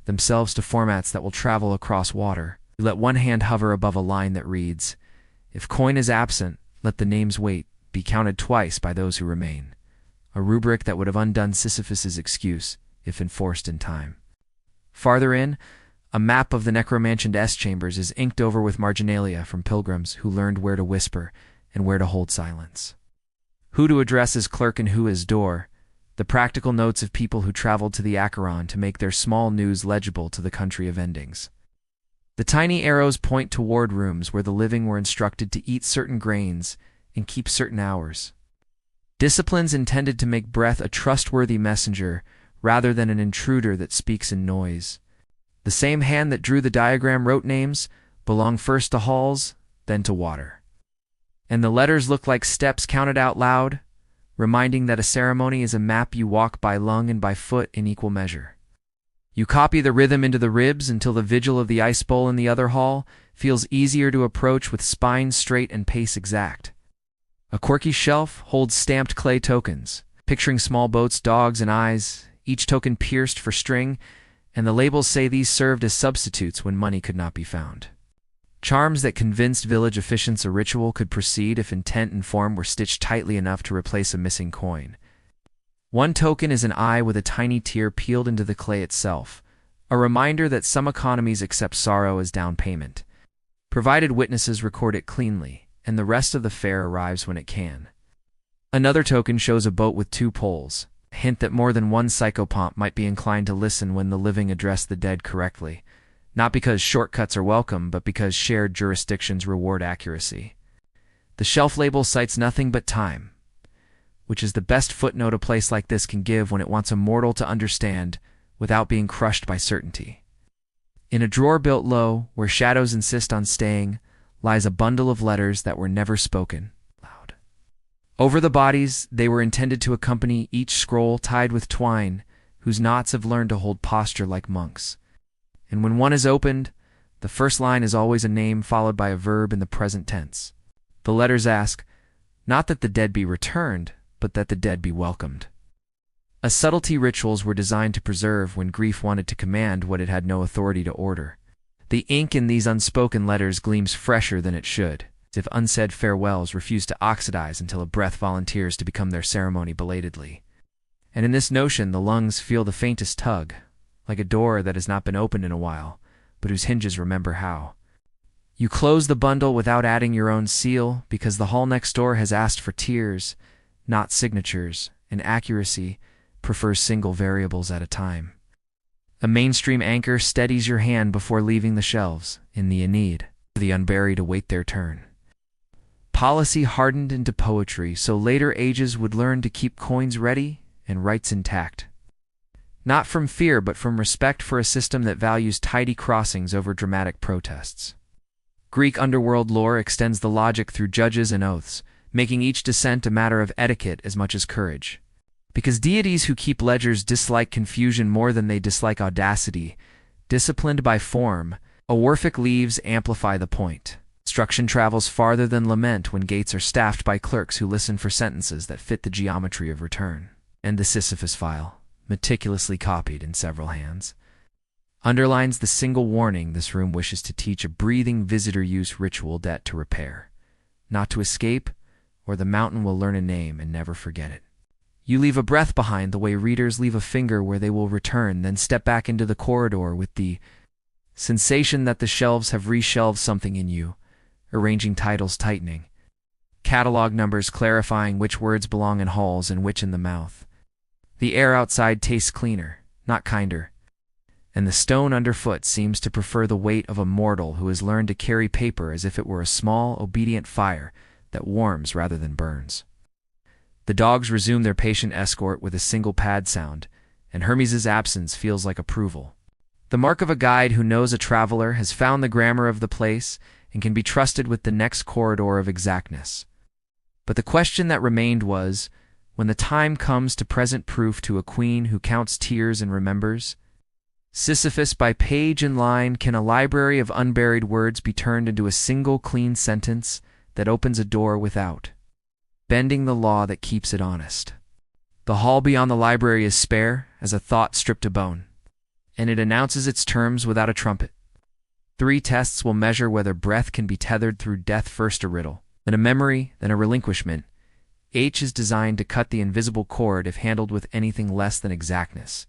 A: themselves to formats that will travel across water. You let one hand hover above a line that reads, "If coin is absent, let the name's weight be counted twice by those who remain," a rubric that would have undone Sisyphus's excuse if enforced in time. Farther in, a map of the necromantioned S-chambers is inked over with marginalia from pilgrims who learned where to whisper and where to hold silence. Who to address as clerk and who as door, the practical notes of people who traveled to the Acheron to make their small news legible to the country of endings. The tiny arrows point toward rooms where the living were instructed to eat certain grains and keep certain hours. Disciplines intended to make breath a trustworthy messenger rather than an intruder that speaks in noise. The same hand that drew the diagram wrote names belong first to halls, then to water. And the letters look like steps counted out loud, reminding that a ceremony is a map you walk by lung and by foot in equal measure. You copy the rhythm into the ribs until the vigil of the ice bowl in the other hall feels easier to approach with spine straight and pace exact. A quirky shelf holds stamped clay tokens, picturing small boats, dogs, and eyes, each token pierced for string, and the labels say these served as substitutes when money could not be found. Charms that convinced village officiants a ritual could proceed if intent and form were stitched tightly enough to replace a missing coin. One token is an eye with a tiny tear peeled into the clay itself, a reminder that some economies accept sorrow as down payment, provided witnesses record it cleanly, and the rest of the fare arrives when it can. Another token shows a boat with two poles, a hint that more than one psychopomp might be inclined to listen when the living address the dead correctly, not because shortcuts are welcome, but because shared jurisdictions reward accuracy. The shelf label cites nothing but time, which is the best footnote a place like this can give when it wants a mortal to understand without being crushed by certainty. In a drawer built low, where shadows insist on staying, lies a bundle of letters that were never spoken loud. Over the bodies, they were intended to accompany each scroll tied with twine, whose knots have learned to hold posture like monks. And when one is opened, the first line is always a name followed by a verb in the present tense. The letters ask, not that the dead be returned, but that the dead be welcomed. A subtlety rituals were designed to preserve when grief wanted to command what it had no authority to order. The ink in these unspoken letters gleams fresher than it should, as if unsaid farewells refuse to oxidize until a breath volunteers to become their ceremony belatedly. And in this notion, the lungs feel the faintest tug, like a door that has not been opened in a while, but whose hinges remember how. You close the bundle without adding your own seal, because the hall next door has asked for tears, not signatures, and accuracy, prefers single variables at a time. A mainstream anchor steadies your hand before leaving the shelves. In the Aeneid, the unburied await their turn. Policy hardened into poetry, so later ages would learn to keep coins ready and rights intact. Not from fear, but from respect for a system that values tidy crossings over dramatic protests. Greek underworld lore extends the logic through judges and oaths, making each dissent a matter of etiquette as much as courage. Because deities who keep ledgers dislike confusion more than they dislike audacity, disciplined by form, Orphic leaves amplify the point. Instruction travels farther than lament when gates are staffed by clerks who listen for sentences that fit the geometry of return. And the Sisyphus file, meticulously copied in several hands, underlines the single warning this room wishes to teach: a breathing visitor use ritual debt to repair, not to escape, or the mountain will learn a name and never forget it. You leave a breath behind the way readers leave a finger where they will return, then step back into the corridor with the sensation that the shelves have reshelved something in you, arranging titles tightening, catalog numbers clarifying which words belong in halls and which in the mouth. The air outside tastes cleaner, not kinder, and the stone underfoot seems to prefer the weight of a mortal who has learned to carry paper as if it were a small, obedient fire that warms rather than burns. The dogs resume their patient escort with a single pad sound, and Hermes' absence feels like approval. The mark of a guide who knows a traveler, has found the grammar of the place, and can be trusted with the next corridor of exactness. But the question that remained was, when the time comes to present proof to a queen who counts tears and remembers, Sisyphus, by page and line, can a library of unburied words be turned into a single clean sentence that opens a door without, bending the law that keeps it honest? The hall beyond the library is spare as a thought stripped to bone, and it announces its terms without a trumpet. 3 tests will measure whether breath can be tethered through death: first a riddle, then a memory, then a relinquishment. H is designed to cut the invisible cord if handled with anything less than exactness.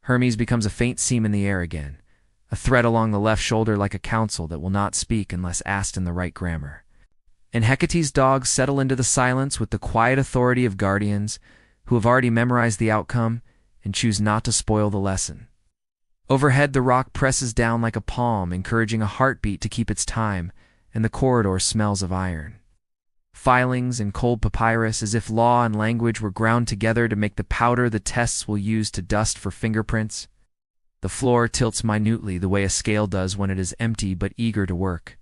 A: Hermes becomes a faint seam in the air again, a thread along the left shoulder like a counsel that will not speak unless asked in the right grammar. And Hecate's dogs settle into the silence with the quiet authority of guardians who have already memorized the outcome and choose not to spoil the lesson. Overhead, the rock presses down like a palm, encouraging a heartbeat to keep its time, and the corridor smells of iron. Filings and cold papyrus, as if law and language were ground together to make the powder the tests will use to dust for fingerprints. The floor tilts minutely the way a scale does when it is empty but eager to work.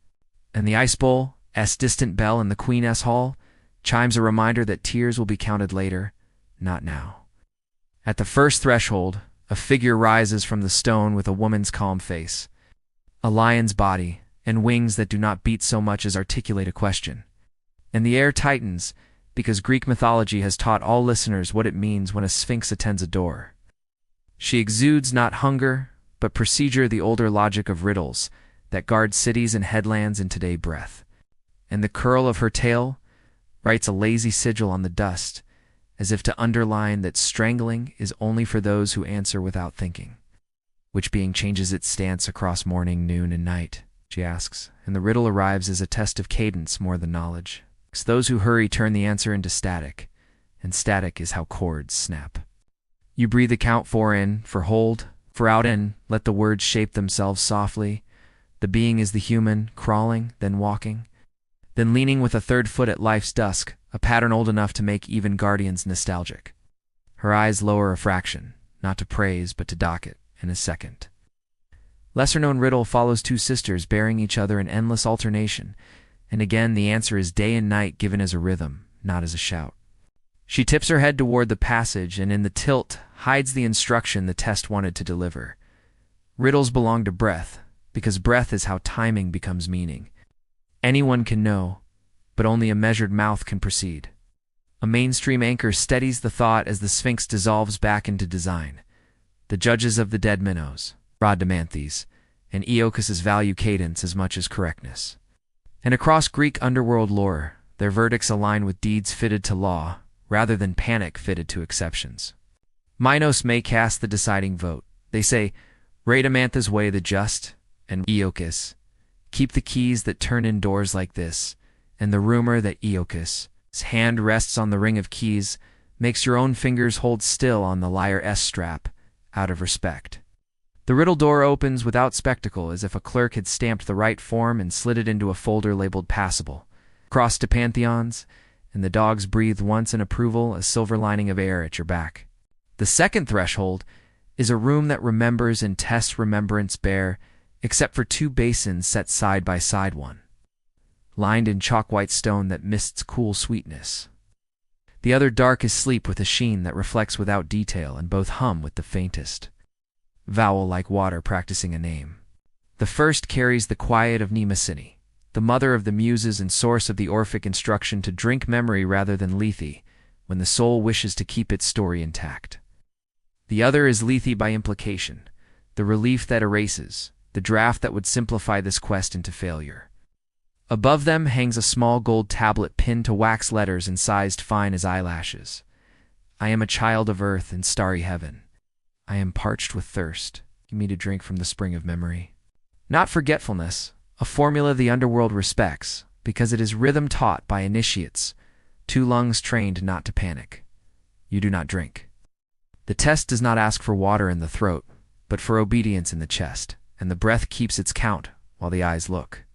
A: And the ice bowl, distant bell in the Queen Hall, chimes a reminder that tears will be counted later, not now. At the first threshold, a figure rises from the stone with a woman's calm face, a lion's body, and wings that do not beat so much as articulate a question. And the air tightens, because Greek mythology has taught all listeners what it means when a sphinx attends a door. She exudes not hunger, but procedure, the older logic of riddles that guard cities and headlands in today's breath. And the curl of her tail writes a lazy sigil on the dust, as if to underline that strangling is only for those who answer without thinking. Which being changes its stance across morning, noon, and night, she asks, and the riddle arrives as a test of cadence more than knowledge. Those who hurry turn the answer into static, and static is how chords snap. You breathe a count 4 in, for hold, for out, in, let the words shape themselves softly. The being is the human, crawling, then walking, then leaning with a third foot at life's dusk, a pattern old enough to make even guardians nostalgic. Her eyes lower a fraction, not to praise but to dock it, in a second. Lesser-known riddle follows 2 sisters bearing each other in endless alternation, and again the answer is day and night given as a rhythm, not as a shout. She tips her head toward the passage, and in the tilt hides the instruction the test wanted to deliver. Riddles belong to breath, because breath is how timing becomes meaning. Anyone can know, but only a measured mouth can proceed. A mainstream anchor steadies the thought as the Sphinx dissolves back into design. The judges of the dead minnows, Rhadamanthys, and Iolcus value cadence as much as correctness. And across Greek underworld lore, their verdicts align with deeds fitted to law, rather than panic fitted to exceptions. Minos may cast the deciding vote. They say, Rhadamanthus weigh the just, and Iolcus, keep the keys that turn in doors like this, and the rumor that Iolcus' hand rests on the ring of keys makes your own fingers hold still on the lyre S strap, out of respect. The riddle door opens without spectacle, as if a clerk had stamped the right form and slid it into a folder labeled passable. Crossed to pantheons, and the dogs breathe once in approval, a silver lining of air at your back. The second threshold is a room that remembers and tests remembrance bare, except for two basins set side by side, one lined in chalk-white stone that mists cool sweetness. The other dark as sleep with a sheen that reflects without detail, and both hum with the faintest vowel like water practicing a name. The first carries the quiet of Mnemosyne, the mother of the muses and source of the Orphic instruction to drink memory rather than lethe, when the soul wishes to keep its story intact. The other is lethe by implication, the relief that erases, the draft that would simplify this quest into failure. Above them hangs a small gold tablet pinned to wax letters and sized fine as eyelashes. I am a child of earth and starry heaven. I am parched with thirst. Give me to drink from the spring of memory. Not forgetfulness, a formula the underworld respects, because it is rhythm taught by initiates, two lungs trained not to panic. You do not drink. The test does not ask for water in the throat, but for obedience in the chest, and the breath keeps its count while the eyes look.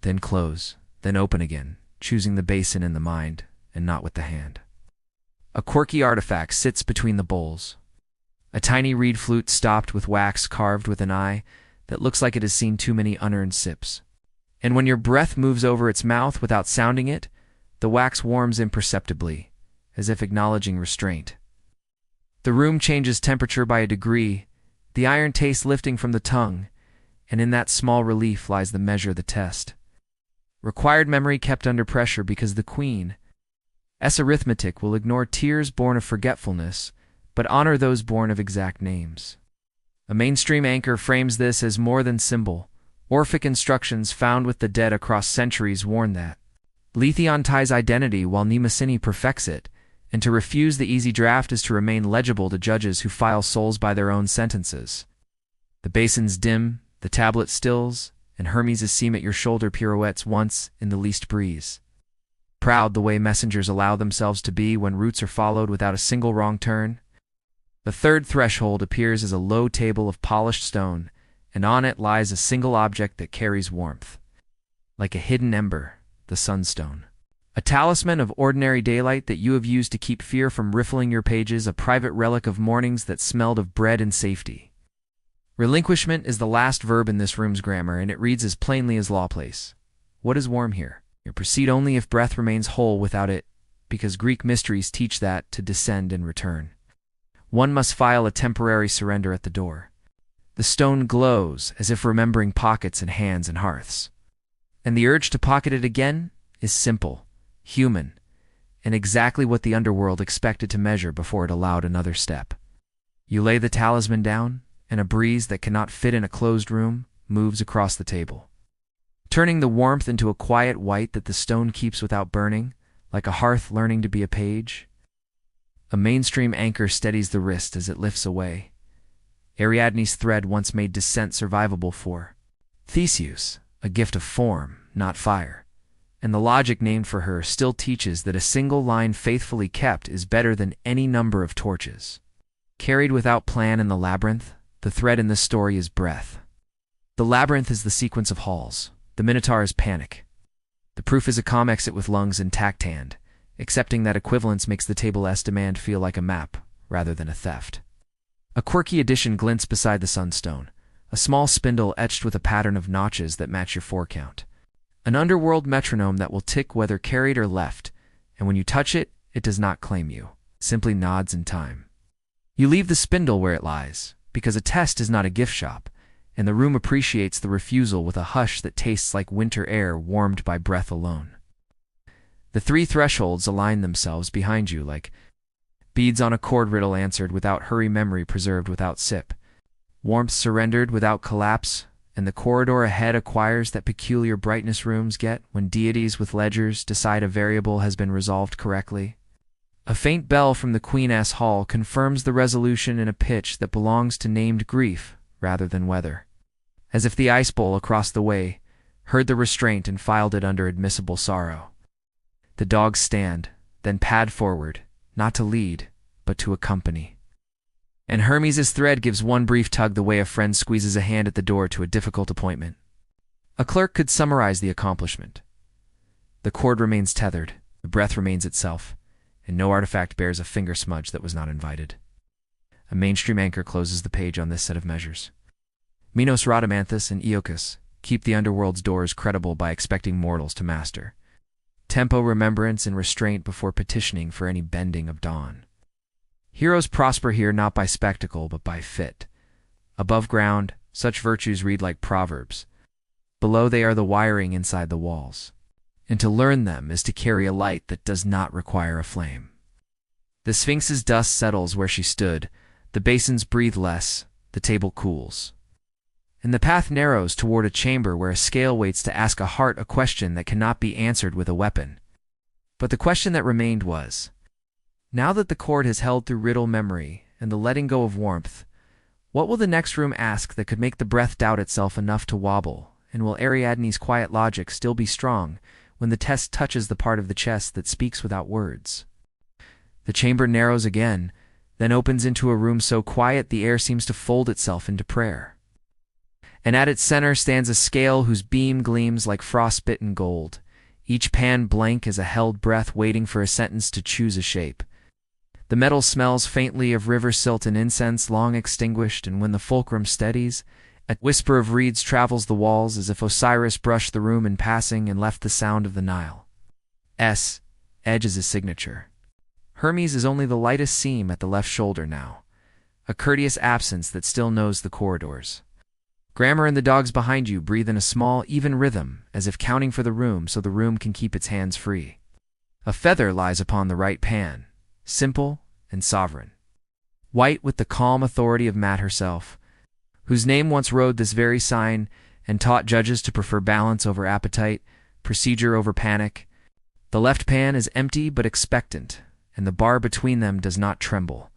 A: Then close, then open again, choosing the basin in the mind and not with the hand. A quirky artifact sits between the bowls. A tiny reed flute stopped with wax carved with an eye that looks like it has seen too many unearned sips. And when your breath moves over its mouth without sounding it, the wax warms imperceptibly, as if acknowledging restraint. The room changes temperature by a degree, the iron taste lifting from the tongue, and in that small relief lies the measure of the test. Required memory kept under pressure because the Queen's arithmetic will ignore tears born of forgetfulness, but honor those born of exact names. A mainstream anchor frames this as more than symbol. Orphic instructions found with the dead across centuries warn that lethe unties identity while Mnemosyne perfects it, and to refuse the easy draft is to remain legible to judges who file souls by their own sentences. The basins dim, the tablet stills, and Hermes' seam at your shoulder pirouettes once in the least breeze. Proud the way messengers allow themselves to be when routes are followed without a single wrong turn. The third threshold appears as a low table of polished stone, and on it lies a single object that carries warmth. Like a hidden ember, the sunstone. A talisman of ordinary daylight that you have used to keep fear from riffling your pages, a private relic of mornings that smelled of bread and safety. Relinquishment is the last verb in this room's grammar, and it reads as plainly as lawplace. What is warm here? You proceed only if breath remains whole without it, because Greek mysteries teach that to descend and return. One must file a temporary surrender at the door. The stone glows as if remembering pockets and hands and hearths. And the urge to pocket it again is simple, human, and exactly what the underworld expected to measure before it allowed another step. You lay the talisman down, and a breeze that cannot fit in a closed room moves across the table, turning the warmth into a quiet white that the stone keeps without burning, like a hearth learning to be a page. A mainstream anchor steadies the wrist as it lifts away. Ariadne's thread once made descent survivable for Theseus, a gift of form, not fire. And the logic named for her still teaches that a single line faithfully kept is better than any number of torches. Carried without plan in the labyrinth, the thread in this story is breath. The labyrinth is the sequence of halls. The Minotaur is panic. The proof is a calm exit with lungs intact hand, accepting that equivalence makes the table S demand feel like a map, rather than a theft. A quirky addition glints beside the sunstone, a small spindle etched with a pattern of notches that match your 4 count. An underworld metronome that will tick whether carried or left, and when you touch it, it does not claim you, simply nods in time. You leave the spindle where it lies, because a test is not a gift shop, and the room appreciates the refusal with a hush that tastes like winter air warmed by breath alone. The 3 thresholds align themselves behind you like beads on a chord riddle answered without hurry, memory preserved without sip, warmth surrendered without collapse, and the corridor ahead acquires that peculiar brightness rooms get when deities with ledgers decide a variable has been resolved correctly. A faint bell from the Queen's Hall confirms the resolution in a pitch that belongs to named grief rather than weather, as if the ice bowl across the way heard the restraint and filed it under admissible sorrow. The dogs stand, then pad forward, not to lead, but to accompany. And Hermes' thread gives one brief tug the way a friend squeezes a hand at the door to a difficult appointment. A clerk could summarize the accomplishment. The cord remains tethered, the breath remains itself, and no artifact bears a finger smudge that was not invited. A mainstream anchor closes the page on this set of measures. Minos, Rhadamanthus, and Iolcus keep the underworld's doors credible by expecting mortals to master tempo, remembrance, and restraint before petitioning for any bending of dawn. Heroes prosper here not by spectacle, but by fit. Above ground, such virtues read like proverbs. Below they are the wiring inside the walls. And to learn them is to carry a light that does not require a flame. The Sphinx's dust settles where she stood, the basins breathe less, the table cools. And the path narrows toward a chamber where a scale waits to ask a heart a question that cannot be answered with a weapon. But the question that remained was, now that the cord has held through riddle memory and the letting go of warmth, what will the next room ask that could make the breath doubt itself enough to wobble, and will Ariadne's quiet logic still be strong when the test touches the part of the chest that speaks without words? The chamber narrows again, then opens into a room so quiet the air seems to fold itself into prayer. And at its center stands a scale whose beam gleams like frostbitten gold, each pan blank as a held breath waiting for a sentence to choose a shape. The metal smells faintly of river silt and incense long extinguished, and when the fulcrum steadies, a whisper of reeds travels the walls as if Osiris brushed the room in passing and left the sound of the Nile. Edge is his signature. Hermes is only the lightest seam at the left shoulder now, a courteous absence that still knows the corridors. Grammar and the dogs behind you breathe in a small, even rhythm, as if counting for the room so the room can keep its hands free. A feather lies upon the right pan, simple and sovereign. White with the calm authority of Mat herself, whose name once rode this very sign and taught judges to prefer balance over appetite, procedure over panic. The left pan is empty but expectant, and the bar between them does not tremble,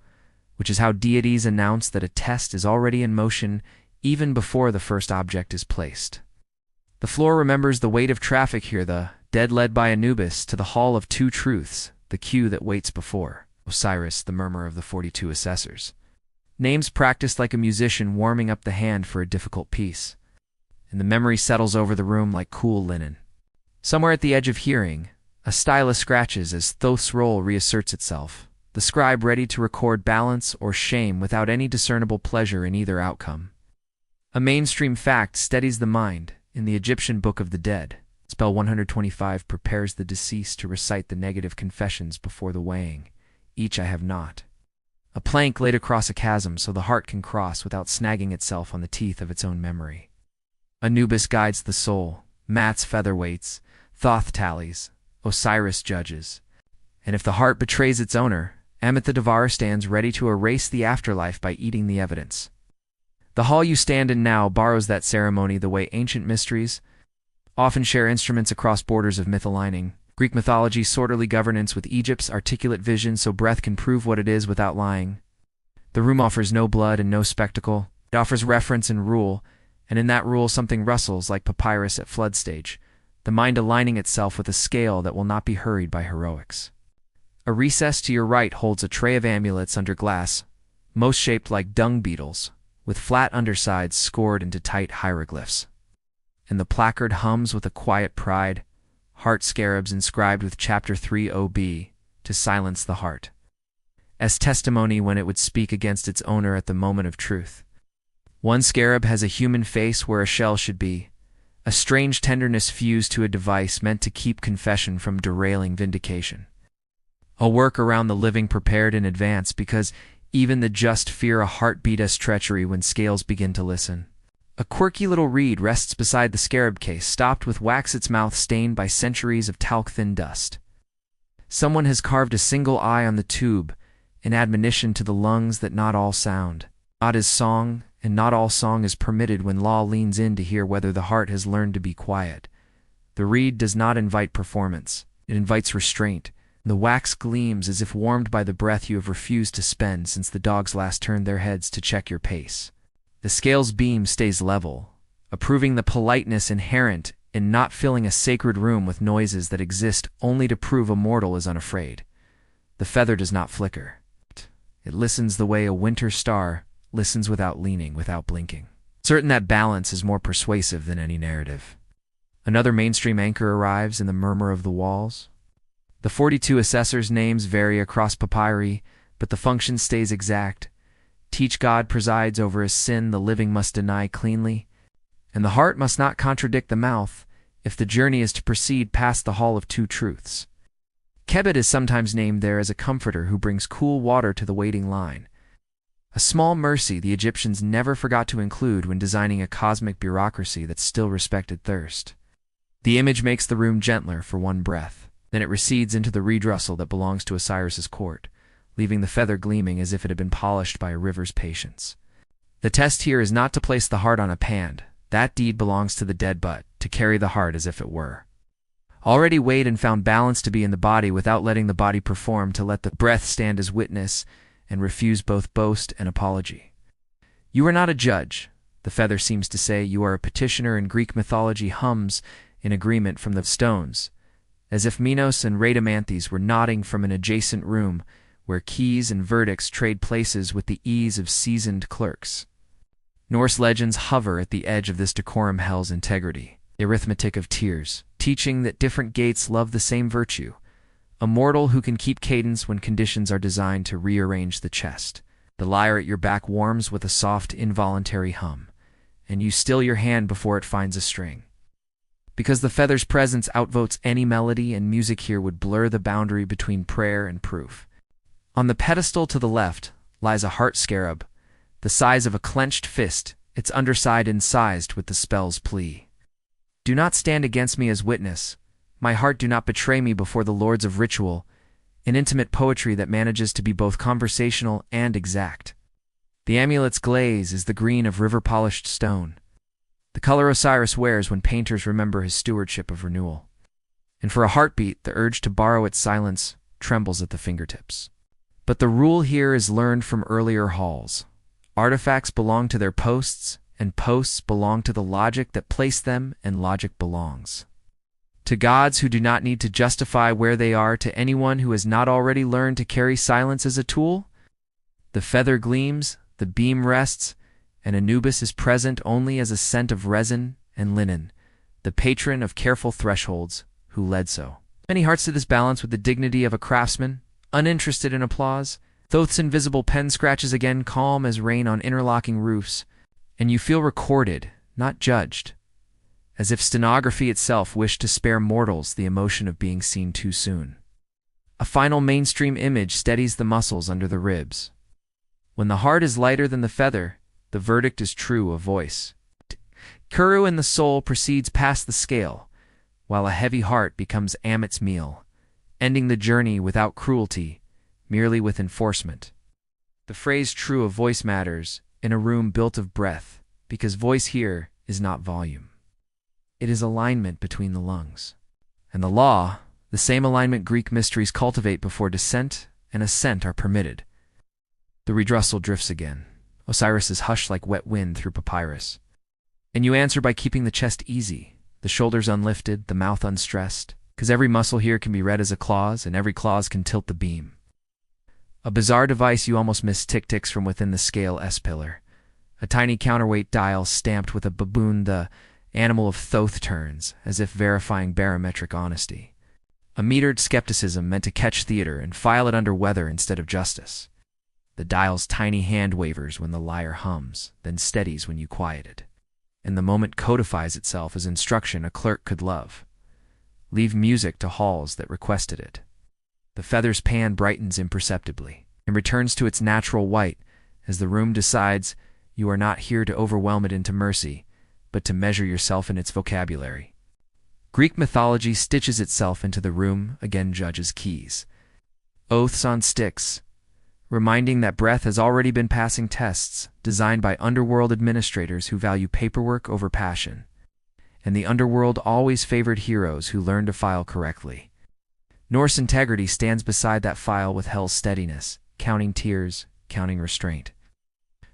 A: which is how deities announce that a test is already in motion even before the first object is placed. The floor remembers the weight of traffic here, the dead led by Anubis to the hall of two truths, the queue that waits before Osiris, the murmur of the 42 assessors. Names practiced like a musician warming up the hand for a difficult piece. And the memory settles over the room like cool linen. Somewhere at the edge of hearing, a stylus scratches as Thoth's roll reasserts itself, the scribe ready to record balance or shame without any discernible pleasure in either outcome. A mainstream fact steadies the mind. In the Egyptian Book of the Dead, spell 125 prepares the deceased to recite the negative confessions before the weighing. Each I have not. A plank laid across a chasm so the heart can cross without snagging itself on the teeth of its own memory. Anubis guides the soul, Mat's featherweights, Thoth tallies, Osiris judges. And if the heart betrays its owner, Amitabha stands ready to erase the afterlife by eating the evidence. The hall you stand in now borrows that ceremony the way ancient mysteries often share instruments across borders of myth aligning. Greek mythology sorterly governance with Egypt's articulate vision so breath can prove what it is without lying. The room offers no blood and no spectacle. It offers reference and rule, and in that rule something rustles like papyrus at flood stage, the mind aligning itself with a scale that will not be hurried by heroics. A recess to your right holds a tray of amulets under glass, most shaped like dung beetles, with flat undersides scored into tight hieroglyphs. And the placard hums with a quiet pride, heart scarabs inscribed with Chapter 3 OB, to silence the heart, as testimony when it would speak against its owner at the moment of truth. One scarab has a human face where a shell should be, a strange tenderness fused to a device meant to keep confession from derailing vindication. A work around the living prepared in advance because even the just fear a heartbeat as treachery when scales begin to listen. A quirky little reed rests beside the scarab case, stopped with wax, its mouth stained by centuries of talc-thin dust. Someone has carved a single eye on the tube, an admonition to the lungs that not all sound. God is song, and not all song is permitted when law leans in to hear whether the heart has learned to be quiet. The reed does not invite performance, it invites restraint. The wax gleams as if warmed by the breath you have refused to spend since the dogs last turned their heads to check your pace. The scale's beam stays level, approving the politeness inherent in not filling a sacred room with noises that exist only to prove a mortal is unafraid. The feather does not flicker. It listens the way a winter star listens, without leaning, without blinking. Certain that balance is more persuasive than any narrative. Another mainstream anchor arrives in the murmur of the walls. The 42 assessors' names vary across papyri, but the function stays exact. Teach God presides over a sin the living must deny cleanly, and the heart must not contradict the mouth if the journey is to proceed past the hall of two truths. Kebet is sometimes named there as a comforter who brings cool water to the waiting line. A small mercy the Egyptians never forgot to include when designing a cosmic bureaucracy that still respected thirst. The image makes the room gentler for one breath. Then it recedes into the reed rustle that belongs to Osiris's court, leaving the feather gleaming as if it had been polished by a river's patience. The test here is not to place the heart on a pand. That deed belongs to the dead, but to carry the heart as if it were. Already weighed and found balance to be in the body without letting the body perform, to let the breath stand as witness and refuse both boast and apology. You are not a judge, the feather seems to say. You are a petitioner, and Greek mythology hums in agreement from the stones, as if Minos and Rhadamanthys were nodding from an adjacent room where keys and verdicts trade places with the ease of seasoned clerks. Norse legends hover at the edge of this decorum hell's integrity, the arithmetic of tears, teaching that different gates love the same virtue, a mortal who can keep cadence when conditions are designed to rearrange the chest. The lyre at your back warms with a soft, involuntary hum, and you still your hand before it finds a string. Because the feather's presence outvotes any melody, and music here would blur the boundary between prayer and proof. On the pedestal to the left lies a heart scarab, the size of a clenched fist, its underside incised with the spell's plea. Do not stand against me as witness. My heart, do not betray me before the lords of ritual, an intimate poetry that manages to be both conversational and exact. The amulet's glaze is the green of river-polished stone, the color Osiris wears when painters remember his stewardship of renewal. And for a heartbeat, the urge to borrow its silence trembles at the fingertips. But the rule here is learned from earlier halls. Artifacts belong to their posts, and posts belong to the logic that placed them, and logic belongs to gods who do not need to justify where they are to anyone who has not already learned to carry silence as a tool. The feather gleams, the beam rests, and Anubis is present only as a scent of resin and linen, the patron of careful thresholds who led so many hearts to this balance with the dignity of a craftsman, uninterested in applause. Thoth's invisible pen scratches again, calm as rain on interlocking roofs, and you feel recorded, not judged, as if stenography itself wished to spare mortals the emotion of being seen too soon. A final mainstream image steadies the muscles under the ribs. When the heart is lighter than the feather, the verdict is true of voice. Kuru in the soul proceeds past the scale, while a heavy heart becomes Amit's meal, ending the journey without cruelty, merely with enforcement. The phrase true of voice matters in a room built of breath, because voice here is not volume. It is alignment between the lungs. And the law, the same alignment Greek mysteries cultivate before descent and ascent are permitted. The reed rustle drifts again. Osiris is hushed like wet wind through papyrus. And you answer by keeping the chest easy, the shoulders unlifted, the mouth unstressed, because every muscle here can be read as a clause, and every clause can tilt the beam. A bizarre device, you almost miss tick-ticks from within the scale S-pillar. A tiny counterweight dial stamped with a baboon, the animal of Thoth, turns, as if verifying barometric honesty. A metered skepticism meant to catch theater and file it under weather instead of justice. The dial's tiny hand wavers when the lyre hums, then steadies when you quiet it. And the moment codifies itself as instruction a clerk could love. Leave music to halls that requested it. The feather's pan brightens imperceptibly and returns to its natural white as the room decides you are not here to overwhelm it into mercy, but to measure yourself in its vocabulary. Greek mythology stitches itself into the room, again judges keys. Oaths on sticks, reminding that breath has already been passing tests designed by underworld administrators who value paperwork over passion. And the underworld always favored heroes who learn to file correctly. Norse integrity stands beside that file with hell's steadiness, counting tears, counting restraint.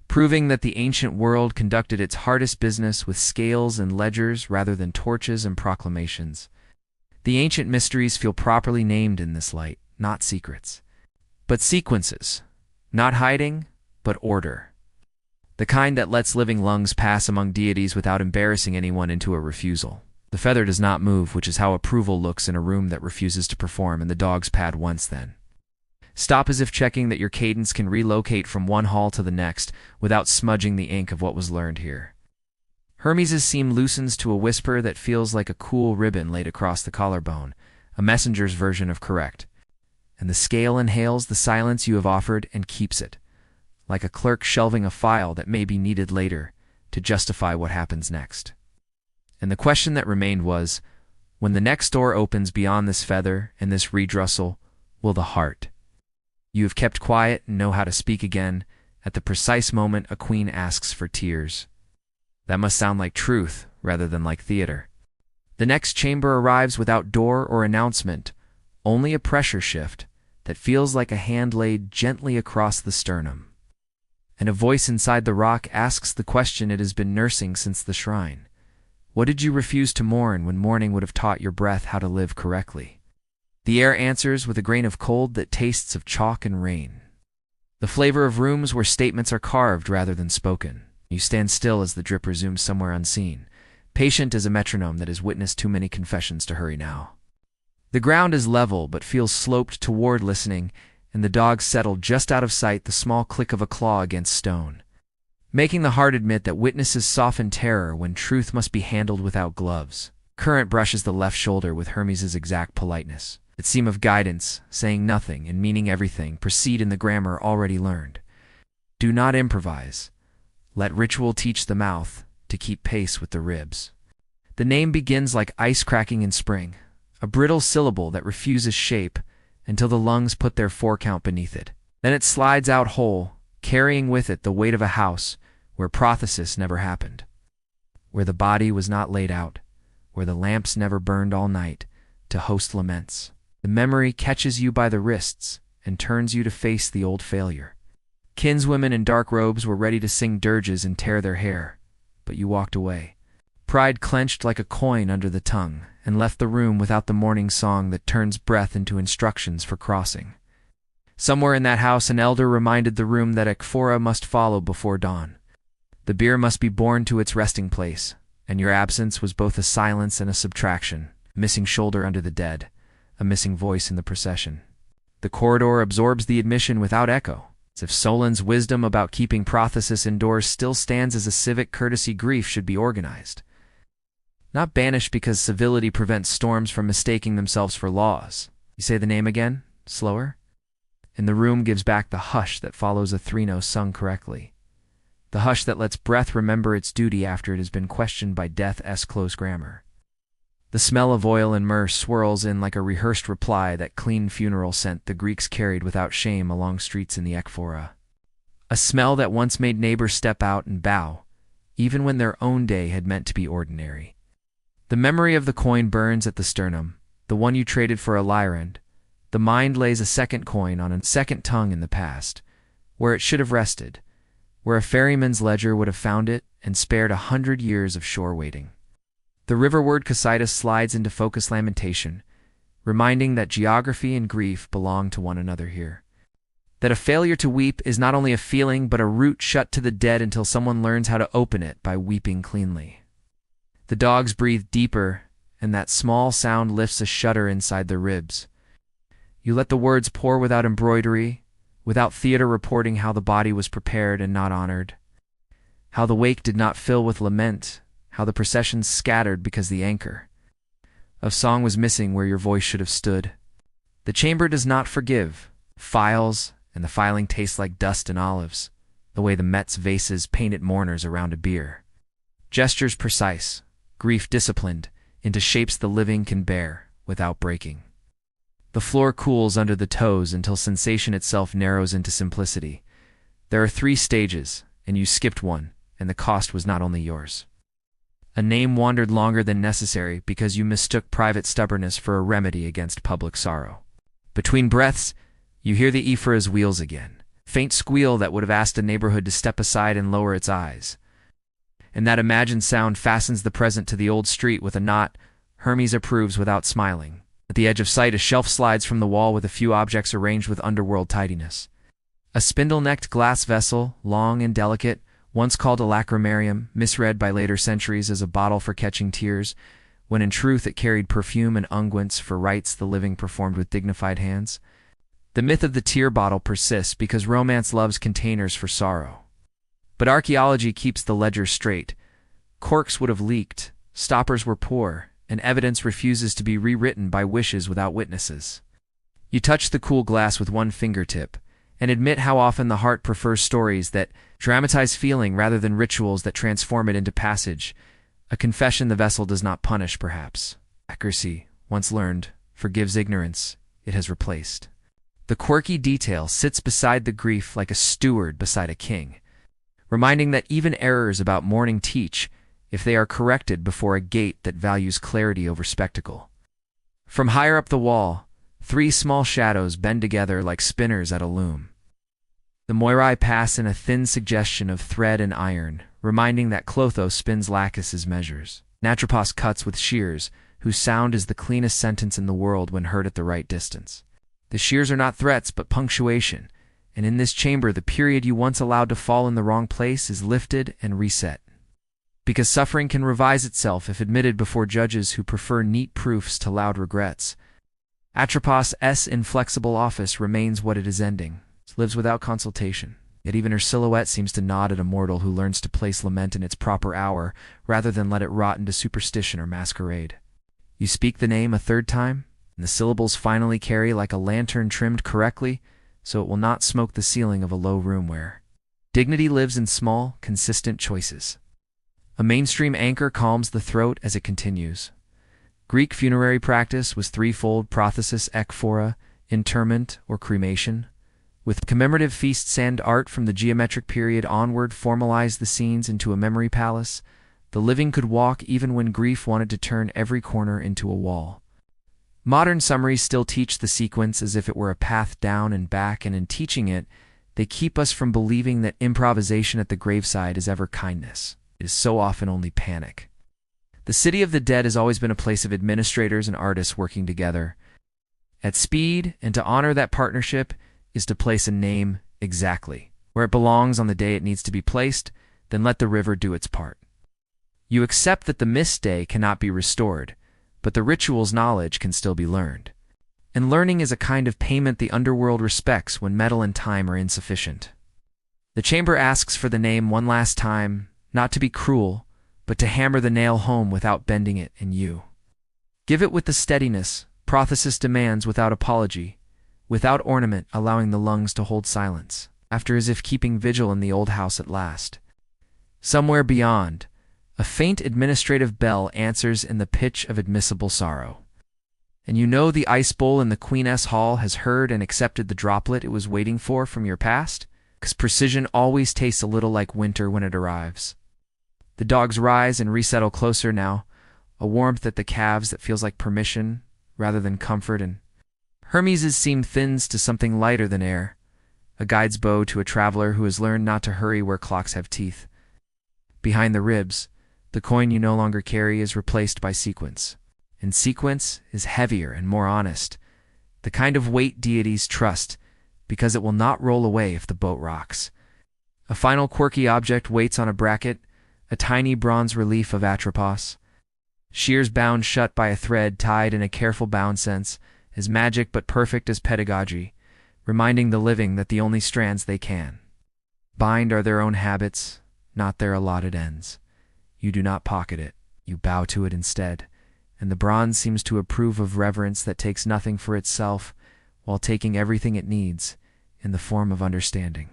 A: Proving that the ancient world conducted its hardest business with scales and ledgers rather than torches and proclamations. The ancient mysteries feel properly named in this light, not secrets. but sequences. Not hiding, but order. The kind that lets living lungs pass among deities without embarrassing anyone into a refusal. The feather does not move, which is how approval looks in a room that refuses to perform, and the dogs pad once then. Stop as if checking that your cadence can relocate from one hall to the next without smudging the ink of what was learned here. Hermes' seam loosens to a whisper that feels like a cool ribbon laid across the collarbone, a messenger's version of correct. And the scale inhales the silence you have offered and keeps it, like a clerk shelving a file that may be needed later to justify what happens next. And the question that remained was, when the next door opens beyond this feather and this reed rustle, will the heart? You have kept quiet and know how to speak again at the precise moment a queen asks for tears. That must sound like truth rather than like theater. The next chamber arrives without door or announcement, only a pressure shift that feels like a hand laid gently across the sternum. And a voice inside the rock asks the question it has been nursing since the shrine. What did you refuse to mourn when mourning would have taught your breath how to live correctly? The air answers with a grain of cold that tastes of chalk and rain. The flavor of rooms where statements are carved rather than spoken. You stand still as the drip resumes somewhere unseen, patient as a metronome that has witnessed too many confessions to hurry now. The ground is level but feels sloped toward listening, and the dogs settle just out of sight, the small click of a claw against stone, making the heart admit that witnesses soften terror when truth must be handled without gloves. Current brushes the left shoulder with Hermes' exact politeness. Its seam of guidance, saying nothing and meaning everything, proceed in the grammar already learned. Do not improvise. Let ritual teach the mouth to keep pace with the ribs. The name begins like ice cracking in spring, a brittle syllable that refuses shape until the lungs put their 4 count beneath it. Then it slides out whole, carrying with it the weight of a house where prothesis never happened, where the body was not laid out, where the lamps never burned all night to host laments. The memory catches you by the wrists and turns you to face the old failure. Kinswomen in dark robes were ready to sing dirges and tear their hair, but you walked away. Pride clenched like a coin under the tongue and left the room without the morning song that turns breath into instructions for crossing. Somewhere in that house an elder reminded the room that Ekphora must follow before dawn. The bier must be borne to its resting place, and your absence was both a silence and a subtraction, a missing shoulder under the dead, a missing voice in the procession. The corridor absorbs the admission without echo, as if Solon's wisdom about keeping prothesis indoors still stands as a civic courtesy. Grief should be organized, not banished because civility prevents storms from mistaking themselves for laws. You say the name again, slower, and the room gives back the hush that follows a 3-note sung correctly, the hush that lets breath remember its duty after it has been questioned by death's close grammar. The smell of oil and myrrh swirls in like a rehearsed reply that clean funeral scent the Greeks carried without shame along streets in the Ekphora. A smell that once made neighbors step out and bow, even when their own day had meant to be ordinary. The memory of the coin burns at the sternum, the one you traded for a lyrand. The mind lays a second coin on a second tongue in the past, where it should have rested, where a ferryman's ledger would have found it and spared 100 years of shore waiting. The riverward Cocytus slides into focus lamentation, reminding that geography and grief belong to one another here. That a failure to weep is not only a feeling but a route shut to the dead until someone learns how to open it by weeping cleanly. The dogs breathe deeper, and that small sound lifts a shudder inside their ribs. You let the words pour without embroidery, without theater reporting how the body was prepared and not honored, how the wake did not fill with lament, how the processions scattered because the anchor of song was missing where your voice should have stood. The chamber does not forgive. Files and the filing taste like dust and olives, the way the Met's vases painted mourners around a bier. Gestures precise, grief disciplined, into shapes the living can bear without breaking. The floor cools under the toes until sensation itself narrows into simplicity. There are 3 stages, and you skipped one, and the cost was not only yours. A name wandered longer than necessary because you mistook private stubbornness for a remedy against public sorrow. Between breaths, you hear the Ephora's wheels again, faint squeal that would have asked a neighborhood to step aside and lower its eyes. And that imagined sound fastens the present to the old street with a knot Hermes approves without smiling. At the edge of sight, a shelf slides from the wall with a few objects arranged with underworld tidiness. A spindle-necked glass vessel, long and delicate, once called a lacrimarium, misread by later centuries as a bottle for catching tears, when in truth it carried perfume and unguents for rites the living performed with dignified hands. The myth of the tear bottle persists because romance loves containers for sorrow. But archaeology keeps the ledger straight. Corks would have leaked, stoppers were poor, and evidence refuses to be rewritten by wishes without witnesses. You touch the cool glass with one fingertip, and admit how often the heart prefers stories that dramatize feeling rather than rituals that transform it into passage. A confession the vessel does not punish, perhaps. Accuracy, once learned, forgives ignorance it has replaced. The quirky detail sits beside the grief like a steward beside a king, reminding that even errors about mourning teach if they are corrected before a gate that values clarity over spectacle. From higher up the wall, 3 small shadows bend together like spinners at a loom. The Moirai pass in a thin suggestion of thread and iron, reminding that Clotho spins Lachesis' measures. Atropos cuts with shears, whose sound is the cleanest sentence in the world when heard at the right distance. The shears are not threats but punctuation, and in this chamber the period you once allowed to fall in the wrong place is lifted and reset. Because suffering can revise itself if admitted before judges who prefer neat proofs to loud regrets. Atropos' inflexible office remains what it is ending. It lives without consultation. Yet even her silhouette seems to nod at a mortal who learns to place lament in its proper hour, rather than let it rot into superstition or masquerade. You speak the name a 3rd time, and the syllables finally carry like a lantern trimmed correctly, so it will not smoke the ceiling of a low room where dignity lives in small, consistent choices. A mainstream anchor calms the throat as it continues. Greek funerary practice was threefold: prothesis, ekphora, interment, or cremation. With commemorative feast sand art from the geometric period onward formalized the scenes into a memory palace. The living could walk even when grief wanted to turn every corner into a wall. Modern summaries still teach the sequence as if it were a path down and back, and in teaching it, they keep us from believing that improvisation at the graveside is ever kindness. It is so often only panic. The city of the dead has always been a place of administrators and artists working together. At speed, and to honor that partnership, is to place a name exactly where it belongs on the day it needs to be placed, then let the river do its part. You accept that the missed day cannot be restored, but the ritual's knowledge can still be learned. And learning is a kind of payment the underworld respects when metal and time are insufficient. The chamber asks for the name one last time, not to be cruel, but to hammer the nail home without bending it in you. Give it with the steadiness prothesis demands, without apology, without ornament, allowing the lungs to hold silence, after as if keeping vigil in the old house at last. Somewhere beyond, a faint administrative bell answers in the pitch of admissible sorrow. And you know the ice bowl in the Queen-S Hall has heard and accepted the droplet it was waiting for from your past, because precision always tastes a little like winter when it arrives. The dogs rise and resettle closer now, a warmth at the calves that feels like permission rather than comfort, and Hermes' seam thins to something lighter than air, a guide's bow to a traveler who has learned not to hurry where clocks have teeth. Behind the ribs, the coin you no longer carry is replaced by sequence, and sequence is heavier and more honest, the kind of weight deities trust, because it will not roll away if the boat rocks. A final quirky object waits on a bracket, a tiny bronze relief of Atropos. Shears bound shut by a thread tied in a careful bound sense, as magic but perfect as pedagogy, reminding the living that the only strands they can bind are their own habits, not their allotted ends. You do not pocket it, you bow to it instead, and the bronze seems to approve of reverence that takes nothing for itself, while taking everything it needs, in the form of understanding.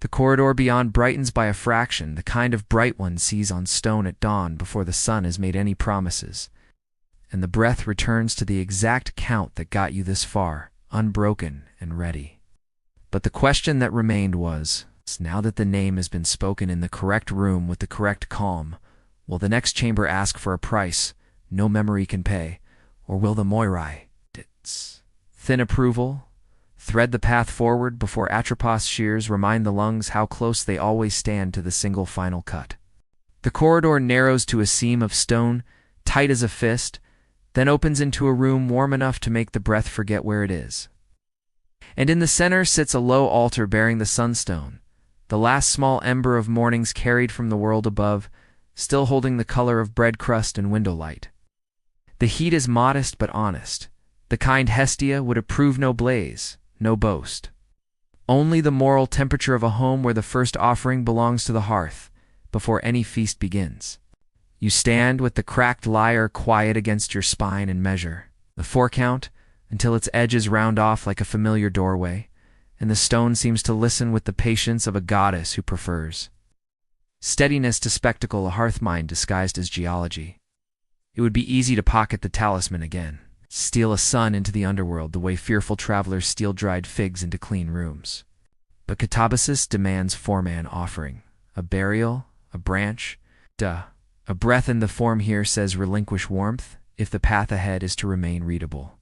A: The corridor beyond brightens by a fraction, the kind of bright one sees on stone at dawn before the sun has made any promises, and the breath returns to the exact count that got you this far, unbroken and ready. But the question that remained was, now that the name has been spoken in the correct room with the correct calm, will the next chamber ask for a price no memory can pay, or will the Moirai, thin approval, thread the path forward before Atropos' shears remind the lungs how close they always stand to the single final cut? The corridor narrows to a seam of stone, tight as a fist, then opens into a room warm enough to make the breath forget where it is. And in the center sits a low altar bearing the sunstone, the last small ember of mornings carried from the world above, still holding the color of bread crust and window light. The heat is modest but honest. The kind Hestia would approve no blaze, no boast. Only the moral temperature of a home where the first offering belongs to the hearth, before any feast begins. You stand with the cracked lyre quiet against your spine and measure the 4 count until its edges round off like a familiar doorway, and the stone seems to listen with the patience of a goddess who prefers steadiness to spectacle, a hearth mind disguised as geology. It would be easy to pocket the talisman again, steal a son into the underworld the way fearful travelers steal dried figs into clean rooms. But katabasis demands 4-man offering, a burial, a branch, a breath in the form here says relinquish warmth if the path ahead is to remain readable.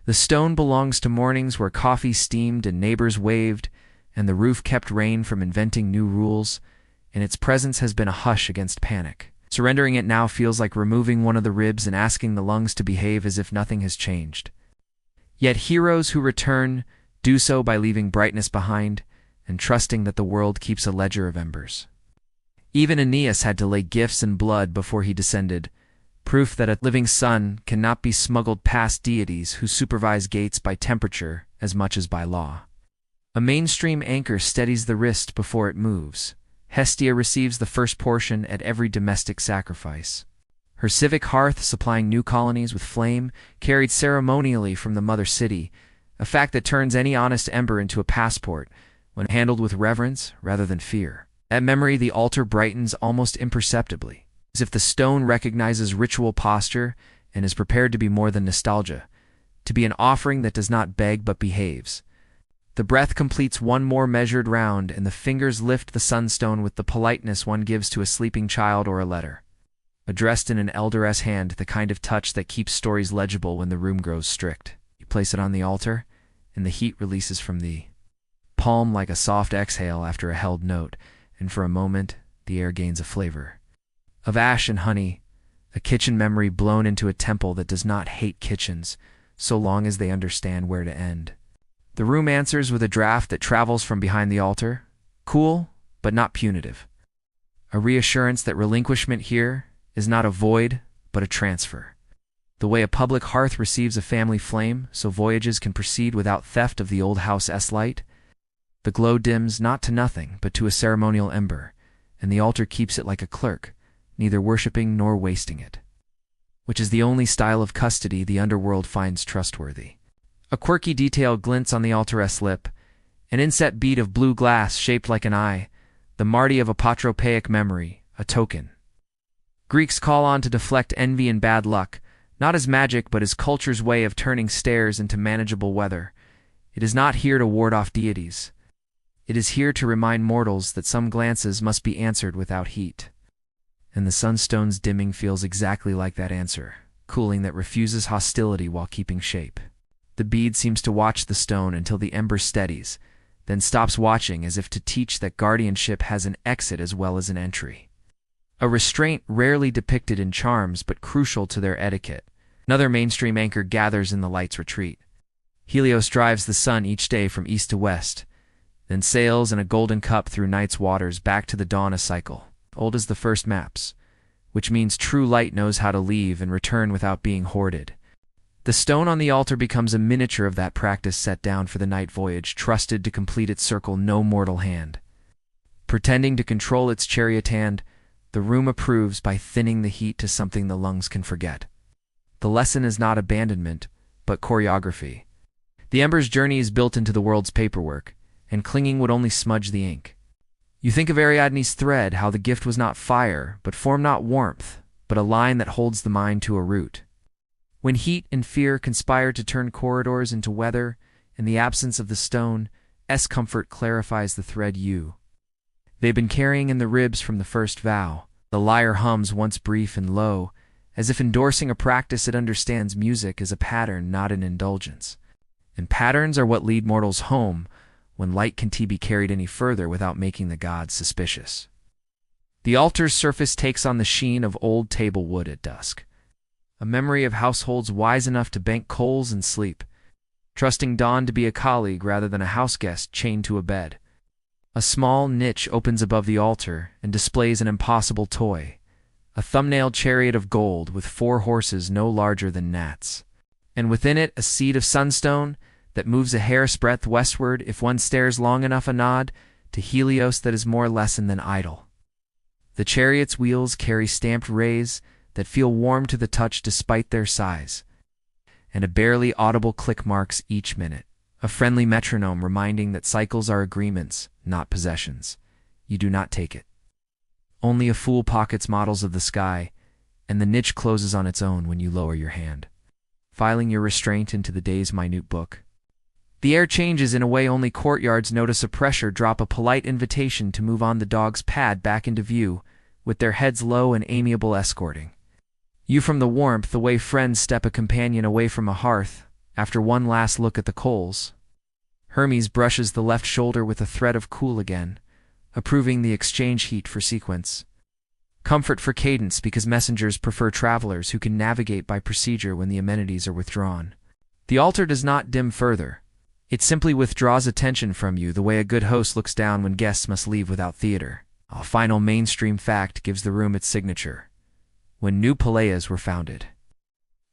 A: The stone belongs to mornings where coffee steamed and neighbors waved, and the roof kept rain from inventing new rules, and its presence has been a hush against panic. Surrendering it now feels like removing one of the ribs and asking the lungs to behave as if nothing has changed. Yet heroes who return do so by leaving brightness behind and trusting that the world keeps a ledger of embers. Even Aeneas had to lay gifts and blood before he descended, proof that a living sun cannot be smuggled past deities who supervise gates by temperature as much as by law. A mainstream anchor steadies the wrist before it moves. Hestia receives the first portion at every domestic sacrifice. Her civic hearth supplying new colonies with flame, carried ceremonially from the mother city, a fact that turns any honest ember into a passport when handled with reverence rather than fear. At memory, the altar brightens almost imperceptibly, as if the stone recognizes ritual posture and is prepared to be more than nostalgia, to be an offering that does not beg but behaves. The breath completes one more measured round, and the fingers lift the sunstone with the politeness one gives to a sleeping child or a letter, addressed in an elder's hand, the kind of touch that keeps stories legible when the room grows strict. You place it on the altar, and the heat releases from the palm like a soft exhale after a held note, and for a moment the air gains a flavor of ash and honey, a kitchen memory blown into a temple that does not hate kitchens so long as they understand where to end. The room answers with a draft that travels from behind the altar, cool but not punitive, a reassurance that relinquishment here is not a void but a transfer. The way a public hearth receives a family flame so voyages can proceed without theft of the old house's light. The glow dims not to nothing but to a ceremonial ember, and the altar keeps it like a clerk, neither worshipping nor wasting it, which is the only style of custody the underworld finds trustworthy. A quirky detail glints on the altar's lip, an inset bead of blue glass shaped like an eye, the marty of apotropaic memory, a token Greeks call on to deflect envy and bad luck, not as magic but as culture's way of turning stares into manageable weather. It is not here to ward off deities. It is here to remind mortals that some glances must be answered without heat. And the sunstone's dimming feels exactly like that answer, cooling that refuses hostility while keeping shape. The bead seems to watch the stone until the ember steadies, then stops watching as if to teach that guardianship has an exit as well as an entry. A restraint rarely depicted in charms but crucial to their etiquette. Another mainstream anchor gathers in the light's retreat. Helios drives the sun each day from east to west, then sails in a golden cup through night's waters back to the dawn, a cycle, old as the first maps, which means true light knows how to leave and return without being hoarded. The stone on the altar becomes a miniature of that practice set down for the night voyage, trusted to complete its circle no mortal hand. Pretending to control its chariot hand, the room approves by thinning the heat to something the lungs can forget. The lesson is not abandonment, but choreography. The ember's journey is built into the world's paperwork, and clinging would only smudge the ink. You think of Ariadne's thread, how the gift was not fire, but form not warmth, but a line that holds the mind to a root. When heat and fear conspire to turn corridors into weather, in the absence of the stone, comfort clarifies the thread they've been carrying in the ribs from the first vow. The lyre hums once brief and low, as if endorsing a practice it understands music as a pattern, not an indulgence. And patterns are what lead mortals home, when light can be carried any further without making the gods suspicious. The altar's surface takes on the sheen of old table wood at dusk. a memory of households wise enough to bank coals and sleep, trusting dawn to be a colleague rather than a houseguest chained to a bed. A small niche opens above the altar and displays an impossible toy, a thumbnail chariot of gold with 4 horses no larger than gnats, and within it a seed of sunstone that moves a hair's breadth westward if one stares long enough, a nod to Helios that is more lesson than idle. The chariot's wheels carry stamped rays that feel warm to the touch despite their size, and a barely audible click marks each minute, a friendly metronome reminding that cycles are agreements, not possessions. You do not take it. Only a fool pockets models of the sky, and the niche closes on its own when you lower your hand, filing your restraint into the day's minute book. The air changes in a way only courtyards notice, a pressure drop, a polite invitation to move on. The dogs pad back into view, with their heads low and amiable escorting you from the warmth, the way friends step a companion away from a hearth after one last look at the coals. Hermes brushes the left shoulder with a thread of cool again, approving the exchange heat for sequence. Comfort for cadence, because messengers prefer travelers who can navigate by procedure when the amenities are withdrawn. The altar does not dim further. It simply withdraws attention from you the way a good host looks down when guests must leave without theater. A final mainstream fact gives the room its signature. When new Peleas were founded,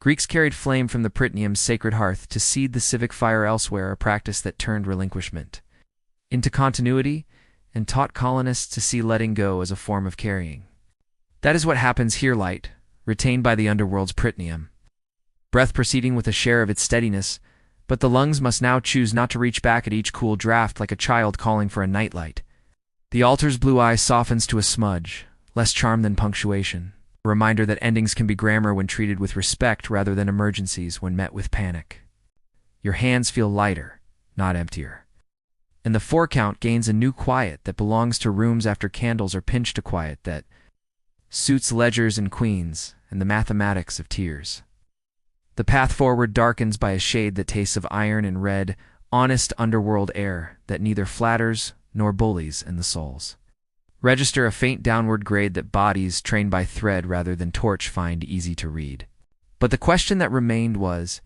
A: Greeks carried flame from the Prytanium's sacred hearth to seed the civic fire elsewhere, a practice that turned relinquishment into continuity and taught colonists to see letting go as a form of carrying. That is what happens here. Light, retained by the underworld's Prytanium, breath proceeding with a share of its steadiness, but the lungs must now choose not to reach back at each cool draft like a child calling for a nightlight. The altar's blue eye softens to a smudge, less charm than punctuation, a reminder that endings can be grammar when treated with respect rather than emergencies when met with panic. Your hands feel lighter, not emptier, and the 4 count gains a new quiet that belongs to rooms after candles are pinched, a quiet that suits ledgers and queens and the mathematics of tears. The path forward darkens by a shade that tastes of iron and red, honest underworld air that neither flatters nor bullies in the souls. Register a faint downward grade that bodies trained by thread rather than torch find easy to read. But the question that remained was,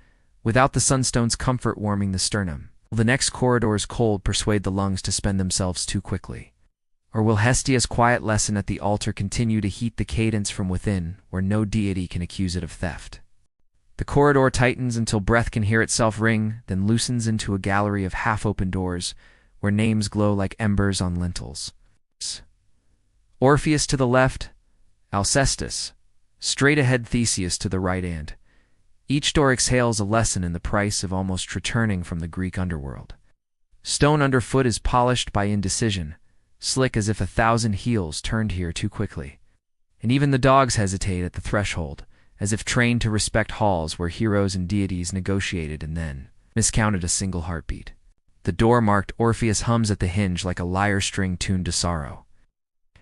A: without the sunstone's comfort warming the sternum, will the next corridor's cold persuade the lungs to spend themselves too quickly? Or will Hestia's quiet lesson at the altar continue to heat the cadence from within, where no deity can accuse it of theft? The corridor tightens until breath can hear itself ring, then loosens into a gallery of half-open doors, where names glow like embers on lintels. Orpheus to the left, Alcestis, straight ahead Theseus to the right, and each door exhales a lesson in the price of almost returning from the Greek underworld. Stone underfoot is polished by indecision, slick as if 1,000 heels turned here too quickly. And even the dogs hesitate at the threshold, as if trained to respect halls where heroes and deities negotiated and then miscounted a single heartbeat. The door marked Orpheus hums at the hinge like a lyre string tuned to sorrow.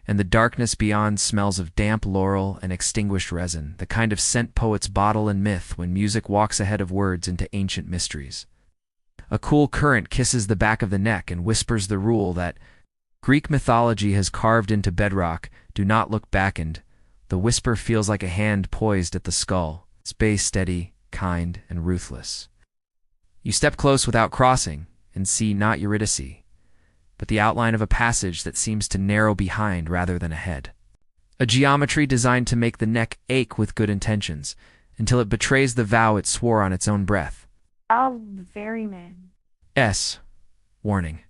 A: And the darkness beyond smells of damp laurel and extinguished resin, the kind of scent poets bottle in myth when music walks ahead of words into ancient mysteries. A cool current kisses the back of the neck and whispers the rule that Greek mythology has carved into bedrock: do not look back. The whisper feels like a hand poised at the skull, its base steady, kind, and ruthless. You step close without crossing, and see not Eurydice, but the outline of a passage that seems to narrow behind rather than ahead. A geometry designed to make the neck ache with good intentions, until it betrays the vow it swore on its own breath.
B: Oh, very man.
A: Warning.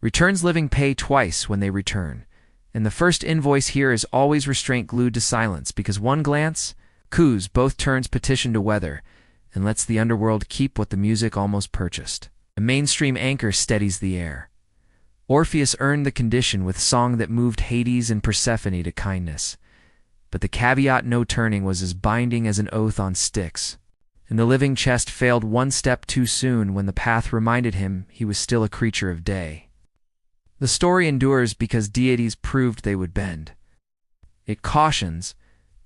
A: Returns living pay twice when they return, and the first invoice here is always restraint glued to silence, because one glance, coos both turns petition to weather, and lets the underworld keep what the music almost purchased. A mainstream anchor steadies the air. Orpheus earned the condition with song that moved Hades and Persephone to kindness, but the caveat no turning was as binding as an oath on sticks, and the living chest failed one step too soon when the path reminded him he was still a creature of day. The story endures because deities proved they would bend. It cautions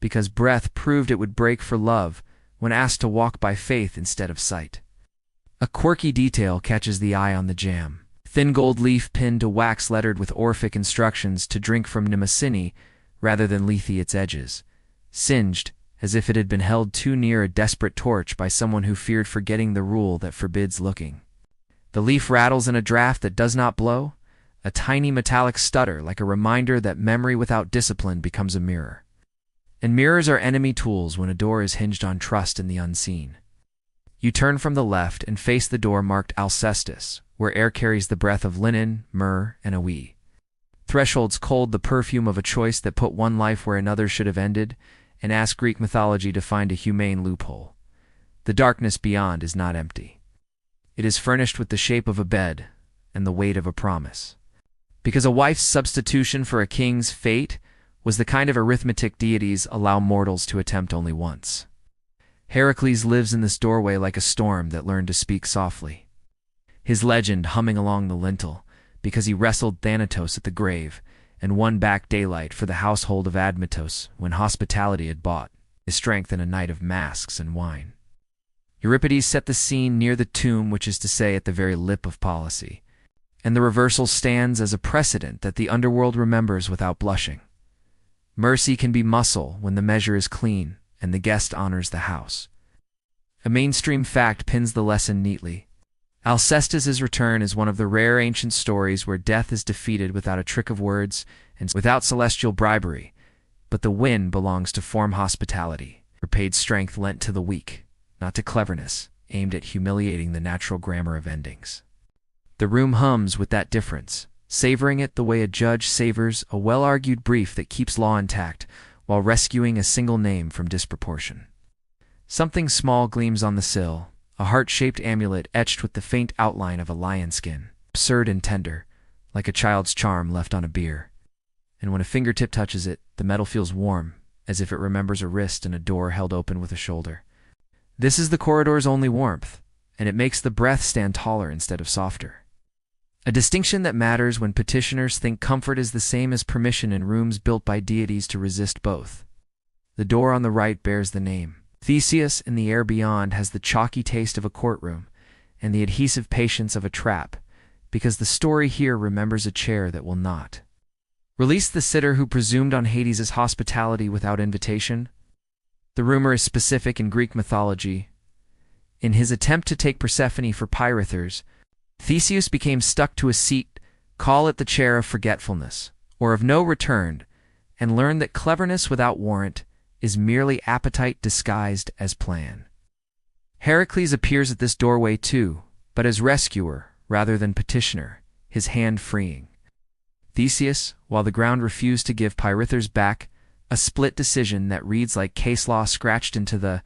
A: because breath proved it would break for love when asked to walk by faith instead of sight. A quirky detail catches the eye on the jam. Thin gold leaf pinned to wax lettered with Orphic instructions to drink from Mnemosyne rather than Lethe its edges, singed as if it had been held too near a desperate torch by someone who feared forgetting the rule that forbids looking. The leaf rattles in a draft that does not blow, a tiny metallic stutter like a reminder that memory without discipline becomes a mirror. And mirrors are enemy tools when a door is hinged on trust in the unseen. You turn from the left and face the door marked Alcestis, where air carries the breath of linen, myrrh, and a wee. Thresholds cold the perfume of a choice that put one life where another should have ended, and ask Greek mythology to find a humane loophole. The darkness beyond is not empty. It is furnished with the shape of a bed and the weight of a promise. Because a wife's substitution for a king's fate was the kind of arithmetic deities allow mortals to attempt only once. Heracles lives in this doorway like a storm that learned to speak softly. His legend humming along the lintel, because he wrestled Thanatos at the grave and won back daylight for the household of Admetos when hospitality had bought his strength in a night of masks and wine. Euripides set the scene near the tomb, which is to say at the very lip of policy, and the reversal stands as a precedent that the underworld remembers without blushing. Mercy can be muscle when the measure is clean and the guest honors the house. A mainstream fact pins the lesson neatly. Alcestis's return is one of the rare ancient stories where death is defeated without a trick of words and without celestial bribery, but the win belongs to form hospitality, repaid strength lent to the weak, not to cleverness, aimed at humiliating the natural grammar of endings. The room hums with that difference, savoring it the way a judge savors a well-argued brief that keeps law intact while rescuing a single name from disproportion. Something small gleams on the sill, a heart-shaped amulet etched with the faint outline of a lion skin, absurd and tender, like a child's charm left on a bier. And when a fingertip touches it, the metal feels warm, as if it remembers a wrist and a door held open with a shoulder. This is the corridor's only warmth, and it makes the breath stand taller instead of softer. A distinction that matters when petitioners think comfort is the same as permission in rooms built by deities to resist both. The door on the right bears the name. Theseus in the air beyond has the chalky taste of a courtroom and the adhesive patience of a trap, because the story here remembers a chair that will not. Release the sitter who presumed on Hades' hospitality without invitation. The rumor is specific in Greek mythology. In his attempt to take Persephone for Pirithers, Theseus became stuck to a seat, call it the chair of forgetfulness, or of no return, and learned that cleverness without warrant is merely appetite disguised as plan. Heracles appears at this doorway too, but as rescuer rather than petitioner, his hand freeing. Theseus, while the ground refused to give Pirithers back, a split decision that reads like case law scratched into the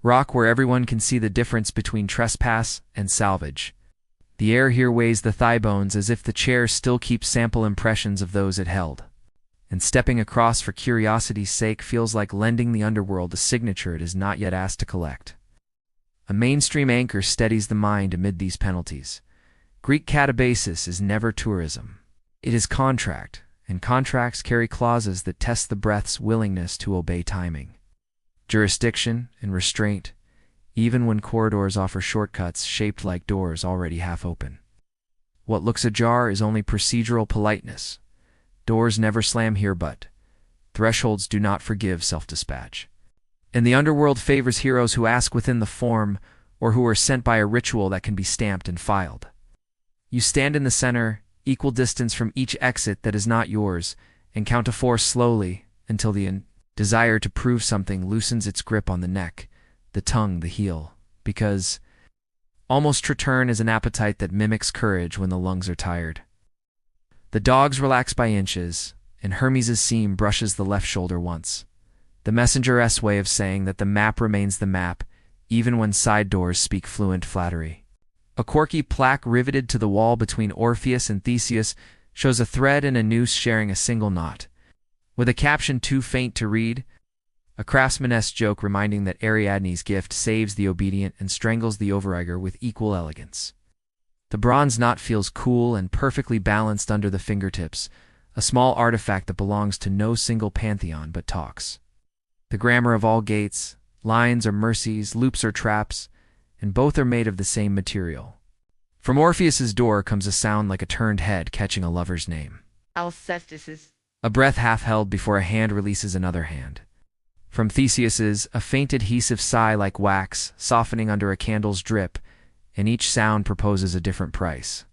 A: rock where everyone can see the difference between trespass and salvage. The air here weighs the thigh bones as if the chair still keeps sample impressions of those it held. And stepping across for curiosity's sake feels like lending the underworld a signature it is not yet asked to collect. A mainstream anchor steadies the mind amid these penalties. Greek katabasis is never tourism. It is contract, and contracts carry clauses that test the breath's willingness to obey timing. Jurisdiction and restraint, even when corridors offer shortcuts shaped like doors already half open. What looks ajar is only procedural politeness. Doors never slam here, but thresholds do not forgive self-dispatch. And the underworld favors heroes who ask within the form or who are sent by a ritual that can be stamped and filed. You stand in the center, equal distance from each exit that is not yours, and count to 4 slowly until the desire to prove something loosens its grip on the neck, the tongue, the heel, because almost return is an appetite that mimics courage when the lungs are tired. The dogs relax by inches, and Hermes' seam brushes the left shoulder once. The messenger's way of saying that the map remains the map, even when side doors speak fluent flattery. A quirky plaque riveted to the wall between Orpheus and Theseus shows a thread and a noose sharing a single knot. With a caption too faint to read, a craftsman-esque joke reminding that Ariadne's gift saves the obedient and strangles the overeager with equal elegance. The bronze knot feels cool and perfectly balanced under the fingertips, a small artifact that belongs to no single pantheon but talks. The grammar of all gates, lines are mercies, loops are traps, and both are made of the same material. From Orpheus's door comes a sound like a turned head catching a lover's name.
C: Alcestis.
A: A breath half held before a hand releases another hand. From Theseus's, a faint adhesive sigh like wax, softening under a candle's drip, and each sound proposes a different price.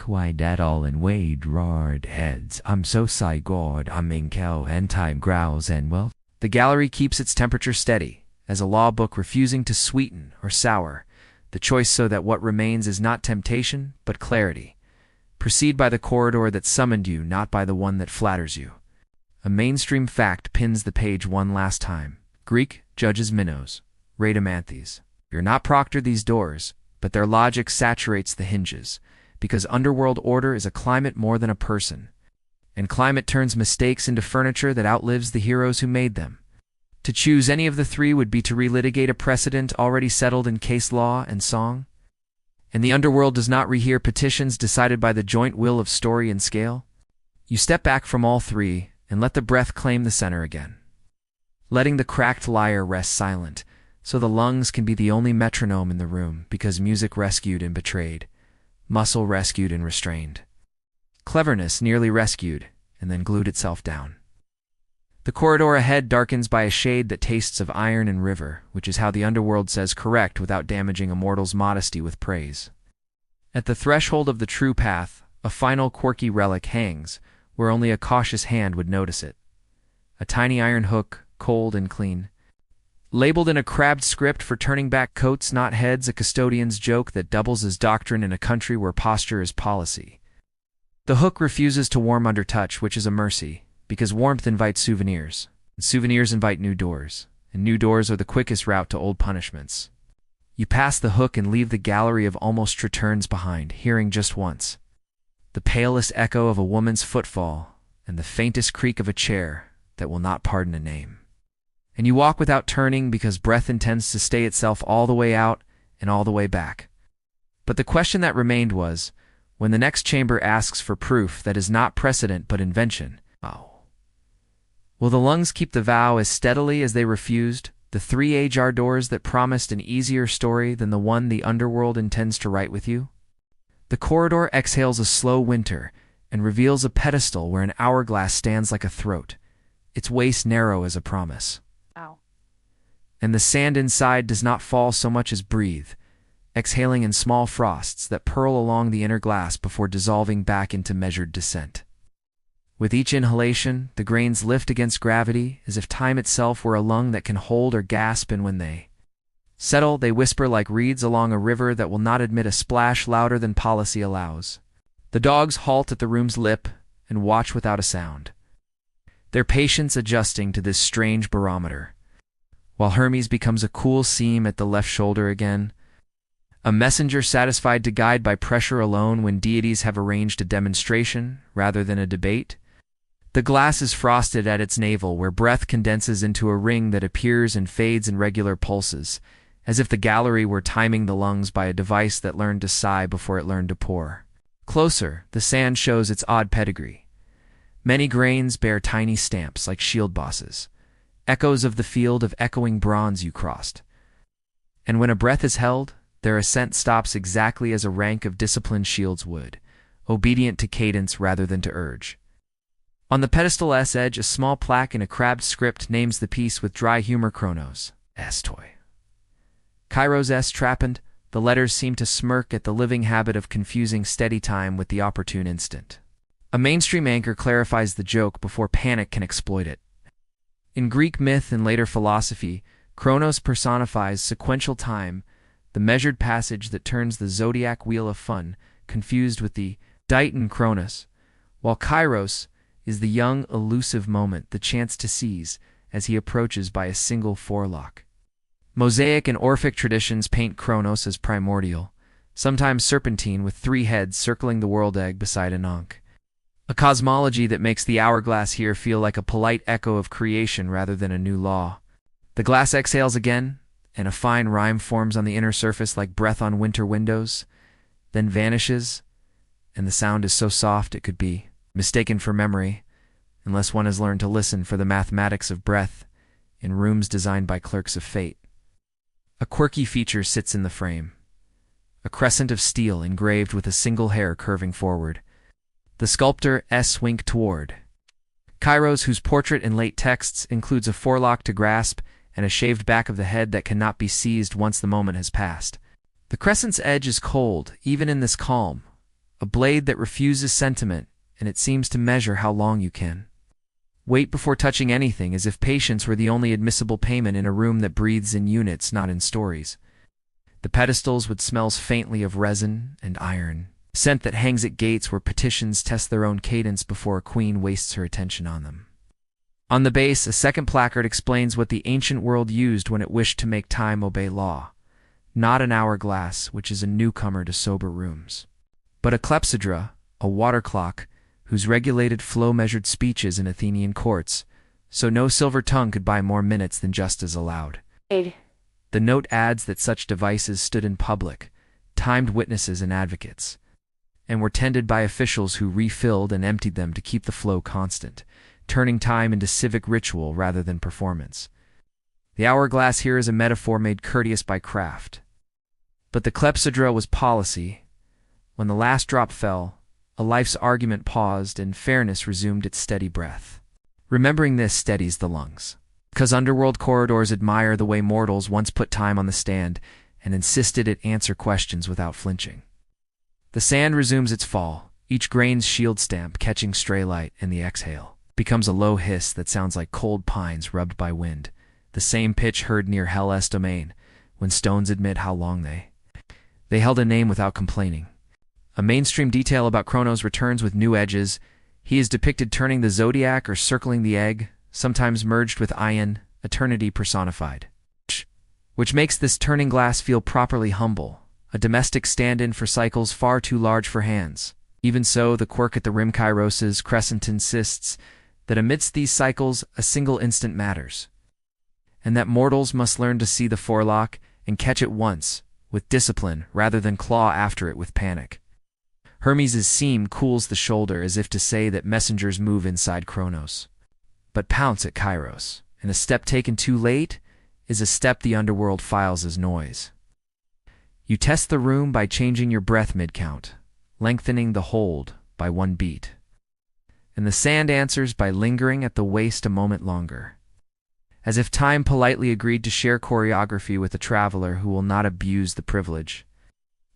C: Why that all in wade roared heads. I'm so sigh god, I'm in cow and time growls and well.
A: The gallery keeps its temperature steady, as a law book refusing to sweeten or sour, the choice so that what remains is not temptation, but clarity. Proceed by the corridor that summoned you, not by the one that flatters you. A mainstream fact pins the page one last time. Greek judges Minos, Rhadamanthes. You're not proctored these doors, but their logic saturates the hinges, because underworld order is a climate more than a person. And climate turns mistakes into furniture that outlives the heroes who made them. To choose any of the three would be to relitigate a precedent already settled in case law and song. And the underworld does not rehear petitions decided by the joint will of story and scale. You step back from all three and let the breath claim the center again. Letting the cracked lyre rest silent, so the lungs can be the only metronome in the room, because music rescued and betrayed, muscle rescued and restrained. Cleverness nearly rescued, and then glued itself down. The corridor ahead darkens by a shade that tastes of iron and river, which is how the underworld says correct without damaging a mortal's modesty with praise. At the threshold of the true path, a final quirky relic hangs, where only a cautious hand would notice it. A tiny iron hook, cold and clean. Labeled in a crabbed script for turning back coats, not heads, a custodian's joke that doubles as doctrine in a country where posture is policy. The hook refuses to warm under touch, which is a mercy, because warmth invites souvenirs, and souvenirs invite new doors, and new doors are the quickest route to old punishments. You pass the hook and leave the gallery of almost returns behind, hearing just once the palest echo of a woman's footfall and the faintest creak of a chair that will not pardon a name. And you walk without turning because breath intends to stay itself all the way out and all the way back. But the question that remained was, when the next chamber asks for proof that is not precedent but invention, will the lungs keep the vow as steadily as they refused, the three ajar doors that promised an easier story than the one the underworld intends to write with you? The corridor exhales a slow winter and reveals a pedestal where an hourglass stands like a throat, its waist narrow as a promise.
B: Ow.
A: And the sand inside does not fall so much as breathe, exhaling in small frosts that purl along the inner glass before dissolving back into measured descent. With each inhalation, the grains lift against gravity as if time itself were a lung that can hold or gasp, and when they settle, they whisper like reeds along a river that will not admit a splash louder than policy allows. The dogs halt at the room's lip and watch without a sound, their patience adjusting to this strange barometer, while Hermes becomes a cool seam at the left shoulder again, a messenger satisfied to guide by pressure alone when deities have arranged a demonstration rather than a debate. The glass is frosted at its navel, where breath condenses into a ring that appears and fades in regular pulses, as if the gallery were timing the lungs by a device that learned to sigh before it learned to pour. Closer, the sand shows its odd pedigree. Many grains bear tiny stamps like shield bosses, echoes of the field of echoing bronze you crossed. And when a breath is held, their ascent stops exactly as a rank of disciplined shields would, obedient to cadence rather than to urge. On the pedestal's edge, a small plaque in a crabbed script names the piece with dry humor Kronos, toy. Kairos trappend, the letters seem to smirk at the living habit of confusing steady time with the opportune instant. A mainstream anchor clarifies the joke before panic can exploit it. In Greek myth and later philosophy, Kronos personifies sequential time, the measured passage that turns the zodiac wheel of fun, confused with the Dighton Kronos, while Kairos is the young, elusive moment, the chance to seize, as he approaches by a single forelock. Mosaic and Orphic traditions paint Kronos as primordial, sometimes serpentine with 3 heads circling the world egg beside an ankh. A cosmology that makes the hourglass here feel like a polite echo of creation rather than a new law. The glass exhales again, and a fine rime forms on the inner surface like breath on winter windows, then vanishes, and the sound is so soft it could be mistaken for memory, unless one has learned to listen for the mathematics of breath in rooms designed by clerks of fate. A quirky feature sits in the frame. A crescent of steel engraved with a single hair curving forward. The sculptor S. wink toward Kairos, whose portrait in late texts includes a forelock to grasp and a shaved back of the head that cannot be seized once the moment has passed. The crescent's edge is cold, even in this calm, a blade that refuses sentiment, and it seems to measure how long you can wait before touching anything, as if patience were the only admissible payment in a room that breathes in units, not in stories. The pedestals would smell faintly of resin and iron, scent that hangs at gates where petitions test their own cadence before a queen wastes her attention on them. On the base, a second placard explains what the ancient world used when it wished to make time obey law. Not an hourglass, which is a newcomer to sober rooms, but a clepsydra, a water clock, whose regulated flow measured speeches in Athenian courts, so no silver tongue could buy more minutes than justice allowed. The note adds that such devices stood in public, timed witnesses and advocates, and were tended by officials who refilled and emptied them to keep the flow constant, turning time into civic ritual rather than performance. The hourglass here is a metaphor made courteous by craft. But the clepsydra was policy. When the last drop fell, a life's argument paused and fairness resumed its steady breath. Remembering this steadies the lungs, because underworld corridors admire the way mortals once put time on the stand and insisted it answer questions without flinching. The sand resumes its fall, each grain's shield stamp catching stray light, and the exhale becomes a low hiss that sounds like cold pines rubbed by wind, the same pitch heard near Hellas' domain, when stones admit how long they held a name without complaining. A mainstream detail about Kronos returns with new edges. He is depicted turning the zodiac or circling the egg, sometimes merged with Ion, eternity personified, which makes this turning glass feel properly humble, a domestic stand-in for cycles far too large for hands. Even so, the quirk at the rim Kairos's crescent insists that amidst these cycles a single instant matters, and that mortals must learn to see the forelock and catch it once, with discipline, rather than claw after it with panic. Hermes' seam cools the shoulder as if to say that messengers move inside Kronos, but pounce at Kairos, and a step taken too late is a step the underworld files as noise. You test the room by changing your breath mid-count, lengthening the hold by 1 beat, and the sand answers by lingering at the waist a moment longer, as if time politely agreed to share choreography with a traveler who will not abuse the privilege.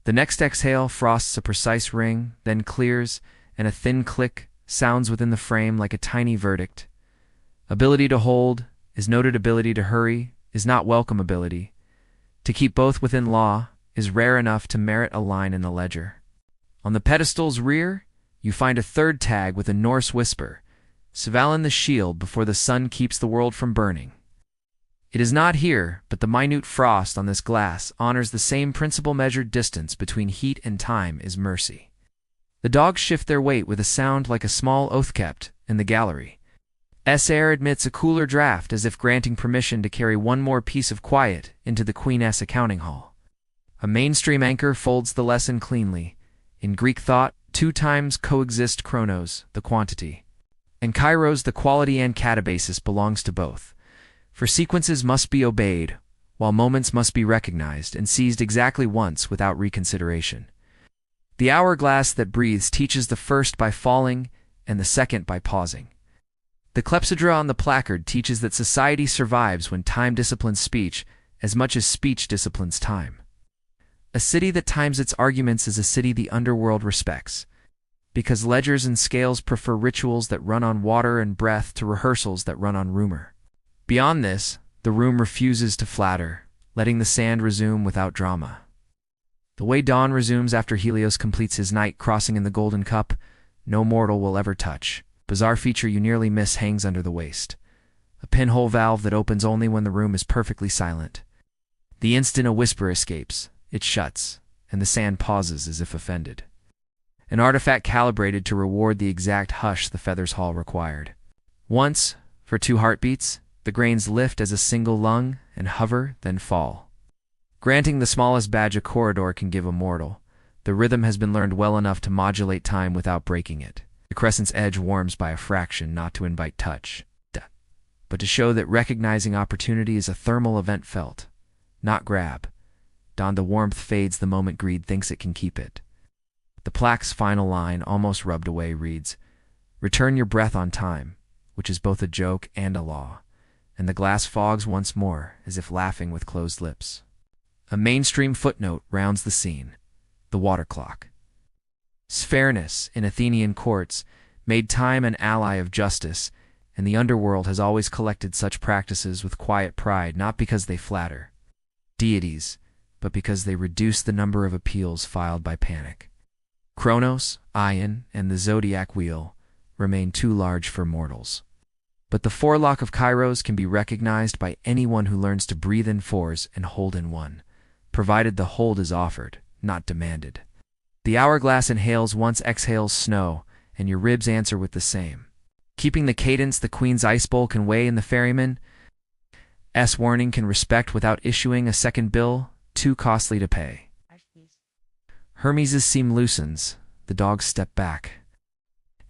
A: The next exhale frosts a precise ring, then clears, and a thin click sounds within the frame like a tiny verdict. Ability to hold is noted, ability to hurry is not welcome ability. To keep both within law is rare enough to merit a line in the ledger. On the pedestal's rear, you find a third tag with a Norse whisper, Svalin the shield before the sun keeps the world from burning. It is not here, but the minute frost on this glass honors the same principle. Measured distance between heat and time is mercy. The dogs shift their weight with a sound like a small oath kept in the gallery. Air admits a cooler draft, as if granting permission to carry one more piece of quiet into the Queen-S accounting hall. A mainstream anchor folds the lesson cleanly. In Greek thought, 2 times coexist Kronos, the quantity, and Kairos, the quality, and katabasis belongs to both. For sequences must be obeyed, while moments must be recognized and seized exactly once without reconsideration. The hourglass that breathes teaches the first by falling and the second by pausing. The clepsydra on the placard teaches that society survives when time disciplines speech as much as speech disciplines time. A city that times its arguments is a city the underworld respects, because ledgers and scales prefer rituals that run on water and breath to rehearsals that run on rumor. Beyond this, the room refuses to flatter, letting the sand resume without drama. The way dawn resumes after Helios completes his night crossing in the golden cup, no mortal will ever touch. Bizarre feature you nearly miss hangs under the waist. A pinhole valve that opens only when the room is perfectly silent. The instant a whisper escapes, it shuts, and the sand pauses as if offended. An artifact calibrated to reward the exact hush the feathers hall required. Once, for 2 heartbeats, the grains lift as a single lung and hover, then fall. Granting the smallest badge a corridor can give a mortal, the rhythm has been learned well enough to modulate time without breaking it. The crescent's edge warms by a fraction, not to invite touch, but to show that recognizing opportunity is a thermal event felt, not grab. The warmth fades the moment greed thinks it can keep it. The plaque's final line, almost rubbed away, reads, "Return your breath on time," which is both a joke and a law, and the glass fogs once more, as if laughing with closed lips. A mainstream footnote rounds the scene: the water clock. Fairness, in Athenian courts, made time an ally of justice, and the underworld has always collected such practices with quiet pride, not because they flatter deities, but because they reduce the number of appeals filed by panic. Kronos, Ion, and the zodiac wheel remain too large for mortals. But the forelock of Kairos can be recognized by anyone who learns to breathe in 4s and hold in 1, provided the hold is offered, not demanded. The hourglass inhales once exhales snow, and your ribs answer with the same. Keeping the cadence the queen's ice bowl can weigh in the ferryman's warning can respect without issuing a second bill, too costly to pay. Hermes' seam loosens, the dogs step back,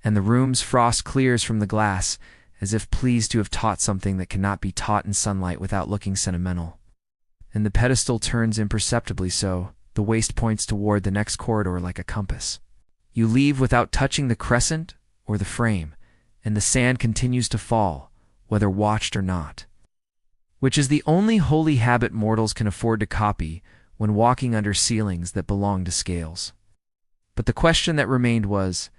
A: and the room's frost clears from the glass, as if pleased to have taught something that cannot be taught in sunlight without looking sentimental. And the pedestal turns imperceptibly so, the waist points toward the next corridor like a compass. You leave without touching the crescent or the frame, and the sand continues to fall, whether watched or not. Which is the only holy habit mortals can afford to copy when walking under ceilings that belong to scales. But the question that remained was,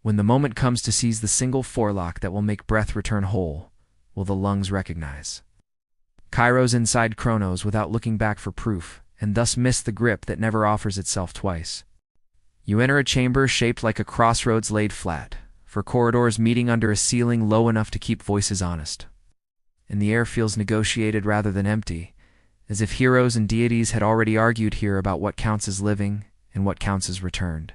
A: when the moment comes to seize the single forelock that will make breath return whole, will the lungs recognize? Kairos inside Kronos without looking back for proof, and thus miss the grip that never offers itself twice. You enter a chamber shaped like a crossroads laid flat, for corridors meeting under a ceiling low enough to keep voices honest. And the air feels negotiated rather than empty, as if heroes and deities had already argued here about what counts as living and what counts as returned.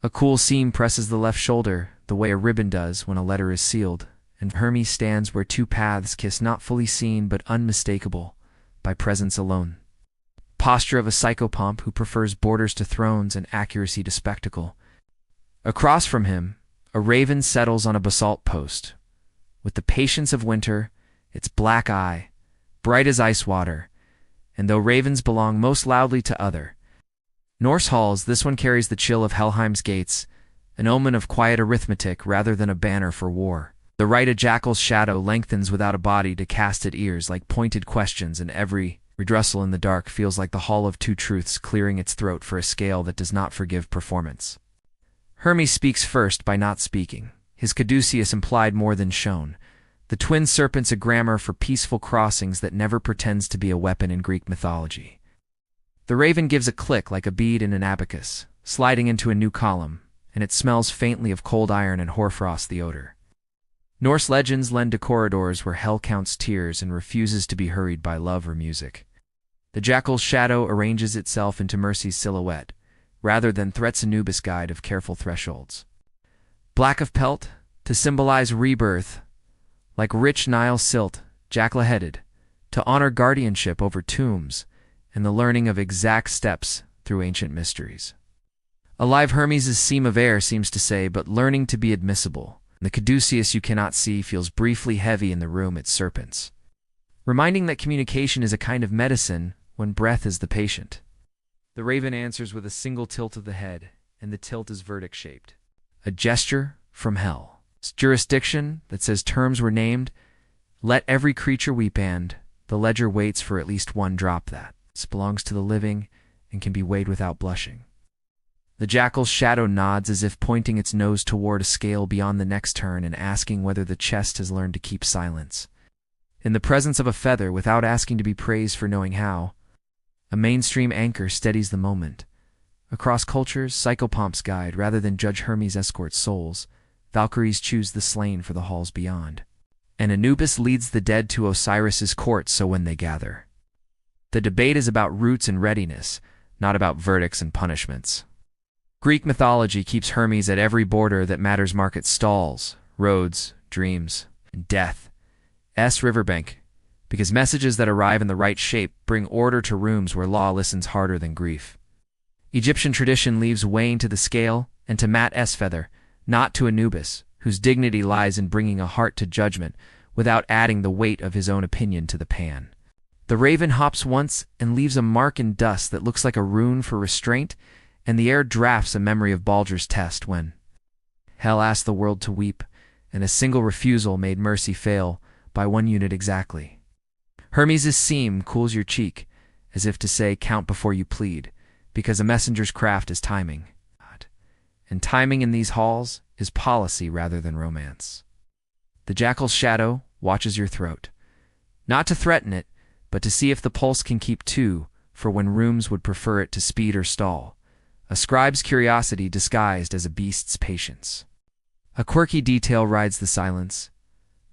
A: A cool seam presses the left shoulder, the way a ribbon does when a letter is sealed, and Hermes stands where 2 paths kiss, not fully seen but unmistakable by presence alone. Posture of a psychopomp who prefers borders to thrones and accuracy to spectacle. Across from him, a raven settles on a basalt post. With the patience of winter, its black eye, bright as ice water, and though ravens belong most loudly to other Norse halls, this one carries the chill of Helheim's gates, an omen of quiet arithmetic rather than a banner for war. The right, a jackal's shadow lengthens without a body to cast at ears like pointed questions, and every redressal in the dark feels like the hall of 2 truths clearing its throat for a scale that does not forgive performance. Hermes speaks first by not speaking. His caduceus implied more than shown. The twin serpent's a grammar for peaceful crossings that never pretends to be a weapon in Greek mythology. The raven gives a click like a bead in an abacus, sliding into a new column, and it smells faintly of cold iron and hoarfrost the odor. Norse legends lend to corridors where hell counts tears and refuses to be hurried by love or music. The jackal's shadow arranges itself into Mercy's silhouette, rather than threat's Anubis guide of careful thresholds. Black of pelt, to symbolize rebirth, like rich Nile silt, jackal-headed, to honor guardianship over tombs and the learning of exact steps through ancient mysteries. Alive Hermes' seam of air seems to say, but learning to be admissible. The caduceus you cannot see feels briefly heavy in the room it serpents, reminding that communication is a kind of medicine when breath is the patient. The raven answers with a single tilt of the head, and the tilt is verdict-shaped. A gesture from hell. It's jurisdiction that says terms were named. Let every creature weep, and the ledger waits for at least 1 drop that belongs to the living and can be weighed without blushing. The jackal's shadow nods as if pointing its nose toward a scale beyond the next turn and asking whether the chest has learned to keep silence. In the presence of a feather, without asking to be praised for knowing how, a mainstream anchor steadies the moment. Across cultures, psychopomps guide rather than judge Hermes escorts souls. Valkyries choose the slain for the halls beyond. And Anubis leads the dead to Osiris's court so when they gather. The debate is about roots and readiness, not about verdicts and punishments. Greek mythology keeps Hermes at every border that matters, market stalls, roads, dreams, and death. Riverbank, because messages that arrive in the right shape bring order to rooms where law listens harder than grief. Egyptian tradition leaves weighing to the scale and to Mat S. feather, not to Anubis, whose dignity lies in bringing a heart to judgment without adding the weight of his own opinion to the pan. The raven hops once and leaves a mark in dust that looks like a rune for restraint, and the air drafts a memory of Balder's test when Hell asked the world to weep, and a single refusal made mercy fail by 1 unit exactly. Hermes' seam cools your cheek, as if to say, count before you plead, because a messenger's craft is timing. And timing in these halls is policy rather than romance. The jackal's shadow watches your throat, not to threaten it, but to see if the pulse can keep 2 for when rooms would prefer it to speed or stall. A scribe's curiosity disguised as a beast's patience. A quirky detail rides the silence.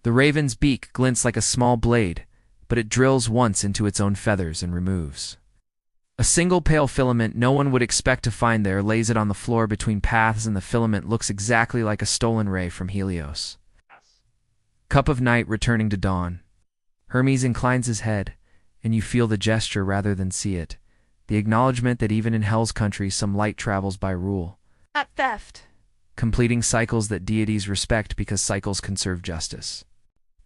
A: The raven's beak glints like a small blade, but it drills once into its own feathers and removes. A single pale filament no one would expect to find there lays it on the floor between paths, and the filament looks exactly like a stolen ray from Helios. Cup of night returning to dawn. Hermes inclines his head, and you feel the gesture rather than see it. The acknowledgement that even in Hell's country some light travels by rule.
B: Not theft.
A: Completing cycles that deities respect because cycles conserve justice.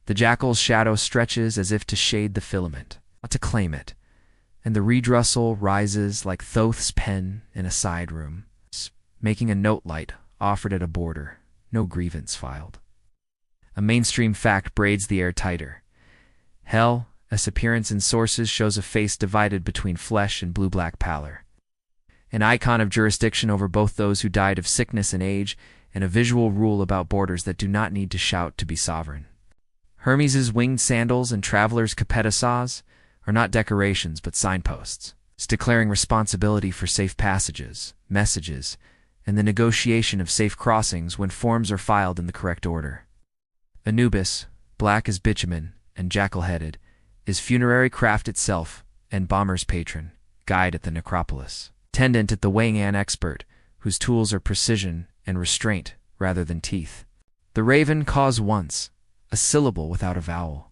A: The jackal's shadow stretches as if to shade the filament, not to claim it, and the reed rustle rises like Thoth's pen in a side room, making a note light offered at a border, no grievance filed. A mainstream fact braids the air tighter. Hell, as appearance in sources, shows a face divided between flesh and blue-black pallor. An icon of jurisdiction over both those who died of sickness and age, and a visual rule about borders that do not need to shout to be sovereign. Hermes' winged sandals and travelers' katabasis are not decorations but signposts, declaring responsibility for safe passages, messages, and the negotiation of safe crossings when forms are filed in the correct order. Anubis, black as bitumen and jackal-headed, is funerary craft itself and bomber's patron, guide at the necropolis, attendant at the weighing-an expert, whose tools are precision and restraint rather than teeth. The raven caws once, a syllable without a vowel,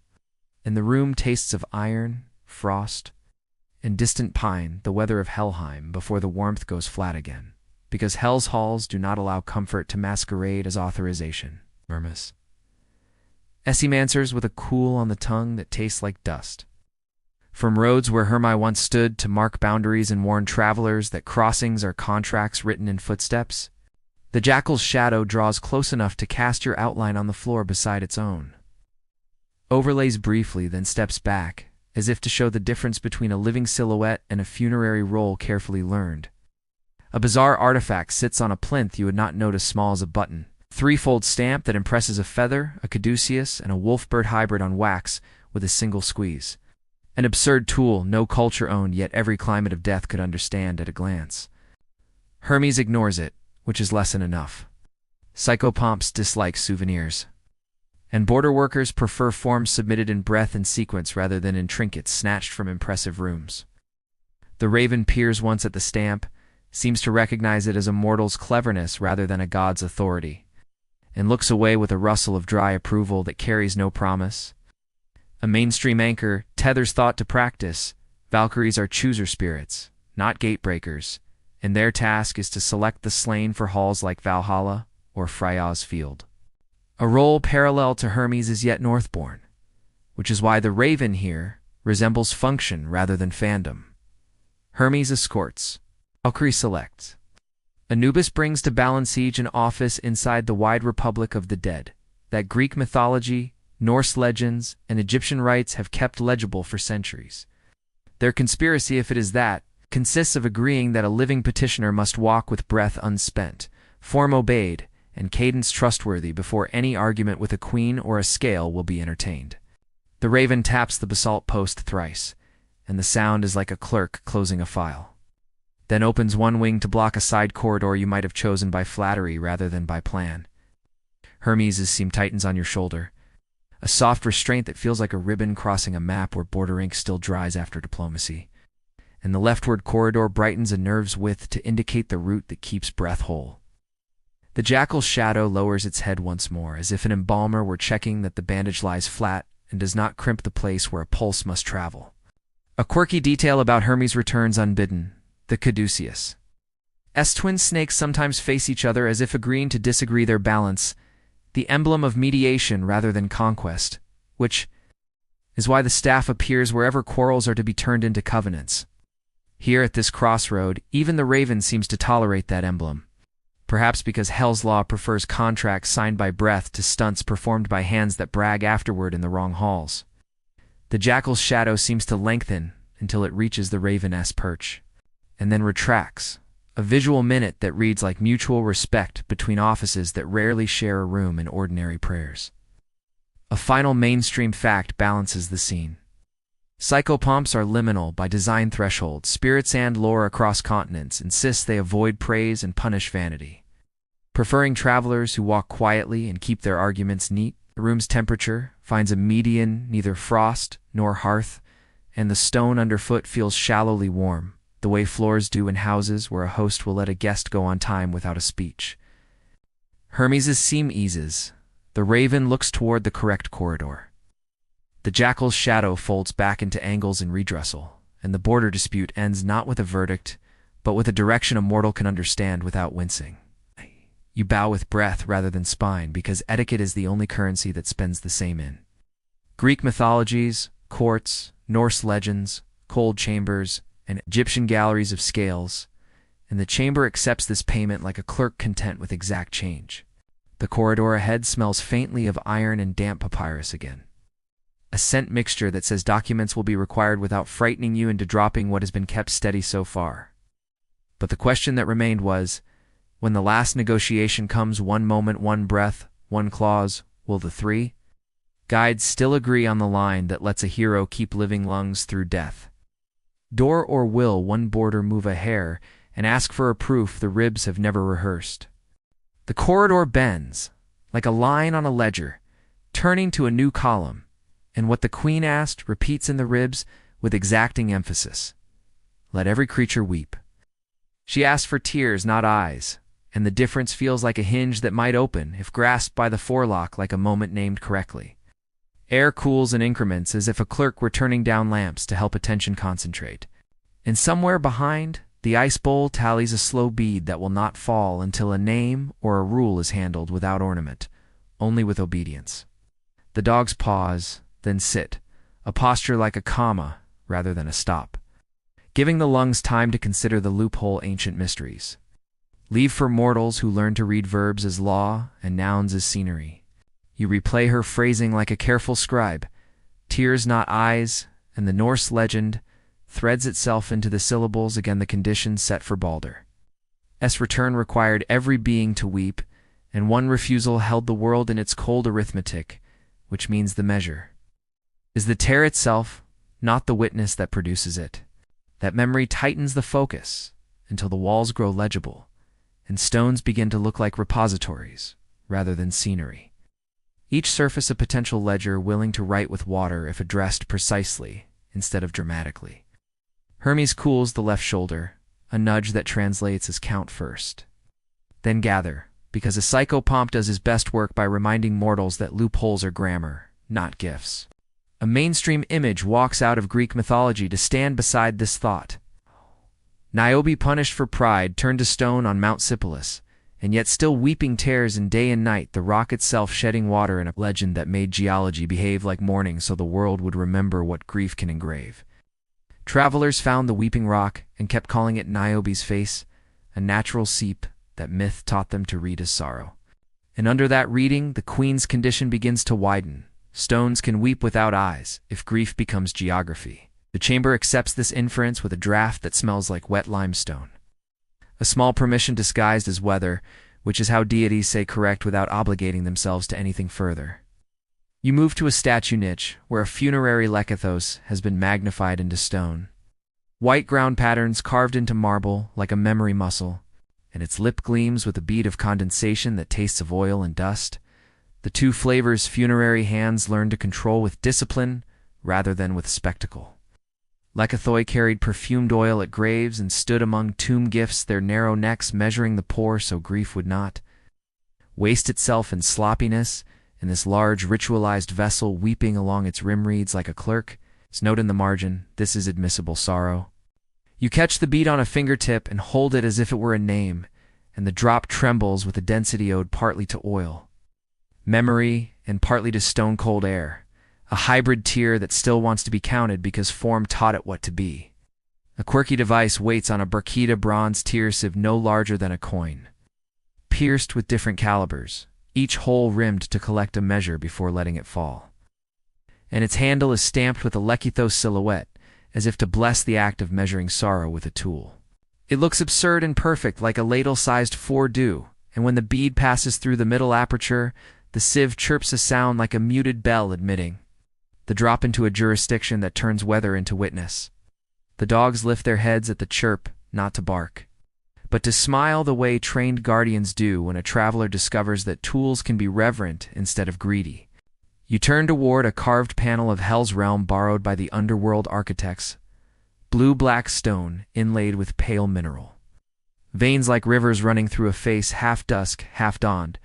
A: and the room tastes of iron, frost, and distant pine, the weather of Helheim, before the warmth goes flat again, because Hell's halls do not allow comfort to masquerade as authorization. Murmus. Essimancers with a cool on the tongue that tastes like dust. From roads where Hermai once stood to mark boundaries and warn travelers that crossings are contracts written in footsteps, the jackal's shadow draws close enough to cast your outline on the floor beside its own. Overlays briefly, then steps back, as if to show the difference between a living silhouette and a funerary roll carefully learned. A bizarre artifact sits on a plinth you would not notice small as a button. Threefold stamp that impresses a feather, a caduceus, and a wolf-bird hybrid on wax with a single squeeze. An absurd tool no culture owned, yet every climate of death could understand at a glance. Hermes ignores it, which is lesson enough. Psychopomps dislike souvenirs. And border workers prefer forms submitted in breath and sequence rather than in trinkets snatched from impressive rooms. The raven peers once at the stamp, seems to recognize it as a mortal's cleverness rather than a god's authority, and looks away with a rustle of dry approval that carries no promise. A mainstream anchor tethers thought to practice. Valkyries are chooser spirits, not gatebreakers, and their task is to select the slain for halls like Valhalla or Freya's field. A role parallel to Hermes is yet Northborn, which is why the raven here resembles function rather than fandom. Hermes escorts, Valkyrie selects. Anubis brings to balance siege an office inside the wide republic of the dead that Greek mythology, Norse legends, and Egyptian rites have kept legible for centuries. Their conspiracy, if it is that, consists of agreeing that a living petitioner must walk with breath unspent, form obeyed, and cadence trustworthy before any argument with a queen or a scale will be entertained. The raven taps the basalt post thrice, and the sound is like a clerk closing a file. Then opens one wing to block a side corridor you might have chosen by flattery rather than by plan. Hermes' seam tightens on your shoulder, a soft restraint that feels like a ribbon crossing a map where border ink still dries after diplomacy. and the leftward corridor brightens a nerve's width to indicate the route that keeps breath whole. The jackal's shadow lowers its head once more, as if an embalmer were checking that the bandage lies flat and does not crimp the place where a pulse must travel. A quirky detail about Hermes returns unbidden: the caduceus. Twin snakes sometimes face each other as if agreeing to disagree their balance, the emblem of mediation rather than conquest, which is why the staff appears wherever quarrels are to be turned into covenants. Here at this crossroad, even the raven seems to tolerate that emblem, perhaps because Hell's Law prefers contracts signed by breath to stunts performed by hands that brag afterward in the wrong halls. The jackal's shadow seems to lengthen until it reaches the raven's perch, and then retracts, a visual minute that reads like mutual respect between offices that rarely share a room in ordinary prayers. A final mainstream fact balances the scene. Psychopomps are liminal by design threshold. Spirits and lore across continents insist they avoid praise and punish vanity. Preferring travelers who walk quietly and keep their arguments neat, the room's temperature finds a median neither frost nor hearth, and the stone underfoot feels shallowly warm, the way floors do in houses where a host will let a guest go on time without a speech. Hermes' seam eases. The raven looks toward the correct corridor. The jackal's shadow folds back into angles in redressal, and the border dispute ends not with a verdict, but with a direction a mortal can understand without wincing. You bow with breath rather than spine, because etiquette is the only currency that spends the same in Greek mythologies, courts, Norse legends, cold chambers, and Egyptian galleries of scales, and the chamber accepts this payment like a clerk content with exact change. The corridor ahead smells faintly of iron and damp papyrus again, a scent mixture that says documents will be required without frightening you into dropping what has been kept steady so far. But the question that remained was, when the last negotiation comes, one moment, one breath, one clause, will the three guides still agree on the line that lets a hero keep living lungs through death? Door or will one boarder move a hair and ask for a proof the ribs have never rehearsed? The corridor bends, like a line on a ledger, turning to a new column, and what the queen asked repeats in the ribs with exacting emphasis: let every creature weep. She asked for tears, not eyes, and the difference feels like a hinge that might open if grasped by the forelock like a moment named correctly. Air cools in increments as if a clerk were turning down lamps to help attention concentrate. And somewhere behind, the ice bowl tallies a slow bead that will not fall until a name or a rule is handled without ornament, only with obedience. The dogs pause, then sit, a posture like a comma rather than a stop, giving the lungs time to consider the loophole ancient mysteries. Leave for mortals who learn to read verbs as law and nouns as scenery. You replay her phrasing like a careful scribe, tears not eyes, and the Norse legend threads itself into the syllables again, the conditions set for Balder's return required every being to weep, and one refusal held the world in its cold arithmetic, which means the measure is the tear itself, not the witness that produces it. That memory tightens the focus until the walls grow legible, and stones begin to look like repositories rather than scenery. Each surface a potential ledger willing to write with water if addressed precisely instead of dramatically. Hermes cools the left shoulder, a nudge that translates as count first. Then gather, because a psychopomp does his best work by reminding mortals that loopholes are grammar, not gifts. A mainstream image walks out of Greek mythology to stand beside this thought. Niobe, punished for pride, turned to stone on Mount Sipylus, and yet still weeping tears in day and night, the rock itself shedding water in a legend that made geology behave like mourning so the world would remember what grief can engrave. Travelers found the weeping rock and kept calling it Niobe's face, a natural seep that myth taught them to read as sorrow. And under that reading, the queen's condition begins to widen. Stones can weep without eyes if grief becomes geography. The chamber accepts this inference with a draft that smells like wet limestone. A small permission disguised as weather, which is how deities say correct without obligating themselves to anything further. You move to a statue niche where a funerary lekythos has been magnified into stone. White ground patterns carved into marble like a memory muscle, and its lip gleams with a bead of condensation that tastes of oil and dust. The two flavors funerary hands learn to control with discipline rather than with spectacle. Lekythoi carried perfumed oil at graves and stood among tomb gifts, their narrow necks measuring the poor so grief would not waste itself in sloppiness. In this large ritualized vessel, weeping along its rim reads like a clerk. Its note in the margin, this is admissible sorrow. You catch the bead on a fingertip and hold it as if it were a name, and the drop trembles with a density owed partly to oil, memory, and partly to stone-cold air, a hybrid tear that still wants to be counted because form taught it what to be. A quirky device waits on a Burkita bronze tear sieve no larger than a coin, pierced with different calibers, each hole rimmed to collect a measure before letting it fall. And its handle is stamped with a Lekythos silhouette, as if to bless the act of measuring sorrow with a tool. It looks absurd and perfect, like a ladle-sized four-dew, and when the bead passes through the middle aperture, the sieve chirps a sound like a muted bell admitting the drop into a jurisdiction that turns weather into witness. The dogs lift their heads at the chirp, not to bark, but to smile the way trained guardians do when a traveler discovers that tools can be reverent instead of greedy. You turn toward a carved panel of Hell's realm borrowed by the underworld architects, blue-black stone inlaid with pale mineral. Veins like rivers running through a face half dusk, half dawned.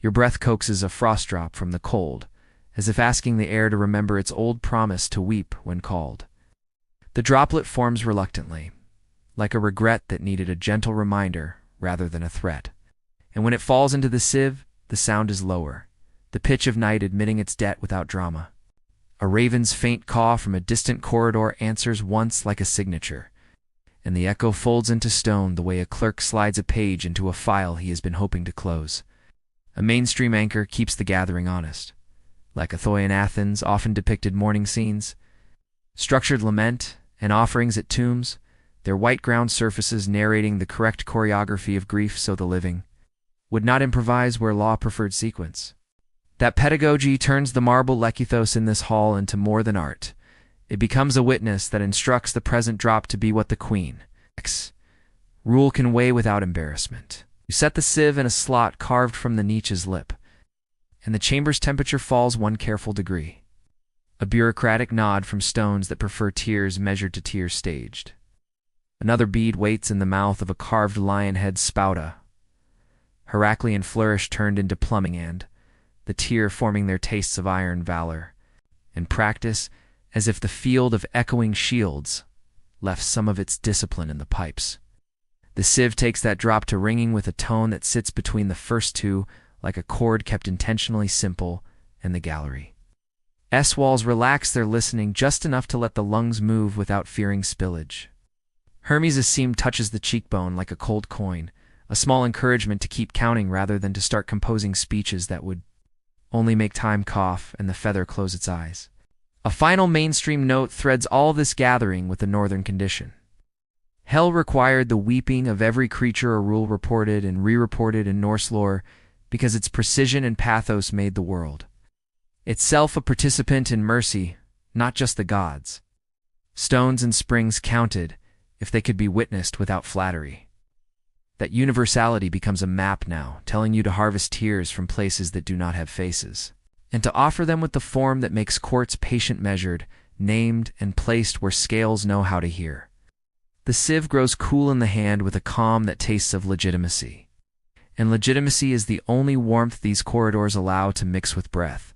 A: Your breath coaxes a frost drop from the cold, as if asking the air to remember its old promise to weep when called. The droplet forms reluctantly, like a regret that needed a gentle reminder rather than a threat. And when it falls into the sieve, the sound is lower, the pitch of night admitting its debt without drama. A raven's faint caw from a distant corridor answers once like a signature, and the echo folds into stone the way a clerk slides a page into a file he has been hoping to close. A mainstream anchor keeps the gathering honest. Lekythoi in Athens often depicted mourning scenes, structured lament, and offerings at tombs, their white ground surfaces narrating the correct choreography of grief so the living would not improvise where law preferred sequence. That pedagogy turns the marble Lekythos in this hall into more than art. It becomes a witness that instructs the present drop to be what the queen rule can weigh without embarrassment. You set the sieve in a slot carved from the niche's lip, and the chamber's temperature falls one careful degree. A bureaucratic nod from stones that prefer tears measured to tears staged. Another bead waits in the mouth of a carved lion head spouta, Heraclean flourish turned into plumbing, and the tear forming their tastes of iron valor. In practice, as if the field of echoing shields left some of its discipline in the pipes. The sieve takes that drop to ringing with a tone that sits between the first two, like a chord kept intentionally simple, and the gallery. S-walls relax their listening just enough to let the lungs move without fearing spillage. Hermes' seam touches the cheekbone like a cold coin, a small encouragement to keep counting rather than to start composing speeches that would only make time cough and the feather close its eyes. A final mainstream note threads all this gathering with the northern condition. Hell required the weeping of every creature a rule reported and re-reported in Norse lore because its precision and pathos made the world itself a participant in mercy, not just the gods. Stones and springs counted if they could be witnessed without flattery. That universality becomes a map now, telling you to harvest tears from places that do not have faces, and to offer them with the form that makes courts patient measured, named, and placed where scales know how to hear. The sieve grows cool in the hand with a calm that tastes of legitimacy. And legitimacy is the only warmth these corridors allow to mix with breath.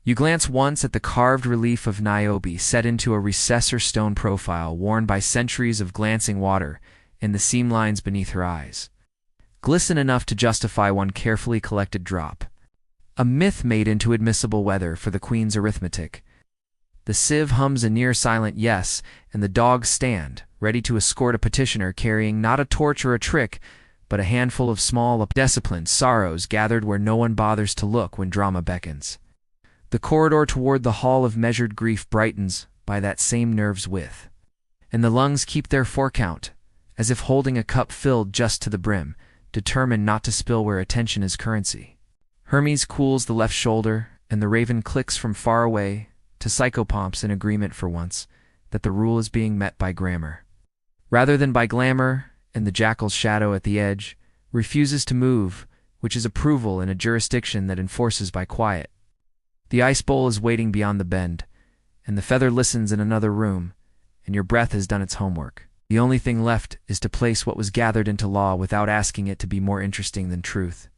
A: You glance once at the carved relief of Niobe set into a recessor stone profile worn by centuries of glancing water, and the seam lines beneath her eyes glisten enough to justify one carefully collected drop. A myth made into admissible weather for the queen's arithmetic. The sieve hums a near-silent yes, and the dogs stand, ready to escort a petitioner carrying not a torch or a trick, but a handful of small, disciplined sorrows gathered where no one bothers to look when drama beckons. The corridor toward the hall of measured grief brightens by that same nerve's width, and the lungs keep their forecount, as if holding a cup filled just to the brim, determined not to spill where attention is currency. Hermes cools the left shoulder, and the raven clicks from far away to psychopomps in agreement for once that the rule is being met by grammar, rather than by glamour, and the jackal's shadow at the edge refuses to move, which is approval in a jurisdiction that enforces by quiet. The ice bowl is waiting beyond the bend, and the feather listens in another room, and your breath has done its homework. The only thing left is to place what was gathered into law without asking it to be more interesting than truth.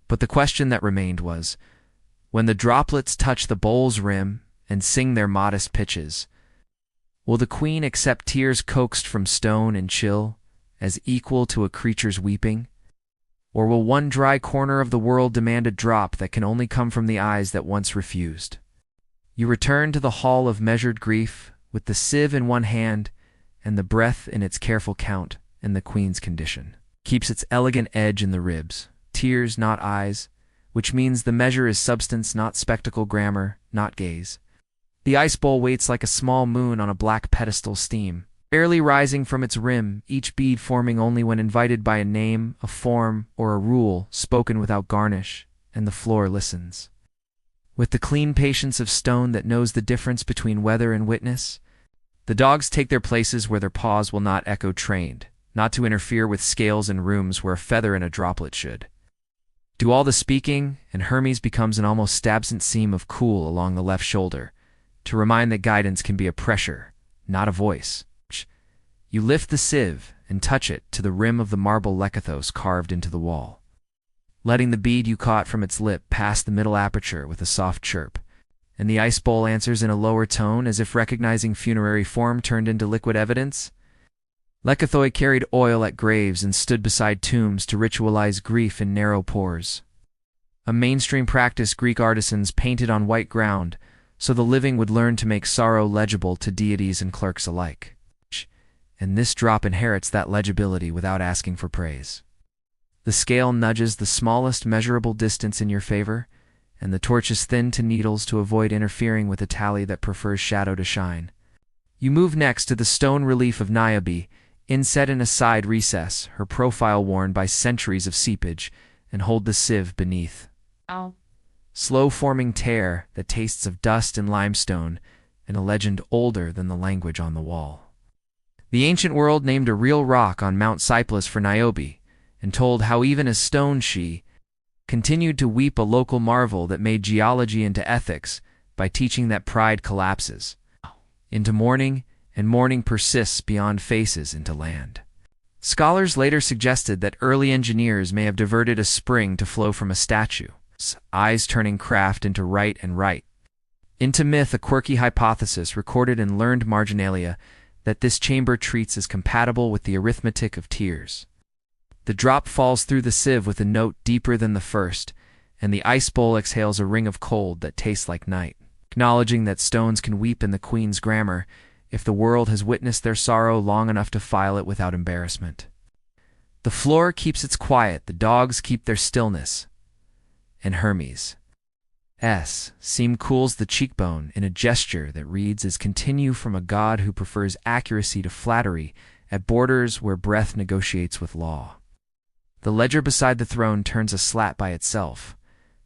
A: But the question that remained was, when the droplets touch the bowl's rim and sing their modest pitches, will the queen accept tears coaxed from stone and chill as equal to a creature's weeping? Or will one dry corner of the world demand a drop that can only come from the eyes that once refused? You return to the hall of measured grief with the sieve in one hand and the breath in its careful count, and the queen's condition keeps its elegant edge in the ribs, tears, not eyes, which means the measure is substance, not spectacle, grammar, not gaze. The ice bowl waits like a small moon on a black pedestal steam, barely rising from its rim, each bead forming only when invited by a name, a form, or a rule spoken without garnish, and the floor listens. With the clean patience of stone that knows the difference between weather and witness, the dogs take their places where their paws will not echo, trained not to interfere with scales in rooms where a feather and a droplet should do all the speaking, and Hermes becomes an almost absent seam of cool along the left shoulder, to remind that guidance can be a pressure, not a voice. You lift the sieve and touch it to the rim of the marble lekythos carved into the wall, letting the bead you caught from its lip pass the middle aperture with a soft chirp, and the ice bowl answers in a lower tone as if recognizing funerary form turned into liquid evidence. Lekythoi carried oil at graves and stood beside tombs to ritualize grief in narrow pores. A mainstream practice Greek artisans painted on white ground so the living would learn to make sorrow legible to deities and clerks alike. And this drop inherits that legibility without asking for praise. The scale nudges the smallest measurable distance in your favor, and the torch is thinned to needles to avoid interfering with a tally that prefers shadow to shine. You move next to the stone relief of Niobe, inset in a side recess, her profile worn by centuries of seepage, and hold the sieve beneath. Slow-forming tear that tastes of dust and limestone, and a legend older than the language on the wall. The ancient world named a real rock on Mount Cyplus for Niobe, and told how even as stone she continued to weep, a local marvel that made geology into ethics by teaching that pride collapses into mourning, and mourning persists beyond faces into land. Scholars later suggested that early engineers may have diverted a spring to flow from a statue, eyes turning craft into right and right. Into myth, a quirky hypothesis recorded in learned marginalia that this chamber treats as compatible with the arithmetic of tears. The drop falls through the sieve with a note deeper than the first, and the ice bowl exhales a ring of cold that tastes like night, acknowledging that stones can weep in the queen's grammar if the world has witnessed their sorrow long enough to file it without embarrassment. The floor keeps its quiet, the dogs keep their stillness, and Hermes' seam cools the cheekbone in a gesture that reads as continue from a god who prefers accuracy to flattery at borders where breath negotiates with law. The ledger beside the throne turns a slat by itself,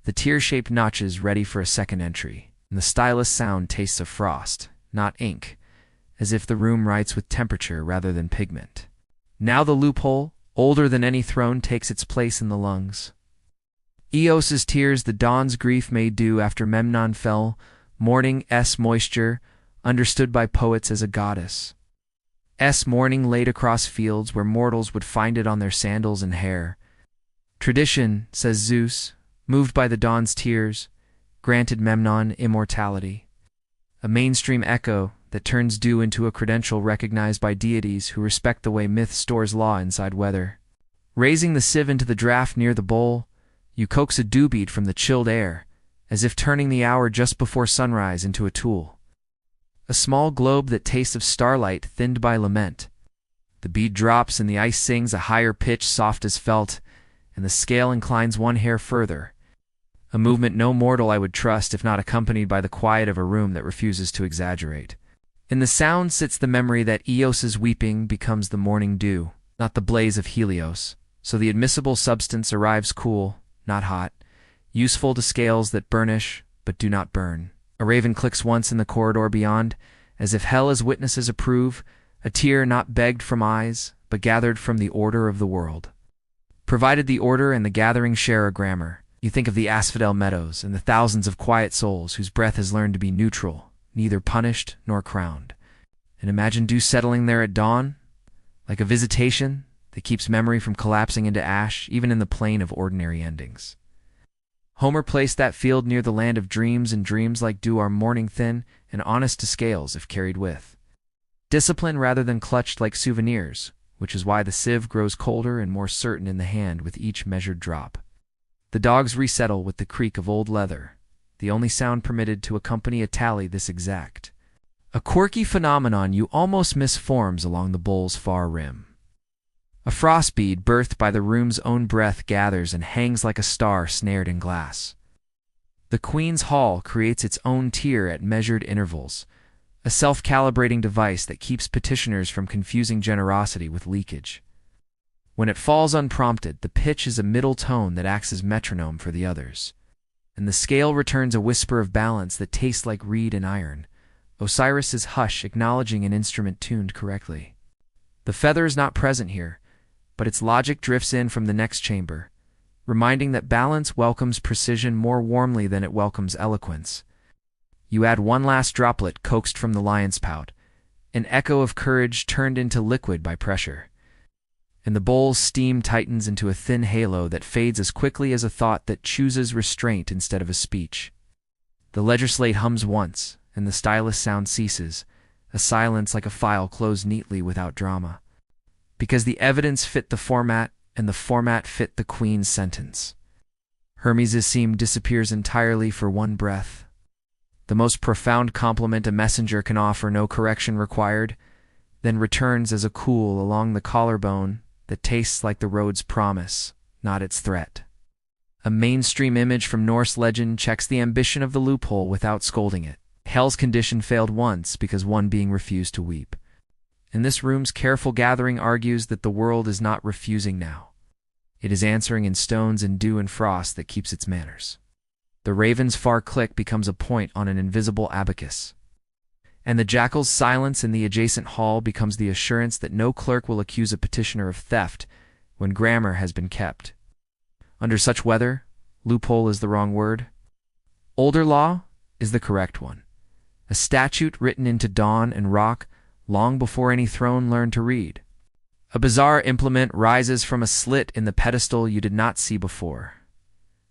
A: the tear-shaped notches ready for a second entry, and the stylus sound tastes of frost, not ink, as if the room writes with temperature rather than pigment. Now the loophole, older than any throne, takes its place in the lungs. Eos's tears, the dawn's grief made dew after Memnon fell, morning's moisture, understood by poets as a goddess. Mourning laid across fields where mortals would find it on their sandals and hair. Tradition, says Zeus, moved by the dawn's tears, granted Memnon immortality. A mainstream echo that turns dew into a credential recognized by deities who respect the way myth stores law inside weather. Raising the sieve into the draught near the bowl, you coax a dew bead from the chilled air, as if turning the hour just before sunrise into a tool. A small globe that tastes of starlight thinned by lament. The bead drops and the ice sings a higher pitch soft as felt, and the scale inclines one hair further. A movement no mortal I would trust if not accompanied by the quiet of a room that refuses to exaggerate. In the sound sits the memory that Eos's weeping becomes the morning dew, not the blaze of Helios, so the admissible substance arrives cool, not hot, useful to scales that burnish but do not burn. A raven clicks once in the corridor beyond, as if hell as witnesses approve, a tear not begged from eyes, but gathered from the order of the world. Provided the order and the gathering share a grammar, you think of the asphodel meadows and the thousands of quiet souls whose breath has learned to be neutral, neither punished nor crowned. And imagine dew settling there at dawn, like a visitation that keeps memory from collapsing into ash, even in the plane of ordinary endings. Homer placed that field near the land of dreams, and dreams like dew are morning thin and honest to scales if carried with discipline rather than clutched like souvenirs, which is why the sieve grows colder and more certain in the hand with each measured drop. The dogs resettle with the creak of old leather, the only sound permitted to accompany a tally this exact. A quirky phenomenon you almost miss forms along the bowl's far rim. A frost bead birthed by the room's own breath gathers and hangs like a star snared in glass. The Queen's Hall creates its own tier at measured intervals, a self-calibrating device that keeps petitioners from confusing generosity with leakage. When it falls unprompted, the pitch is a middle tone that acts as metronome for the others, and the scale returns a whisper of balance that tastes like reed and iron, Osiris's hush acknowledging an instrument tuned correctly. The feather is not present here, but its logic drifts in from the next chamber, reminding that balance welcomes precision more warmly than it welcomes eloquence. You add one last droplet coaxed from the lion's pout, an echo of courage turned into liquid by pressure, and the bowl's steam tightens into a thin halo that fades as quickly as a thought that chooses restraint instead of a speech. The ledger slate hums once, and the stylus sound ceases, a silence like a file closed neatly without drama. Because the evidence fit the format, and the format fit the Queen's sentence. Hermes' seam disappears entirely for one breath. The most profound compliment a messenger can offer, no correction required, then returns as a cool along the collarbone that tastes like the road's promise, not its threat. A mainstream image from Norse legend checks the ambition of the loophole without scolding it. Hell's condition failed once because one being refused to weep. And this room's careful gathering argues that the world is not refusing now. It is answering in stones and dew and frost that keeps its manners. The raven's far click becomes a point on an invisible abacus, and the jackal's silence in the adjacent hall becomes the assurance that no clerk will accuse a petitioner of theft when grammar has been kept. Under such weather, loophole is the wrong word. Older law is the correct one. A statute written into dawn and rock long before any throne learned to read. A bizarre implement rises from a slit in the pedestal you did not see before.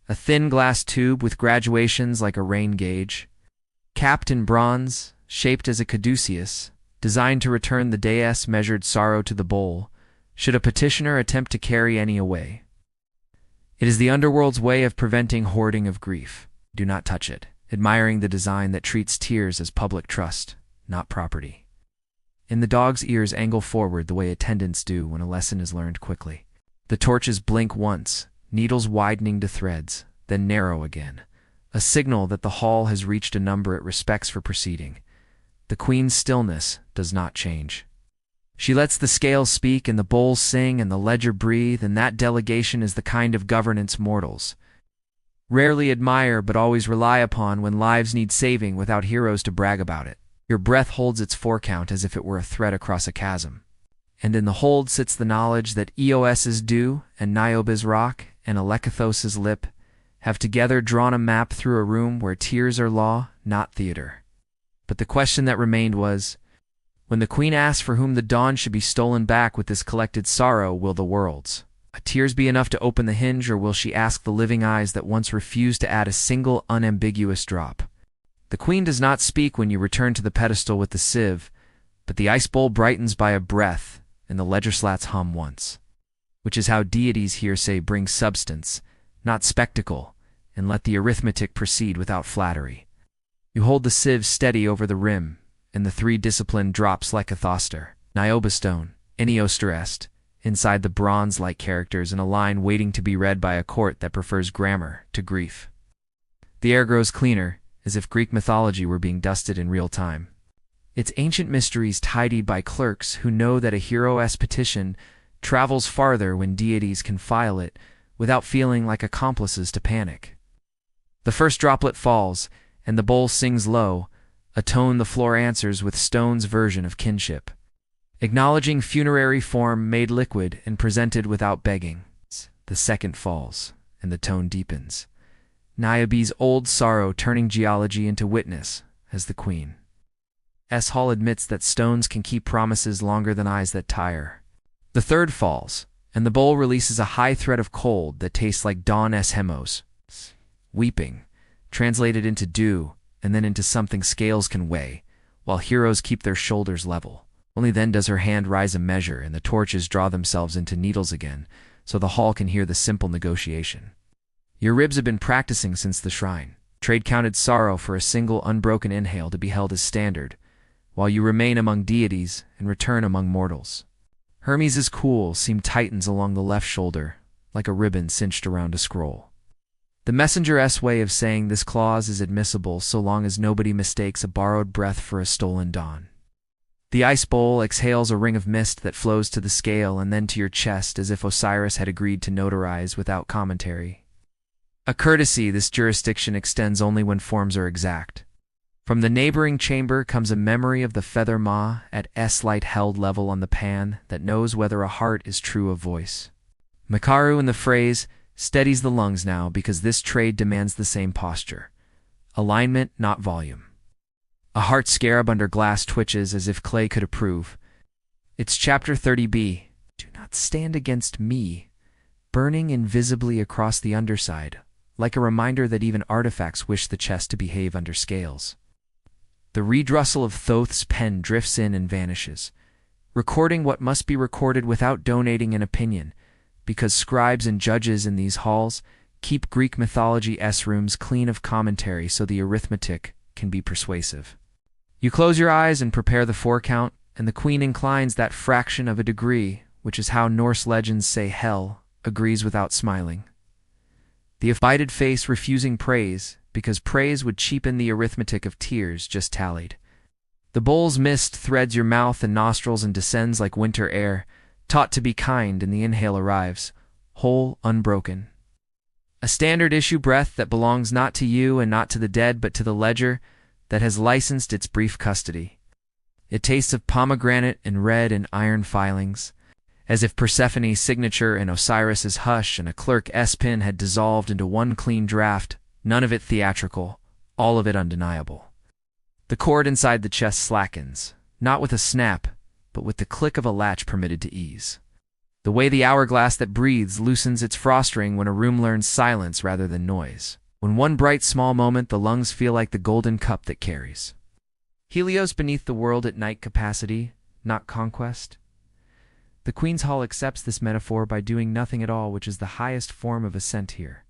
A: A thin glass tube with graduations like a rain gauge, capped in bronze, shaped as a caduceus, designed to return the dais measured sorrow to the bowl, should a petitioner attempt to carry any away. It is the underworld's way of preventing hoarding of grief. Do not touch it, admiring the design that treats tears as public trust, not property. And the dog's ears angle forward the way attendants do when a lesson is learned quickly. The torches blink once, needles widening to threads, then narrow again, a signal that the hall has reached a number it respects for proceeding. The Queen's stillness does not change. She lets the scales speak and the bowls sing and the ledger breathe, and that delegation is the kind of governance mortals rarely admire but always rely upon when lives need saving without heroes to brag about it. Your breath holds its forecount as if it were a thread across a chasm. And in the hold sits the knowledge that Eos's dew and Niobe's rock and Alekithos's lip have together drawn a map through a room where tears are law, not theater. But the question that remained was, when the Queen asks for whom the dawn should be stolen back with this collected sorrow, will the world's tears be enough to open the hinge, or will she ask the living eyes that once refused to add a single unambiguous drop? The Queen does not speak when you return to the pedestal with the sieve, but the ice bowl brightens by a breath, and the ledger slats hum once. Which is how deities here say bring substance, not spectacle, and let the arithmetic proceed without flattery. You hold the sieve steady over the rim, and the three discipline drops like a thoster, Niobe stone, Eniosterest, inside the bronze-like characters in a line waiting to be read by a court that prefers grammar to grief. The air grows cleaner, as if Greek mythology were being dusted in real time. Its ancient mysteries tidied by clerks who know that a hero's petition travels farther when deities can file it without feeling like accomplices to panic. The first droplet falls, and the bowl sings low, a tone the floor answers with stone's version of kinship, acknowledging funerary form made liquid and presented without begging. The second falls, and the tone deepens, Niobe's old sorrow turning geology into witness as the Queen Hall admits that stones can keep promises longer than eyes that tire. The third falls, and the bowl releases a high thread of cold that tastes like dawn's hemos, weeping, translated into dew, and then into something scales can weigh, while heroes keep their shoulders level. Only then does her hand rise a measure, and the torches draw themselves into needles again, so the hall can hear the simple negotiation. Your ribs have been practicing since the shrine. Trade counted sorrow for a single unbroken inhale to be held as standard, while you remain among deities and return among mortals. Hermes' cool seam tightens along the left shoulder, like a ribbon cinched around a scroll. The messenger's way of saying this clause is admissible so long as nobody mistakes a borrowed breath for a stolen dawn. The ice bowl exhales a ring of mist that flows to the scale and then to your chest as if Osiris had agreed to notarize without commentary. A courtesy this jurisdiction extends only when forms are exact. From the neighboring chamber comes a memory of the feather maw at S-light held level on the pan that knows whether a heart is true of voice. Makaru in the phrase steadies the lungs now because this trade demands the same posture. Alignment, not volume. A heart scarab under glass twitches as if clay could approve. It's chapter 30b. Do not stand against me, burning invisibly across the underside, like a reminder that even artifacts wish the chest to behave under scales. The reed rustle of Thoth's pen drifts in and vanishes, recording what must be recorded without donating an opinion, because scribes and judges in these halls keep Greek mythology's rooms clean of commentary so the arithmetic can be persuasive. You close your eyes and prepare the four-count, and the queen inclines that fraction of a degree, which is how Norse legends say hell agrees without smiling. The abided face refusing praise, because praise would cheapen the arithmetic of tears just tallied. The bowl's mist threads your mouth and nostrils and descends like winter air, taught to be kind, and the inhale arrives, whole, unbroken. A standard issue breath that belongs not to you and not to the dead but to the ledger that has licensed its brief custody. It tastes of pomegranate and red and iron filings, as if Persephone's signature and Osiris's hush and a clerk's pen had dissolved into one clean draft, none of it theatrical, all of it undeniable. The cord inside the chest slackens, not with a snap, but with the click of a latch permitted to ease. The way the hourglass that breathes loosens its frost-ring when a room learns silence rather than noise. When one bright small moment the lungs feel like the golden cup that carries. Helios beneath the world at night capacity, not conquest. The Queen's Hall accepts this metaphor by doing nothing at all, which is the highest form of ascent here.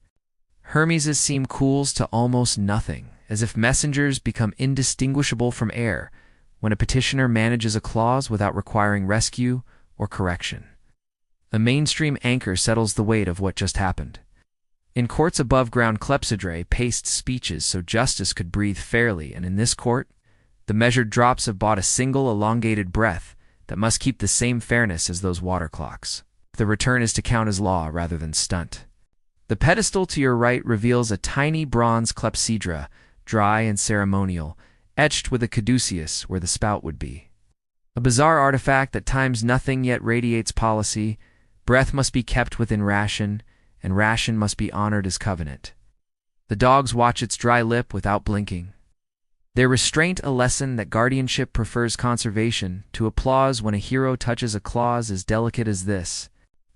A: Hermes's seam cools to almost nothing, as if messengers become indistinguishable from air when a petitioner manages a clause without requiring rescue or correction. A mainstream anchor settles the weight of what just happened. In courts above ground, clepsydre paced speeches so justice could breathe fairly, and in this court, the measured drops have bought a single elongated breath that must keep the same fairness as those water clocks. The return is to count as law rather than stunt. The pedestal to your right reveals a tiny bronze clepsydra, dry and ceremonial, etched with a caduceus where the spout would be. A bizarre artifact that times nothing yet radiates policy. Breath must be kept within ration, and ration must be honored as covenant. The dogs watch its dry lip without blinking. Their restraint a lesson that guardianship prefers conservation to applause when a hero touches a clause as delicate as this.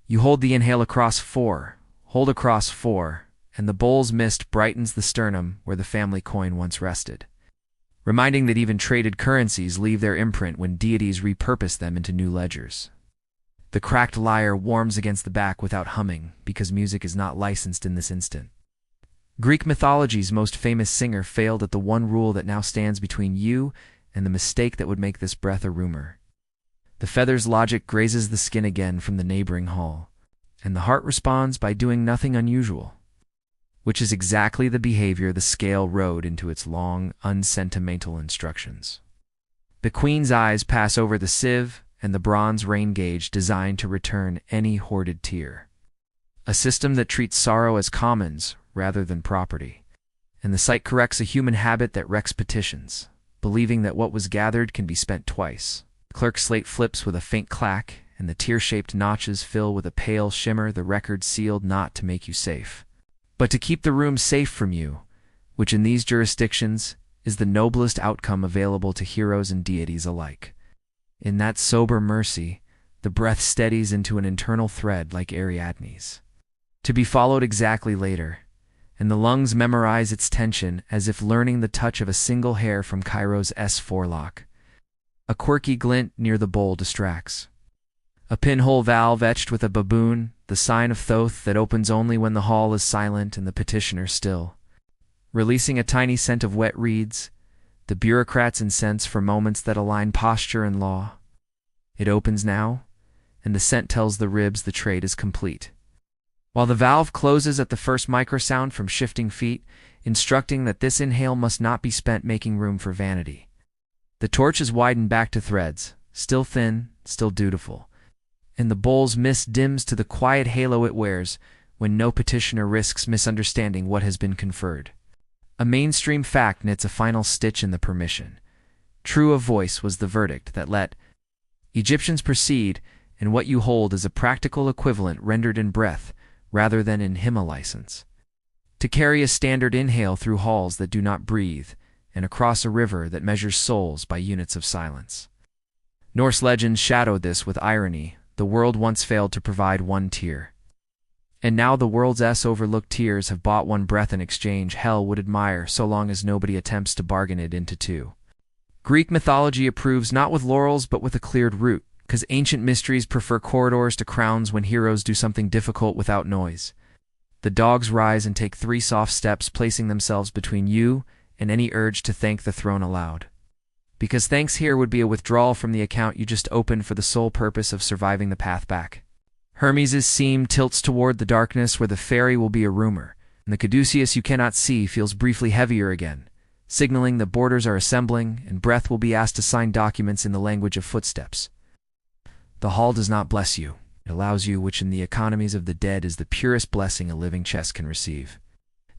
A: You hold the inhale across 4, hold across 4, and the bowl's mist brightens the sternum where the family coin once rested, reminding that even traded currencies leave their imprint when deities repurpose them into new ledgers. The cracked lyre warms against the back without humming, because music is not licensed in this instant. Greek mythology's most famous singer failed at the one rule that now stands between you and the mistake that would make this breath a rumor. The feather's logic grazes the skin again from the neighboring hall, and the heart responds by doing nothing unusual, which is exactly the behavior the scale wrote into its long, unsentimental instructions. The queen's eyes pass over the sieve and the bronze rain gauge designed to return any hoarded tear. A system that treats sorrow as commons rather than property. And the sight corrects a human habit that wrecks petitions, believing that what was gathered can be spent twice. The clerk's slate flips with a faint clack, and the tear-shaped notches fill with a pale shimmer, the record sealed not to make you safe, but to keep the room safe from you, which in these jurisdictions is the noblest outcome available to heroes and deities alike. In that sober mercy, the breath steadies into an internal thread like Ariadne's, to be followed exactly later, and the lungs memorize its tension as if learning the touch of a single hair from Cairo's forelock. A quirky glint near the bowl distracts. A pinhole valve etched with a baboon, the sign of Thoth that opens only when the hall is silent and the petitioner still. Releasing a tiny scent of wet reeds, the bureaucrats incense for moments that align posture and law. It opens now, and the scent tells the ribs the trade is complete. While the valve closes at the first microsound from shifting feet, instructing that this inhale must not be spent making room for vanity. The torch is widened back to threads, still thin, still dutiful, and the bowl's mist dims to the quiet halo it wears when no petitioner risks misunderstanding what has been conferred. A mainstream fact knits a final stitch in the permission. True of voice was the verdict that let Egyptians proceed, and what you hold is a practical equivalent rendered in breath rather than in hymnolicense. To carry a standard inhale through halls that do not breathe, and across a river that measures souls by units of silence. Norse legends shadowed this with irony. The world once failed to provide one tear. And now the world's overlooked tears have bought one breath in exchange hell would admire so long as nobody attempts to bargain it into two. Greek mythology approves not with laurels but with a cleared route, because ancient mysteries prefer corridors to crowns when heroes do something difficult without noise. The dogs rise and take 3 soft steps, placing themselves between you and any urge to thank the throne aloud. Because thanks here would be a withdrawal from the account you just opened for the sole purpose of surviving the path back. Hermes' seam tilts toward the darkness where the ferry will be a rumor, and the caduceus you cannot see feels briefly heavier again, signaling that borders are assembling and breath will be asked to sign documents in the language of footsteps. The hall does not bless you. It allows you, which in the economies of the dead is the purest blessing a living chest can receive.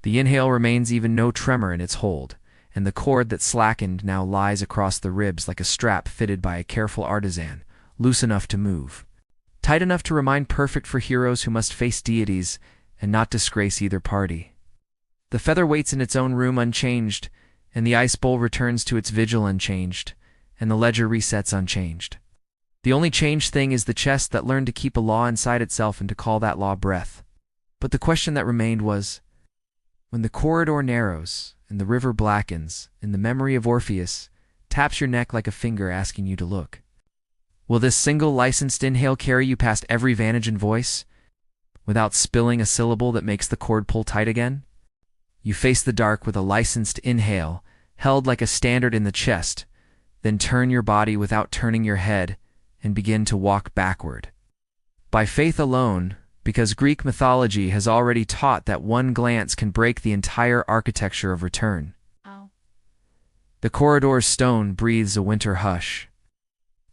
A: The inhale remains even no tremor in its hold, and the cord that slackened now lies across the ribs like a strap fitted by a careful artisan, loose enough to move. Tight enough to remind perfect for heroes who must face deities and not disgrace either party. The feather waits in its own room unchanged, and the ice bowl returns to its vigil unchanged, and the ledger resets unchanged. The only changed thing is the chest that learned to keep a law inside itself and to call that law breath. But the question that remained was, when the corridor narrows and the river blackens and the memory of Orpheus taps your neck like a finger asking you to look, will this single licensed inhale carry you past every vantage and voice, without spilling a syllable that makes the cord pull tight again? You face the dark with a licensed inhale, held like a standard in the chest, then turn your body without turning your head, and begin to walk backward. By faith alone, because Greek mythology has already taught that one glance can break the entire architecture of return.
B: Oh.
A: The corridor's stone breathes a winter hush.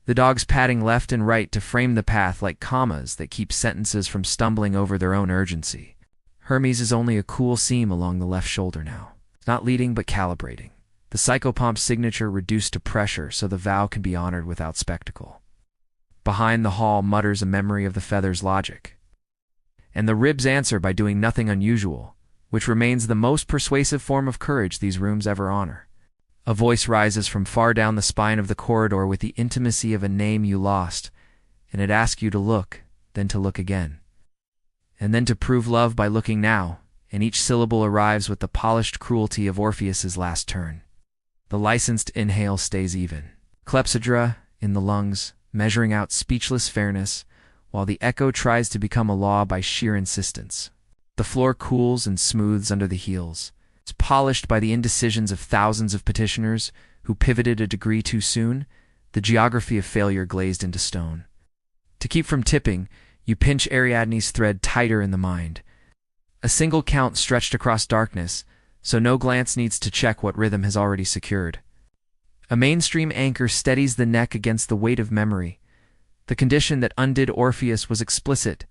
A: The dogs padding left and right to frame the path like commas that keep sentences from stumbling over their own urgency. Hermes is only a cool seam along the left shoulder now, not leading but calibrating. The psychopomp's signature reduced to pressure so the vow can be honored without spectacle. Behind the hall mutters a memory of the feather's logic. And the ribs answer by doing nothing unusual, which remains the most persuasive form of courage these rooms ever honor. A voice rises from far down the spine of the corridor with the intimacy of a name you lost, and it asks you to look, then to look again. And then to prove love by looking now, and each syllable arrives with the polished cruelty of Orpheus's last turn. The licensed inhale stays even. Clepsydra, in the lungs, measuring out speechless fairness, while the echo tries to become a law by sheer insistence. The floor cools and smooths under the heels. It's polished by the indecisions of thousands of petitioners who pivoted a degree too soon, the geography of failure glazed into stone. To keep from tipping, you pinch Ariadne's thread tighter in the mind. A single count stretched across darkness, so no glance needs to check what rhythm has already secured. A mainstream anchor steadies the neck against the weight of memory. The condition that undid Orpheus was explicit,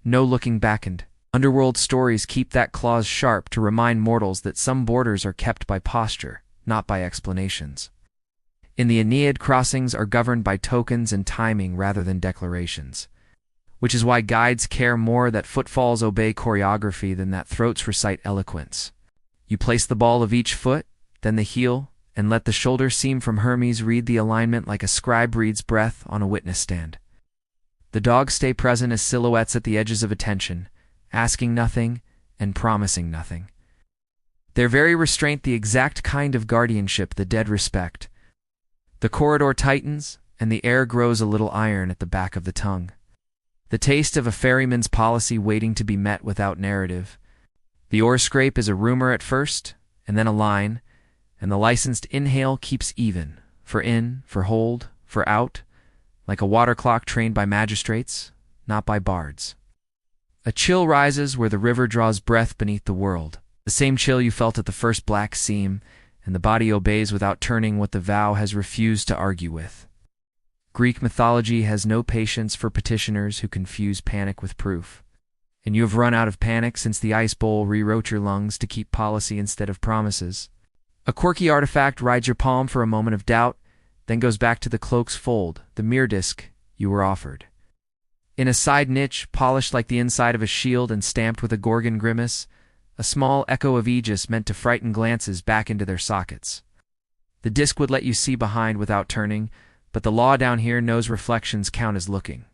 A: no looking backhand. Underworld stories keep that clause sharp to remind mortals that some borders are kept by posture, not by explanations. In the Aeneid, crossings are governed by tokens and timing rather than declarations, which is why guides care more that footfalls obey choreography than that throats recite eloquence. You place the ball of each foot, then the heel, and let the shoulder seam from Hermes read the alignment like a scribe reads breath on a witness stand. The dogs stay present as silhouettes at the edges of attention, asking nothing and promising nothing. Their very restraint the exact kind of guardianship the dead respect. The corridor tightens, and the air grows a little iron at the back of the tongue. The taste of a ferryman's policy waiting to be met without narrative. The oar scrape is a rumor at first, and then a line, and the licensed inhale keeps even, for in, for hold, for out, like a water clock trained by magistrates, not by bards. A chill rises where the river draws breath beneath the world, the same chill you felt at the first black seam, and the body obeys without turning what the vow has refused to argue with. Greek mythology has no patience for petitioners who confuse panic with proof. And you have run out of panic since the ice bowl rewrote your lungs to keep policy instead of promises. A quirky artifact rides your palm for a moment of doubt, then goes back to the cloak's fold, the mirror disc you were offered. In a side niche, polished like the inside of a shield and stamped with a Gorgon grimace, a small echo of Aegis meant to frighten glances back into their sockets. The disc would let you see behind without turning, but the law down here knows reflections count as looking.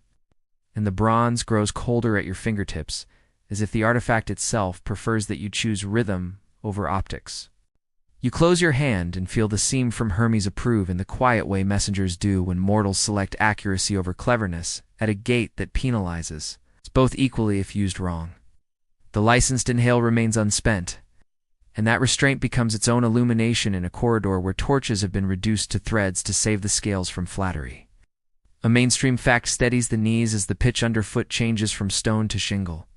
A: And the bronze grows colder at your fingertips, as if the artifact itself prefers that you choose rhythm over optics. You close your hand and feel the seam from Hermes approve in the quiet way messengers do when mortals select accuracy over cleverness at a gate that penalizes. It's both equally if used wrong. The licensed inhale remains unspent, and that restraint becomes its own illumination in a corridor where torches have been reduced to threads to save the scales from flattery. A mainstream fact steadies the knees as the pitch underfoot changes from stone to shingle.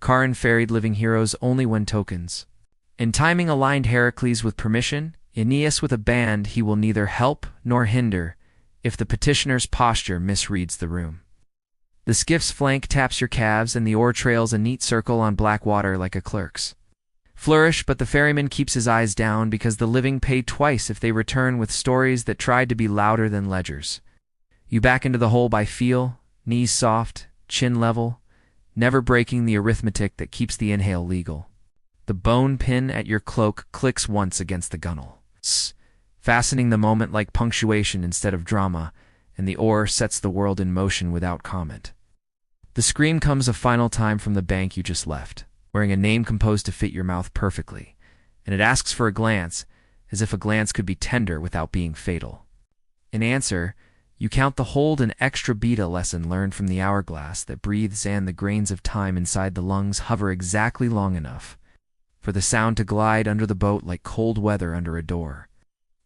A: Charon ferried living heroes only when tokens. In timing aligned Heracles with permission, Aeneas with a band he will neither help nor hinder if the petitioner's posture misreads the room. The skiff's flank taps your calves and the oar trails a neat circle on black water like a clerk's. Flourish, but the ferryman keeps his eyes down because the living pay twice if they return with stories that tried to be louder than ledgers. You back into the hole by feel, knees soft, chin level, never breaking the arithmetic that keeps the inhale legal. The bone pin at your cloak clicks once against the gunwale, fastening the moment like punctuation instead of drama, and the oar sets the world in motion without comment. The scream comes a final time from the bank you just left, wearing a name composed to fit your mouth perfectly, and it asks for a glance, as if a glance could be tender without being fatal. In answer, you count the hold and extra beta lesson learned from the hourglass that breathes, and the grains of time inside the lungs hover exactly long enough for the sound to glide under the boat like cold weather under a door.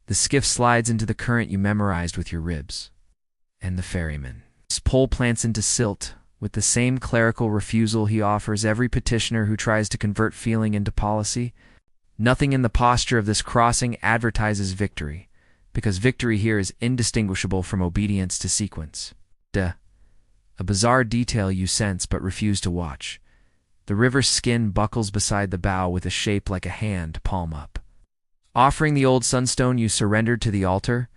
A: The skiff slides into the current you memorized with your ribs. And the ferryman's pole plants into silt with the same clerical refusal he offers every petitioner who tries to convert feeling into policy. Nothing in the posture of this crossing advertises victory, because victory here is indistinguishable from obedience to sequence. A bizarre detail you sense but refuse to watch. The river's skin buckles beside the bow with a shape like a hand, palm up. Offering the old sunstone you surrendered to the altar,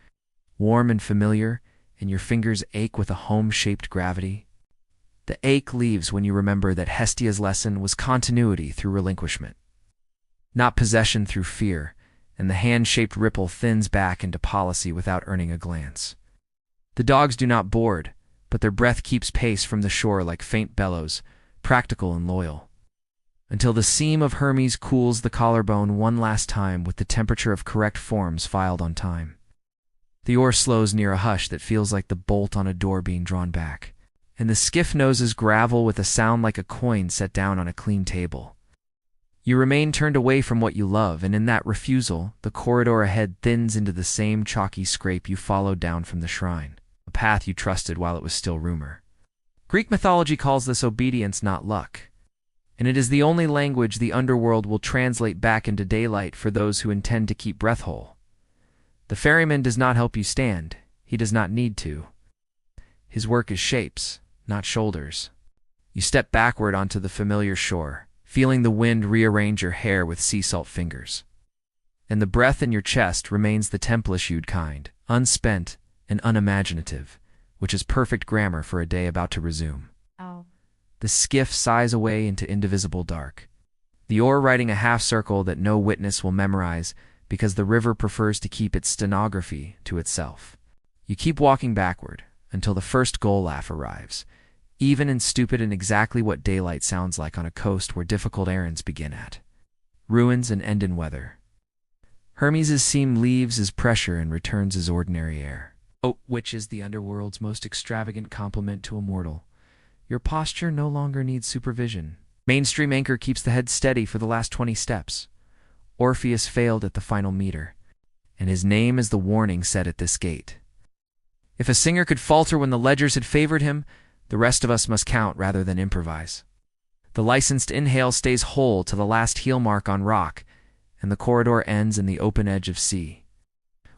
A: warm and familiar, and your fingers ache with a home-shaped gravity. The ache leaves when you remember that Hestia's lesson was continuity through relinquishment, not possession through fear, and the hand-shaped ripple thins back into policy without earning a glance. The dogs do not board, but their breath keeps pace from the shore like faint bellows, practical and loyal, until the seam of Hermes cools the collarbone one last time with the temperature of correct forms filed on time. The oar slows near a hush that feels like the bolt on a door being drawn back, and the skiff noses gravel with a sound like a coin set down on a clean table. You remain turned away from what you love, and in that refusal, the corridor ahead thins into the same chalky scrape you followed down from the shrine, a path you trusted while it was still rumor. Greek mythology calls this obedience, not luck, and it is the only language the underworld will translate back into daylight for those who intend to keep breath whole. The ferryman does not help you stand. He does not need to. His work is shapes, not shoulders. You step backward onto the familiar shore, feeling the wind rearrange your hair with sea salt fingers. And the breath in your chest remains the temple-issued kind, unspent and unimaginative, which is perfect grammar for a day about to resume.
B: Oh.
A: The skiff sighs away into indivisible dark. The oar riding a half-circle that no witness will memorize because the river prefers to keep its stenography to itself. You keep walking backward until the first gull laugh arrives, even and stupid and exactly what daylight sounds like on a coast where difficult errands begin at. Ruins and end in weather. Hermes' seam leaves his pressure and returns his ordinary air. Oh, which is the underworld's most extravagant compliment to a mortal. Your posture no longer needs supervision. Mainstream anchor keeps the head steady for the last 20 steps. Orpheus failed at the final meter, and his name is the warning set at this gate. If a singer could falter when the ledgers had favored him, the rest of us must count rather than improvise. The licensed inhale stays whole to the last heel mark on rock, and the corridor ends in the open edge of sea.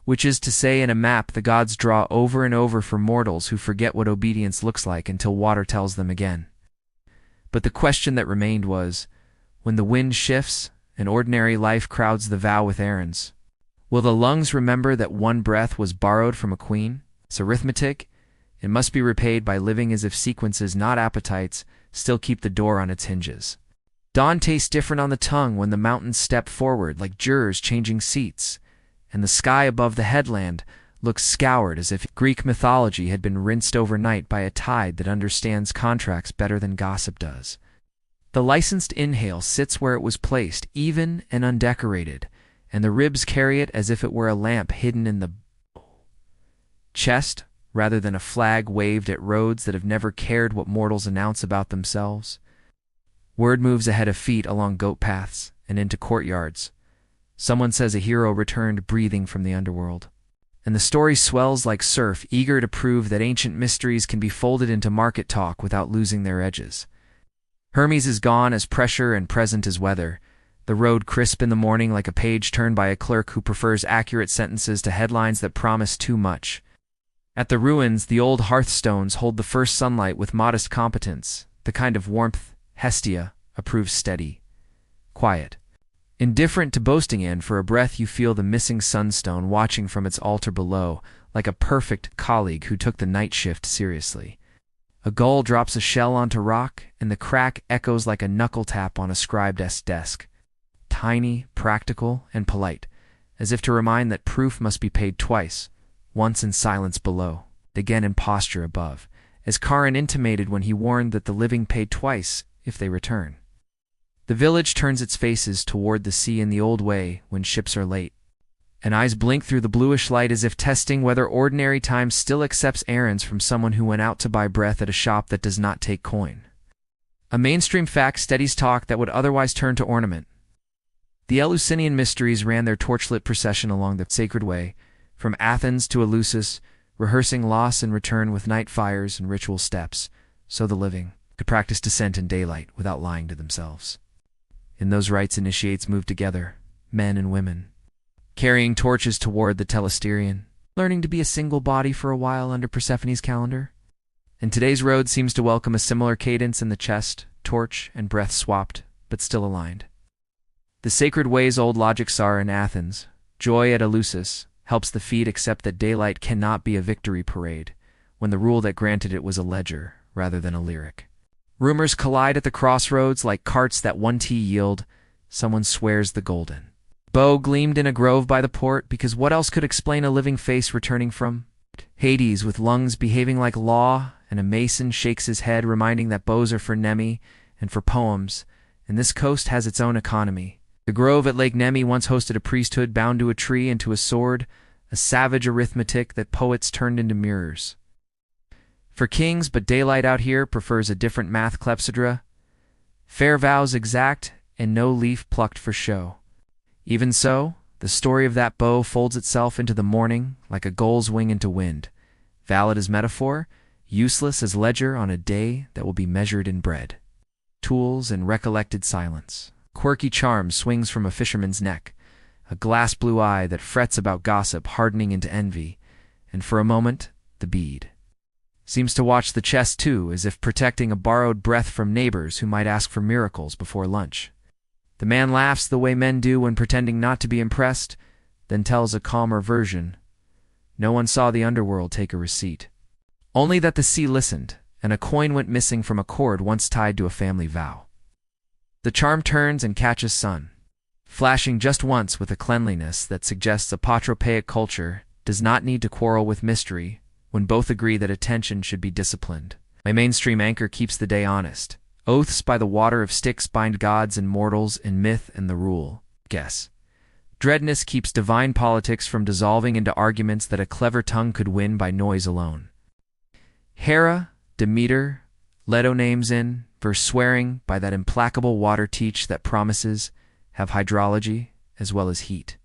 A: Which is to say, in a map the gods draw over and over for mortals who forget what obedience looks like until water tells them again. But the question that remained was, when the wind shifts and ordinary life crowds the vow with errands, will the lungs remember that one breath was borrowed from a queen? It's arithmetic. It must be repaid by living as if sequences, not appetites, still keep the door on its hinges. Dawn tastes different on the tongue when the mountains step forward like jurors changing seats, and the sky above the headland looks scoured as if Greek mythology had been rinsed overnight by a tide that understands contracts better than gossip does. The licensed inhale sits where it was placed, even and undecorated, and the ribs carry it as if it were a lamp hidden in the chest, rather than a flag waved at roads that have never cared what mortals announce about themselves. Word moves ahead of feet along goat paths and into courtyards. Someone says a hero returned breathing from the underworld. And the story swells like surf, eager to prove that ancient mysteries can be folded into market talk without losing their edges. Hermes is gone as pressure and present as weather, the road crisp in the morning like a page turned by a clerk who prefers accurate sentences to headlines that promise too much. At the ruins, the old hearthstones hold the first sunlight with modest competence, the kind of warmth Hestia approves steady, quiet. Indifferent to boasting in, for a breath you feel the missing sunstone watching from its altar below, like a perfect colleague who took the night shift seriously. A gull drops a shell onto rock, and the crack echoes like a knuckle tap on a scribe's desk. Tiny, practical, and polite, as if to remind that proof must be paid twice, once in silence below, again in posture above, as Charon intimated when he warned that the living pay twice if they return. The village turns its faces toward the sea in the old way when ships are late, and eyes blink through the bluish light as if testing whether ordinary time still accepts errands from someone who went out to buy breath at a shop that does not take coin. A mainstream fact steadies talk that would otherwise turn to ornament. The Eleusinian mysteries ran their torchlit procession along the sacred way, from Athens to Eleusis, rehearsing loss and return with night fires and ritual steps, so the living could practice descent in daylight without lying to themselves. In those rites, initiates moved together, men and women, carrying torches toward the Telesterion, learning to be a single body for a while under Persephone's calendar. And today's road seems to welcome a similar cadence in the chest, torch and breath swapped, but still aligned. The sacred ways old logics are in Athens. Joy at Eleusis helps the feet accept that daylight cannot be a victory parade, when the rule that granted it was a ledger rather than a lyric. Rumors collide at the crossroads like carts that one tea yield. Someone swears the golden bow gleamed in a grove by the port, because what else could explain a living face returning from Hades with lungs behaving like law, and a mason shakes his head reminding that bows are for Nemi and for poems, and this coast has its own economy. The grove at Lake Nemi once hosted a priesthood bound to a tree and to a sword, a savage arithmetic that poets turned into mirrors for kings, but daylight out here prefers a different math clepsydra. Fair vows exact, and no leaf plucked for show. Even so, the story of that bow folds itself into the morning like a gull's wing into wind, valid as metaphor, useless as ledger on a day that will be measured in bread. Tools and recollected silence. Quirky charm swings from a fisherman's neck, a glass blue eye that frets about gossip hardening into envy, and for a moment, the bead seems to watch the chest too, as if protecting a borrowed breath from neighbors who might ask for miracles before lunch. The man laughs the way men do when pretending not to be impressed, then tells a calmer version. No one saw the underworld take a receipt. Only that the sea listened, and a coin went missing from a cord once tied to a family vow. The charm turns and catches sun. flashing just once with a cleanliness that suggests a patropaic culture does not need to quarrel with mystery when both agree that attention should be disciplined. My mainstream anchor keeps the day honest. Oaths by the water of Styx bind gods and mortals in myth and the rule. Guess. Dreadness keeps divine politics from dissolving into arguments that a clever tongue could win by noise alone. Hera, Demeter, Leto names in, verse swearing by that implacable water teach that promises have hydrology as well as heat.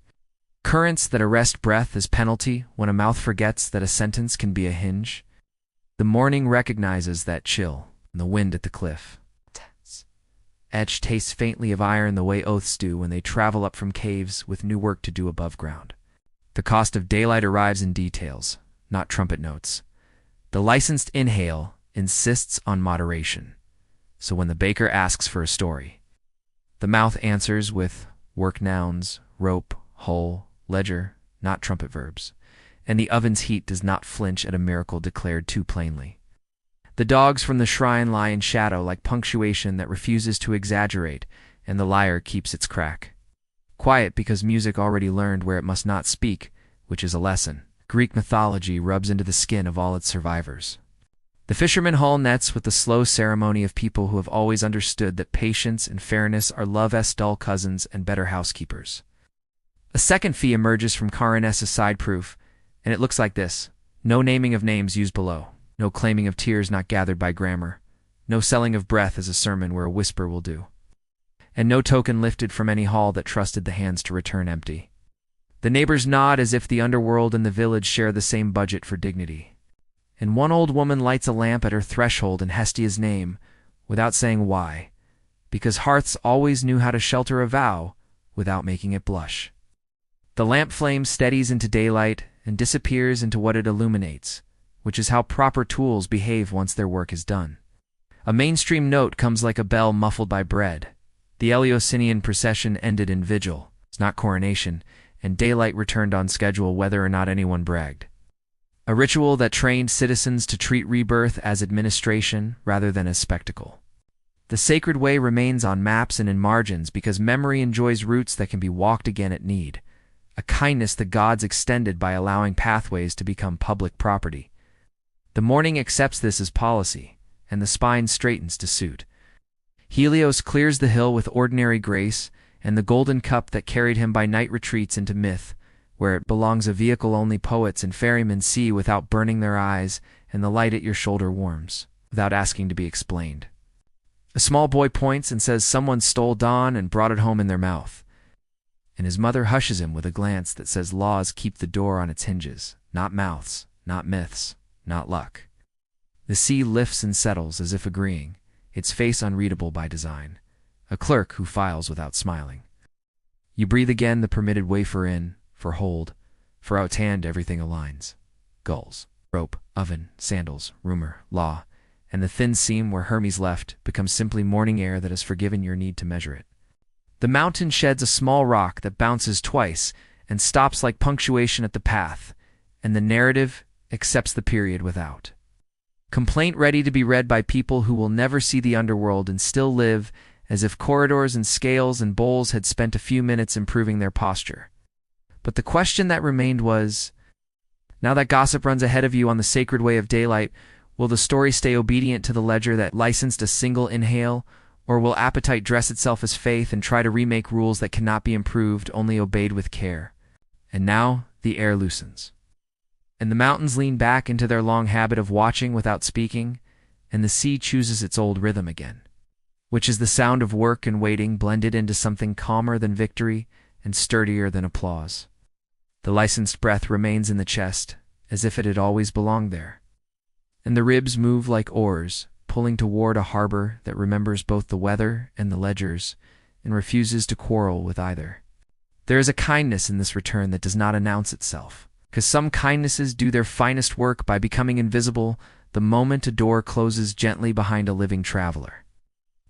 A: Currents that arrest breath as penalty when a mouth forgets that a sentence can be a hinge. The morning recognizes that chill and the wind at the cliff. Edge tastes faintly of iron the way oaths do when they travel up from caves with new work to do above ground. The cost of daylight arrives in details, not trumpet notes. The licensed inhale insists on moderation. So when the baker asks for a story, the mouth answers with work nouns, rope, hull, ledger, not trumpet verbs, and the oven's heat does not flinch at a miracle declared too plainly. The dogs from the shrine lie in shadow like punctuation that refuses to exaggerate, and the lyre keeps its crack. Quiet because music already learned where it must not speak, which is a lesson. Greek mythology rubs into the skin of all its survivors. The fisherman haul nets with the slow ceremony of people who have always understood that patience and fairness are love's dull cousins and better housekeepers. A second fee emerges from Carinessa's side proof, and it looks like this. No naming of names used below. No claiming of tears not gathered by grammar. No selling of breath as a sermon where a whisper will do. And no token lifted from any hall that trusted the hands to return empty. The neighbors nod as if the underworld and the village share the same budget for dignity. And one old woman lights a lamp at her threshold in Hestia's name, without saying why, because hearths always knew how to shelter a vow without making it blush. The lamp flame steadies into daylight and disappears into what it illuminates, which is how proper tools behave once their work is done. A mainstream note comes like a bell muffled by bread. The Eleusinian procession ended in vigil, not coronation, and daylight returned on schedule whether or not anyone bragged. A ritual that trained citizens to treat rebirth as administration rather than as spectacle. The sacred way remains on maps and in margins because memory enjoys routes that can be walked again at need, a kindness the gods extended by allowing pathways to become public property. The morning accepts this as policy, and the spine straightens to suit. Helios clears the hill with ordinary grace, and the golden cup that carried him by night retreats into myth, where it belongs a vehicle only poets and ferrymen see without burning their eyes, and the light at your shoulder warms, without asking to be explained. A small boy points and says someone stole dawn and brought it home in their mouth. And his mother hushes him with a glance that says laws keep the door on its hinges, not mouths, not myths, not luck. The sea lifts and settles as if agreeing, its face unreadable by design, a clerk who files without smiling. You breathe again the permitted wafer in, for hold, for outhand everything aligns. Gulls, rope, oven, sandals, rumor, law, and the thin seam where Hermes left becomes simply morning air that has forgiven your need to measure it. The mountain sheds a small rock that bounces twice and stops like punctuation at the path, and the narrative accepts the period without. Complaint ready to be read by people who will never see the underworld and still live as if corridors and scales and bowls had spent a few minutes improving their posture. But the question that remained was, now that gossip runs ahead of you on the sacred way of daylight, will the story stay obedient to the ledger that licensed a single inhale, or will appetite dress itself as faith and try to remake rules that cannot be improved, only obeyed with care? And now the air loosens. And the mountains lean back into their long habit of watching without speaking, and the sea chooses its old rhythm again, which is the sound of work and waiting blended into something calmer than victory and sturdier than applause. The licensed breath remains in the chest, as if it had always belonged there. And the ribs move like oars, pulling toward a harbor that remembers both the weather and the ledgers, and refuses to quarrel with either. There is a kindness in this return that does not announce itself, because some kindnesses do their finest work by becoming invisible the moment a door closes gently behind a living traveler.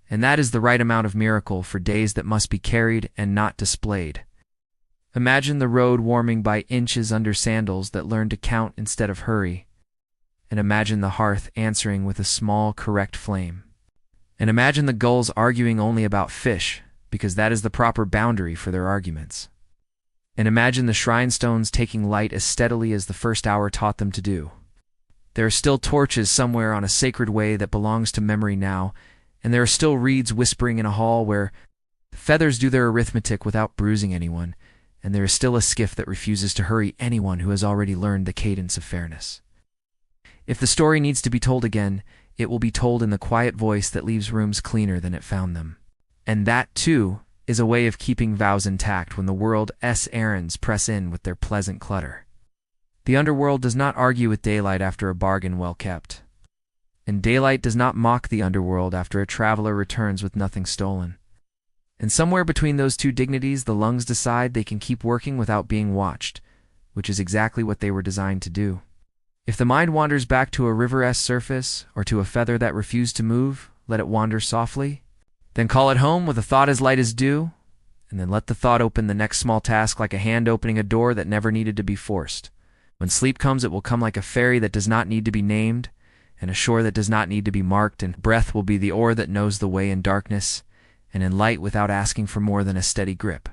A: And that is the right amount of miracle for days that must be carried and not displayed. Imagine the road warming by inches under sandals that learn to count instead of hurry. And imagine the hearth answering with a small, correct flame. And imagine the gulls arguing only about fish, because that is the proper boundary for their arguments. And imagine the shrine stones taking light as steadily as the first hour taught them to do. There are still torches somewhere on a sacred way that belongs to memory now, and there are still reeds whispering in a hall where feathers do their arithmetic without bruising anyone, and there is still a skiff that refuses to hurry anyone who has already learned the cadence of fairness. If the story needs to be told again, it will be told in the quiet voice that leaves rooms cleaner than it found them. And that, too, is a way of keeping vows intact when the world's errands press in with their pleasant clutter. The underworld does not argue with daylight after a bargain well kept. And daylight does not mock the underworld after a traveler returns with nothing stolen. And somewhere between those two dignities, the lungs decide they can keep working without being watched, which is exactly what they were designed to do. If the mind wanders back to a river's surface or to a feather that refused to move, let it wander softly. Then call it home with a thought as light as dew, and then let the thought open the next small task like a hand opening a door that never needed to be forced. When sleep comes, it will come like a fairy that does not need to be named, and a shore that does not need to be marked, and breath will be the oar that knows the way in darkness and in light without asking for more than a steady grip.